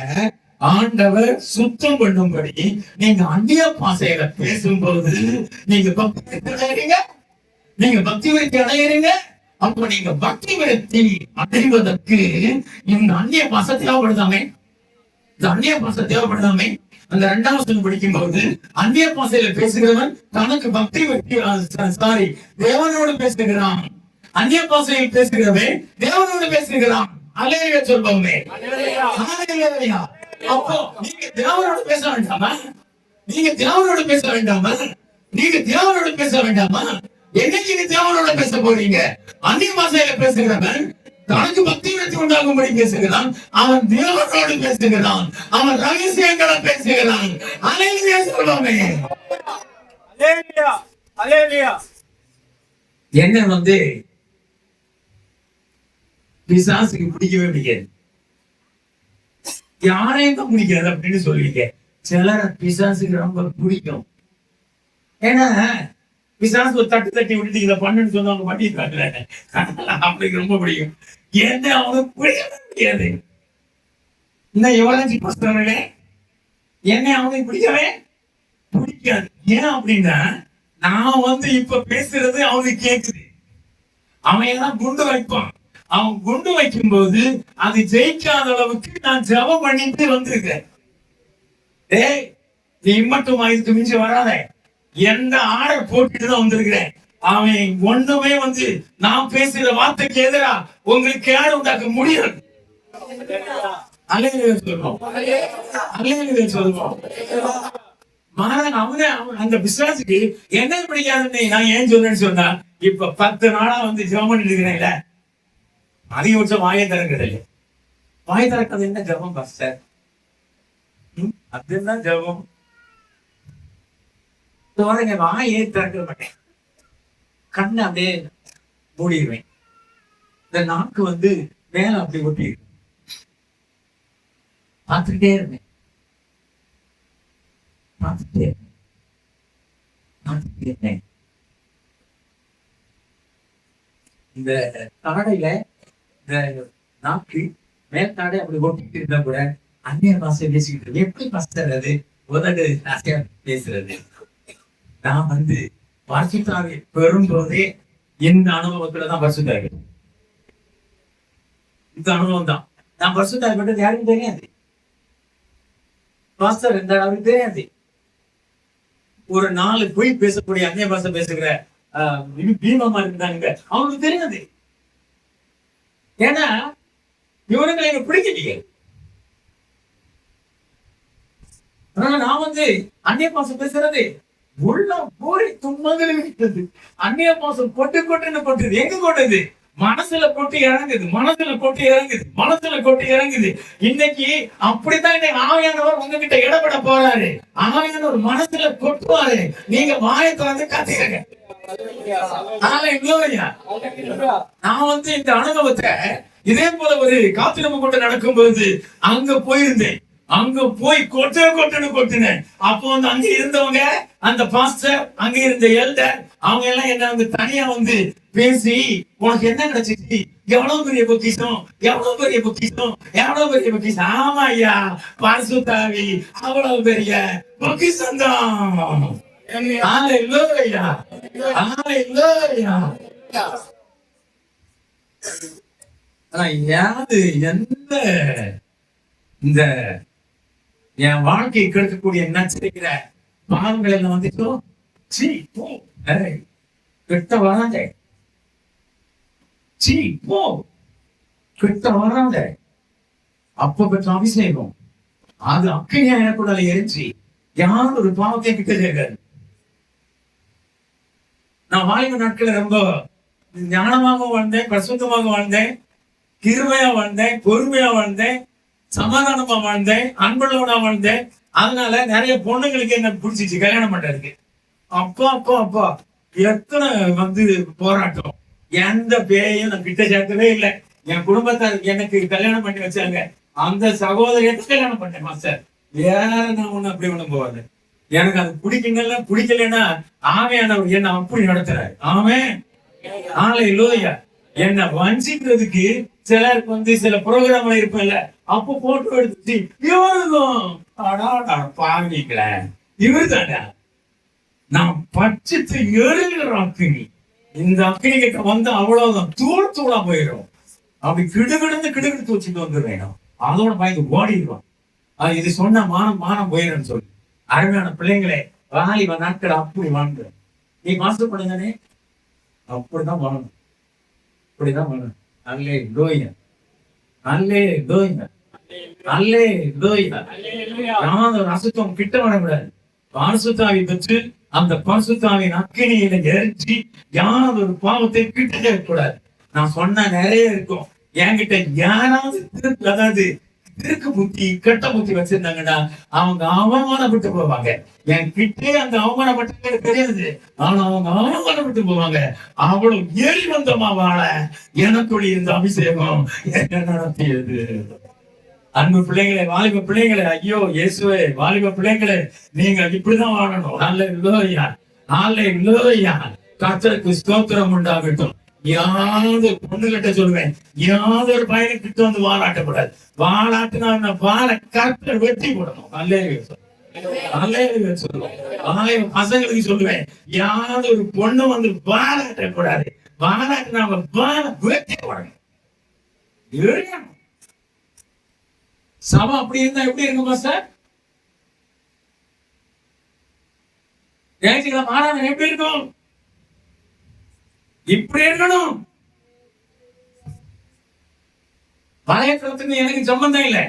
ஆண்டவர் சுத்தம் பண்ணும்படி நீங்க அந்நிய பாஷையில பேசும்போது நீங்க பக்தி அடையறீங்க. நீங்க பக்தி விருத்தி அடையறீங்க. அப்ப நீங்க பக்தி விருத்தி அடைவதற்கு இந்த அந்நிய பாஷை தேவைப்படுதாமே. இந்த அந்நிய பாஷை தேவைப்படுதாமே. அந்த 2ஆம் வசனம் படிக்கும் போது அந்நிய பாஷையில பேசுகிறவன் தனக்கு பக்தி விருத்தி தேவனோடு பேசுகிறான். அந்நிய பாஷையில் பேசுகிறவன் தேவனோடு பேசுகிறான். அல்லேலூயா சொல்பவனே. அல்லேலூயா. அப்போ நீங்க தேவனோடு பேச வேண்டாமா? நீங்க தேவனோடு பேச வேண்டாமா? நீங்க தேவனோடு பேச வேண்டாமா? என்னைக்கு நீ தேவனோட பேச போறீங்க? அந்நிய பாஷையில பேசுகிறவன் தனக்கு பக்தி விருத்தி உண்டாகும்படி பேசுகிறான். அவன் தேவனோடு பேசுகிறான். அவன் ரகசியங்களை பேசுகிறான். அல்லேலூயா சொல்லுவாமே. அல்லேலூயா. அல்லேலூயா. என்ன பிசாசுக்கு பிடிக்கவே பிடிக்காது. யாரையும் தான் பிடிக்காது அப்படின்னு சொல்லுவீங்க. சிலரை பிசாசுக்கு ரொம்ப பிடிக்கும். ஏன்னா பிசாசு ஒரு தட்டு தட்டி விட்டுட்டு இதை பண்ணுன்னு சொன்னா அவங்க பண்ணிருக்காங்க, அவனுக்கு ரொம்ப பிடிக்கும். என்ன அவனுக்கு பிடிக்கவே முடியாது. இந்த யுவராஜி பசங்களே என்ன அவனுக்கு பிடிக்கவே பிடிக்காது. ஏன் அப்படின்னா நான் இப்ப பேசுறது அவனுக்கு கேக்குது. அவன் எல்லாம் குண்டு வைப்பான். அவன் குண்டு வைக்கும் போது அது ஜெயிக்காத அளவுக்கு நான் ஜெபம் பண்ணிட்டு வந்திருக்கேன். டேய், நீ மட்டும் இதுக்கு மிஞ்சி வராத, எந்த ஆர்டர் போட்டுட்டு தான் வந்திருக்கிறேன். அவன் ஒண்ணுமே நான் பேசுற வார்த்தைக்கு எதிரா உங்களுக்கு கேடு உண்டாக்க முடியாது. அல்லேலூயா சொல்லுவோம், அல்லேலூயா சொல்லுவோம். மகன் அவன் அந்த பிசாசுக்கு என்ன பிடிக்காதுன்னு நான் ஏன் சொல்றேன்னு சொன்னா, இப்ப 10 நாளா ஜெபம் பண்ணிட்டு இருக்கிறேன்ல, அதிகபட்சம் வாயை திறக்கிறது இல்லை. வாயை திறக்கிறது என்ன ஜெபம் பாஸ்டர்? அதுதான் ஜெபம். வாயை திறக்க மாட்டேன், கண்ணை அப்படியே மூடிடுவேன். இந்த நாக்கு மேல அப்படி ஒட்டி இருக்கு, பார்த்துக்கிட்டே இருந்தேன், பார்த்துக்கிட்டே இருந்தேன். இந்த தாடையில இந்த நாக்கு மேல் தாடை அப்படி ஒட்டிட்டு இருந்தா கூட அந்நிய பாஷை பேசிக்கிட்டு இருக்கு. எப்படி பாஸ்டர் அது உதடு பேசுறது? நான் பரிசுத்தாவி பெறும்போதே இந்த அனுபவத்துலதான் பரிசுத்தாவி, இந்த அனுபவம் தான். நான் பரிசுத்தாவி பண்றது யாருக்கும் தெரியாது, பாஸ்டர் இந்த அவருக்கு தெரியாது. ஒரு 4 பொய் பேசக்கூடிய அந்நிய பாஷை பேசுகிற பீமமா இருந்தாங்க, அவங்களுக்கு தெரியாது. ஏன்னா இவனுங்களை எனக்கு பிடிக்கலையே. நான் அந்நிய பாஷை பேசுறது உள்ள போய் தும்மதில் விட்டது. அந்நிய பாஷம் கொட்டு கொட்டுன்னு கொட்டுது. எங்க கொட்டுது? மனசுல கொட்டி இறங்குது, மனசுல கொட்டி இறங்குது, மனசுல கொட்டி இறங்குது. இன்னைக்கு அப்படித்தான் இன்னைக்கு ஆவியானவர் உங்ககிட்ட இடப்பட போறாரு. ஆவியானவர் மனசுல கொட்டுவாரு. நீங்க வாயத்தை கத்துக்கங்க. நான் இந்த அனுபவத்தை இதே போல ஒரு காத்திரப்பு கொண்டு நடக்கும்போது அங்க போயிருந்தேன். அங்க போய் கொட்டுன்னு கொட்டுனேன். அப்போ அங்க இருந்தவங்க, அந்த பாஸ்டர், அங்க இருந்த எல்டர், அவங்க எல்லாம் என்ன தனியா பேசி, உனக்கு என்ன கிடைச்சிச்சு, எவ்வளவு பெரிய பொக்கிஷம், எவ்வளவு பெரிய பொக்கிஷம், எவ்வளவு பெரிய பொக்கிஷம். ஆமா ஐயா, பரிசுத்தாவி அவ்வளவு பெரிய பொக்கிஷம் தான். ஹல்லேலூயா, ஹல்லேலூயா. ஆனா யாது எந்த இந்த என் வாழ்க்கையை கெடுக்கக்கூடிய நச்சிருக்கிற பாவங்கள் எல்லாம் கிட்ட வராத, கிட்ட வராத. அப்ப பெற்ற அபிஷேகம் அது அக்கறையா எனக்குள்ள எரிஞ்சு யாரும் ஒரு பாவத்தை கிட்ட சேர்க்காது. நான் வாலிப நாட்கள் ரொம்ப ஞானமாக வாழ்ந்தேன், பரிசுத்தமாக வாழ்ந்தேன், கிருபையா வாழ்ந்தேன், பொறுமையா வாழ்ந்தேன், சமாதானமா வாழ்ந்தேன், அன்புள்ளவனா வாழ்ந்தேன். அதனால நிறைய பொண்ணுங்களுக்கு என்ன பிடிச்சிச்சு கல்யாணம் பண்றதுக்கு. அப்பா அப்பா அப்பா எத்தனை போராட்டம். எந்த பேயும் நான் கிட்ட சேர்க்கவே இல்லை. என் குடும்பத்தார் எனக்கு கல்யாணம் பண்ணி வச்சாங்க. அந்த சகோதரியத்தை கல்யாணம் பண்ணேன் மாஸ்டர். வேற நான் ஒண்ணு அப்படி ஒண்ணும் போவாது. எனக்கு அது பிடிக்குங்கல்ல, பிடிக்கலன்னா ஆமையானவர் என்ன அப்படி நடத்துறாரு. ஆமென், ஹல்லேலூயா. என்ன வஞ்சிக்கிறதுக்கு சிலருக்கு சில ப்ரோக்ராம்ல இருப்பேன்ல, அப்ப போட்டோ எடுத்துட்டு இவருதான் பாவிக்கல, இவரு தானே நான் பட்சத்து எரிகிற அக்கினி. இந்த அக்கினி கிட்ட அவ்வளவுதான், தூள் தூளா போயிடும். அப்படி கிடுகிடுத்து வச்சுட்டு வந்துடுவேன். அதோட பயந்து ஓடிடுவான். இது சொன்னா மானம் போயிடும்னு சொல்லி. அருமையான பிள்ளைங்களே, வாலிப நாட்கள் அப்படி வாழ்ந்து நீ மாசுப்படுங்கனே, அப்படிதான் வாழணும், அப்படிதான் வாழணும். அல்லேலூயா, அல்லேலூயா, அல்லேலூயா. யாரும் அசுத்தம் கிட்ட வரக்கூடாது. பரிசுத்தாவி பெற்று அந்த பரிசுத்தாவின் அக்கினியில எரிஞ்சி யாரும் ஒரு பாவத்தை கிட்ட கூடாது. நான் சொன்ன நிறைய இருக்கும். என்கிட்ட யாராவது அதாவது திருக்கு புத்தி, கெட்ட புத்தி வச்சிருந்தாங்கன்னா அவங்க அவமானப்பட்டு போவாங்க. என் கிட்டே அந்த அவமானப்பட்டு தெரியாது, ஆனா அவங்க அவமானப்பட்டு போவாங்க. அவ்வளவு எரிவந்தமா வாழ எனக்குள்ள இருந்த அபிஷேகம் என்ன நடத்தியது. அன்பு பிள்ளைங்களே, வாலிப பிள்ளைங்களே, ஐயோ இயேசுவே, வாலிப பிள்ளைங்களே, நீங்க இப்படிதான் வாழணும். அல்லேலூயா, அல்லேலூயா. கர்த்தருக்கு ஸ்தோத்திரம் உண்டாகட்டும். யாவது பொண்ணுகிட்ட சொல்லுவேன், யாவது பையனுக்கிட்ட வந்து வாழாட்டக்கூடாது. வாழாட்டுனா வாழ கர்த்தர் வெற்றி போடணும். அல்லேலூயா, அல்லேலூயா சொல்லுவேன். பசங்களுக்கு சொல்லுவேன், யாவது ஒரு பொண்ணு வந்து வாழாட்டக்கூடாது. வாழாட்டுனா வாழ வெற்றி போடணும். சபை அப்படி இருந்தா எப்படி இருக்குமா சார்? மாறாத எப்படி இருக்கும்? இப்படி இருக்கணும். பழையத்துக்கு எனக்கு சம்பந்தம் இல்லை,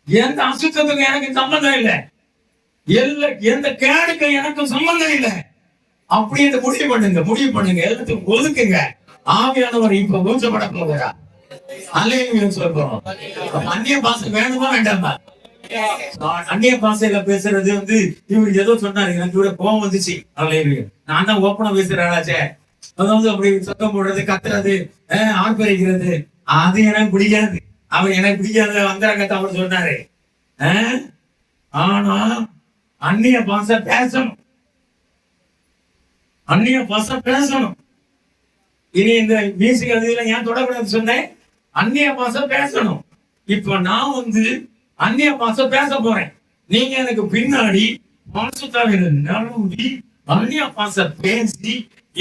எந்த அசுத்தத்துக்கு எனக்கு சம்பந்தம் இல்லை, எந்த கேடுக்கு எனக்கு சம்பந்தம் இல்லை. அப்படின்னு முடிவு பண்ணுங்க, எல்லாத்துக்கும் ஒதுக்குங்க. ஆவியானவர் இப்ப ஊற்றப்பட போகிறா. அல்லேலூயா சொல்றோம். அந்நிய பாஷை வேணுமா வேண்டாமா? அந்நிய பாஷையில பேசுறது வந்து இவரு ஏதோ சொன்னாரு, எனக்கு இவர கோபம் வந்துச்சு. அல்லேலூயா, நான் தான் ஓப்பனா பேசுறாச்சே. அதாவது அப்படி சத்தம் போடுறது, கத்துறது, ஆர்ப்பரிக்கிறது, அது எனக்கு பிடிக்காது. அவர் எனக்கு பிடிக்காத வந்தரங்கத்தை அவர் சொன்னாரு. ஆனா அந்நிய பாஷை பேசணும், அந்நிய பாஷை பேசணும். இனி இந்த மியூசிக் அதுல ஏன் தொடக்கூடாது சொன்னேன்? அந்நிய பாஷை பேசணும். இப்ப நான் வந்து அந்நிய பாஷை பேச போறேன். நீங்க எனக்கு பின்னாடி நம்பி அந்நிய பாஷை பேசி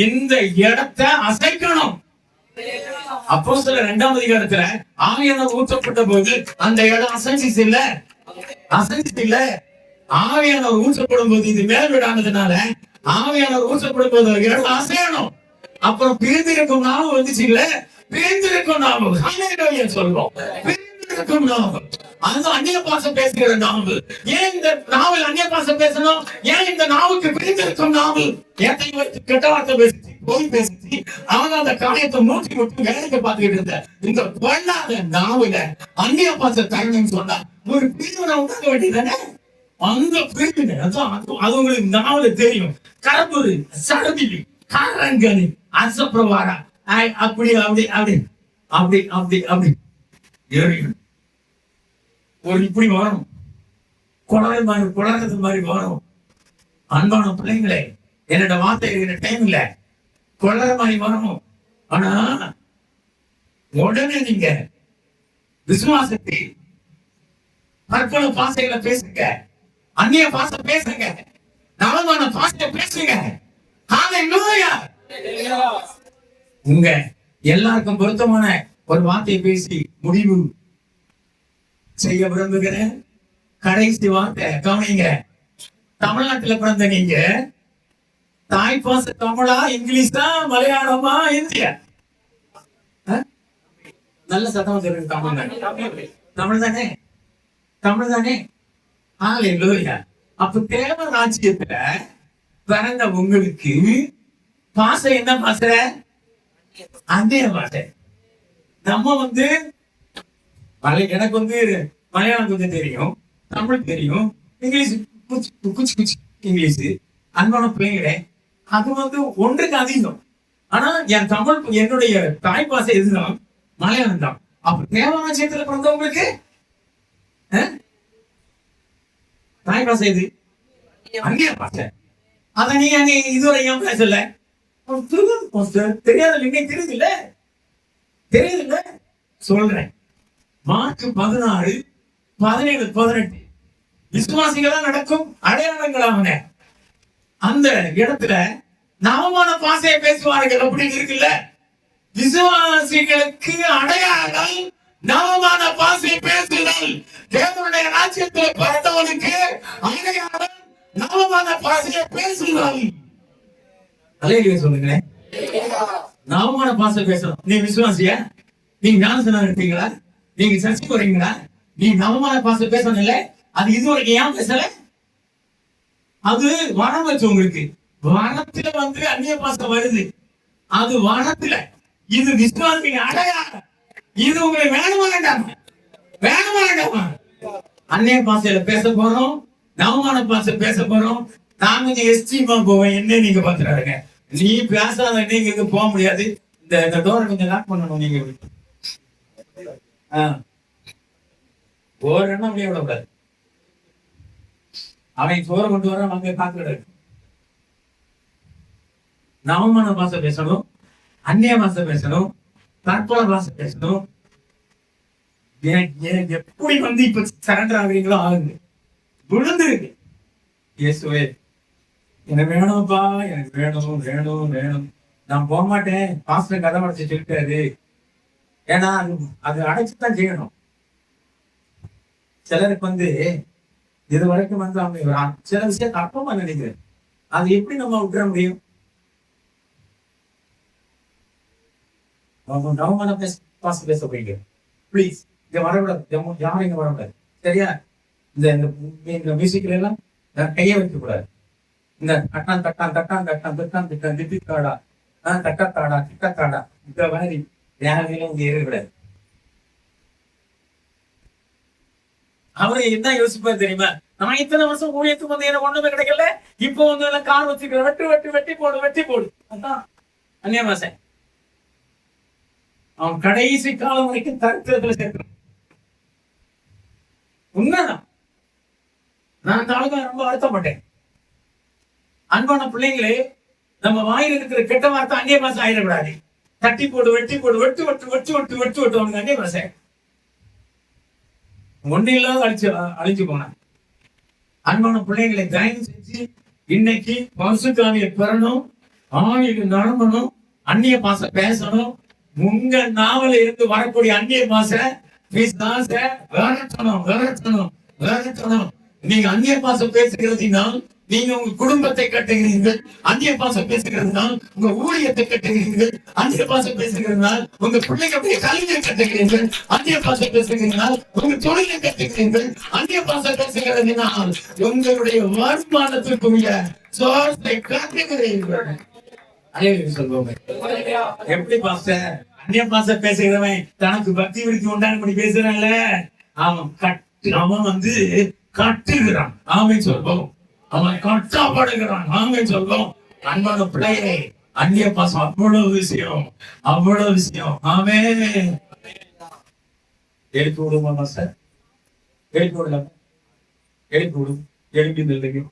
இந்த இடத்தை அசைக்கணும். அப்போஸ்தலர் 2ஆம் அதிகாரத்துல ஆவியானவர் ஊற்றப்பட்ட போது அந்த இடம் அசைஞ்சிச்சு இல்ல? ஆவியானவர் ஊற்றப்படும் போது இது மேல் விடானதுனால ஆவியானவர் ஊற்றப்படும் போது இடம் அசையணும். அப்புறம் பிரிந்திருக்கும் நாமம் வந்துச்சு இல்ல? பிரிந்திருக்கும் நாமம் சொல்றோம். பிரிந்திருக்கும் நாமம், அது அந்நிய பாஷை பேசுகிற நாவு. ஏன் இந்த நாவல் அந்நிய பாஷை பேசணும்? ஏன் இந்த நாவுக்கு பிரிந்திருக்கும் நாவு? கெட்ட வார்த்தை பேசி போய் பேசி அவன் அந்த காரியத்தை மூட்டி விட்டு வேலைக்கு பார்த்துக்கிட்டு இருந்த இந்த பொண்ணாத நாவுல அந்நிய பாஷை தரணும்னு சொன்னா ஒரு பிரிவினை உண்டாக வேண்டியதானே? அந்த பிரிவினை அது உங்களுக்கு நாவல தெரியும். கரப்புரு, சடபிலி, காரங்கனி, அசப்பிரவாரா, அப்படி அப்படி அப்படி அப்படி அப்படி அப்படி ஒரு இப்படி வரும். குளறது மாதிரி வரும். அன்பான பிள்ளைங்களே, என்னோட வார்த்தை இருக்கிற டைம் இல்ல, கொள்ளற மாதிரி வரணும். ஆனா உடனே நீங்க விசுவாசத்தை பற்பல பாசைகளை பேசுங்க, அந்நிய பாசை பேசுங்க, நலமான பாசை பேசுங்க. உங்க எல்லாருக்கும் பொருத்தமான ஒரு வார்த்தையை பேசி முடிவு செய்ய விரும்புகிறேன். கடைசி வார்த்தை கவனிங்க. தமிழ்நாட்டுல பிறந்த நீங்க தாய் பாச தமிழா, இங்கிலீஷா, மலையாளமா, இந்தியா? நல்ல சத்தமா சொல்லுங்க. தமிழ் தானே? தமிழ் தானே? ஹல்லேலூயா. அப்ப தேவ ராஜ்யத்துல பிறந்த உங்களுக்கு பாசை என்ன பாசை? அதே பாசை. நம்ம வந்து எனக்கு வந்து மலையாளம் கொஞ்சம் தெரியும், தமிழ் தெரியும், இங்கிலீஷ் குச்சி இங்கிலீஷ். அன்பான பிள்ளைங்களே, அது வந்து ஒன்றுக்கு அதிகம். ஆனா என் தமிழ், என்னுடைய தாய் பாசை எதுதான்? மலையாளம் தான். அப்ப தேவராஜ்யத்துல பிறந்தவங்களுக்கு தாய் பாசை எது? அந்நிய பாசை. அத நீங்க இதுவரை ஏன் பேசல? தெரியாது, தெரியுது இல்ல? தெரியுது இல்ல? சொல்றேன். மார்க் 16, 17, 18 விசுவாசிகளா நடக்கும் அடையாளங்களாக அந்த இடத்துல நவமான பாசையை பேசுவார்கள் அப்படின்னு இருக்குல்ல? விசுவாசிகளுக்கு அடையாளம் நவமான பாசையை பேசுதல். தேவனுடைய ராஜ்யத்தில் பிறந்தவனுக்கு அடையாளம் நவமான பாசையை பேசுதல். அல்லேலூயா சொல்லுங்களேன். நவமான பாசை பேசணும். நீ விசுவாசியா? நீங்க ஞானஸ்நானம் எடுத்தீங்களா? நீங்க சர்ச்சைக்கு வரீங்களா? நீ நவமான பாசை பேசணும் இல்ல? அது இதுவரைக்கும் ஏன் பேசல? அது வரம் வச்சு உங்களுக்கு. வனத்துல வந்து அந்நிய பாசை வருது, அது வனத்துல. இது விசுவாசிங்க அடையாளம். இது உங்களை வேணுமா வேண்டாமா? வேணுமா வேண்டாமா? அந்நிய பாசையில பேச போறோம், நவமான பாசை பேச போறோம். நான் கொஞ்சம் எஸ்டிமா போவேன், என்ன நீங்க பாத்துறாருங்க. நீ பேசாத, நீங்க இங்க போக முடியாது. இந்த டோரை கொஞ்சம் லாக் பண்ணணும். நீங்க ஒரு எண்ணம் அப்படியே விடக்கூடாது. அவன் சோறு கொண்டு வர அங்க காத்து கிடக்கு. நவமான பாசை பேசணும், அந்நிய பாசை பேசணும், தற்கொலை பாசை பேசணும். எப்படி வந்து இப்ப சரண்டர் ஆகுறீங்களோ ஆகுது. விழுந்துருக்கு. இயேசுவே எனக்கு வேணும்ப்பா, எனக்கு வேணும் வேணும் வேணும். நான் போக மாட்டேன், பாஸ்டர் கதை அடைச்சு சொல்லிட்டாரு. ஏன்னா அது அடைச்சுதான் செய்யணும். சிலருக்கு வந்து இது வரைக்கும் வந்து அவங்க சில விஷயத்த அற்பமா நினைக்கிறேன். அது எப்படி நம்ம விட்டுற முடியும்? நவமான பாச பேச போயிங்க பிளீஸ். இங்க வரக்கூடாது, யாரும் இங்க வரக்கூடாது, சரியா? இந்த மியூசிக்ல எல்லாம் கைய வைக்க கூடாது. இந்த கட்டான் தட்டான் தட்டான் தட்டான் தட்டான் திட்டம் திட்டாடா தட்டத்தாடா திட்டத்தாடா இந்த மாதிரி யாரையும் இங்க இருக்கக்கூடாது. அவரு என்ன யோசிப்பாரு தெரியுமா? நான் இத்தனை வருஷம் ஊழியத்துக்கு வந்து எனக்கு ஒண்ணுமே கிடைக்கல, இப்போ வந்து எல்லாம் கார் வச்சுக்கிற வெட்டு வெட்டு வெட்டி போடு வெட்டி போடு. அதான் அந்நியவாசன். அவன் கடைசி காலம் வரைக்கும் தரித்திரத்துல சேர்க்கிறான். உண்மைதான். நான் அந்த ஆளுக்கு ரொம்ப வருத்தப்பட்டேன். அன்பான பிள்ளைங்களே, நம்ம வாயில் இருக்கிற கெட்ட வார்த்தை அந்நிய பாசை ஆயிடக்கூடாது. தட்டி போடு வெட்டி போடு வெட்டு வெட்டு வெட்டு வெட்டு வெட்டு வெட்டு அவனுக்கு அந்நிய பாசை ஒண்ணு இல்லாத அழிச்சு போனான். அன்பான பிள்ளைங்களை தயவு செஞ்சு இன்னைக்கு பரிசுத்தாவியை பெறணும், ஆவிக்கு நடக்கணும், அந்நிய பாசை பேசணும். உங்க நாவல இருந்து வரக்கூடிய அந்நிய பாசை விரட்டணும் விரட்டணும் விரட்டணும். நீங்க அந்நிய பாசை பேசுகிறதுனால் நீங்க உங்க குடும்பத்தை கட்டுகிறீர்கள். அந்நிய பாசம் பேசுகிறதுனால் உங்க ஊழியத்தை கட்டுகிறீர்கள். அந்நிய பாசம் பேசுகிறதுனால் உங்க பிள்ளைகளுடைய கல்வியை கட்டுகிறீர்கள். அந்நிய பாசம் பேசுகிறதுனால் உங்க தொழிலை கட்டுகிறீர்கள். அந்நிய பாசம் பேசுகிறதுனால் உங்களுடைய வருமானத்திற்குரிய சோர்ஸை கட்டுகிறீர்கள். சொல்லுவோம், எப்படி பாஸ்டர் அந்நிய பாசம் பேசுகிறவன் தனக்கு பக்தி விருத்தி உண்டானபடி பேசுறான்ல, அவன் வந்து கட்டுகிறான். ஆமென் சொல்வோம். அவன் கட்டப்படுகிறான். ஆமென் சொல்வோம். அன்பான பிள்ளையை அந்நிய பாசம் அவ்வளவு விஷயம், அவ்வளவு விஷயம். ஆமென். எழுப்பி விடுமா சார்? எழுப்பி விடலாம், எழுப்பி விடும். எழுப்பி நில்லுங்க.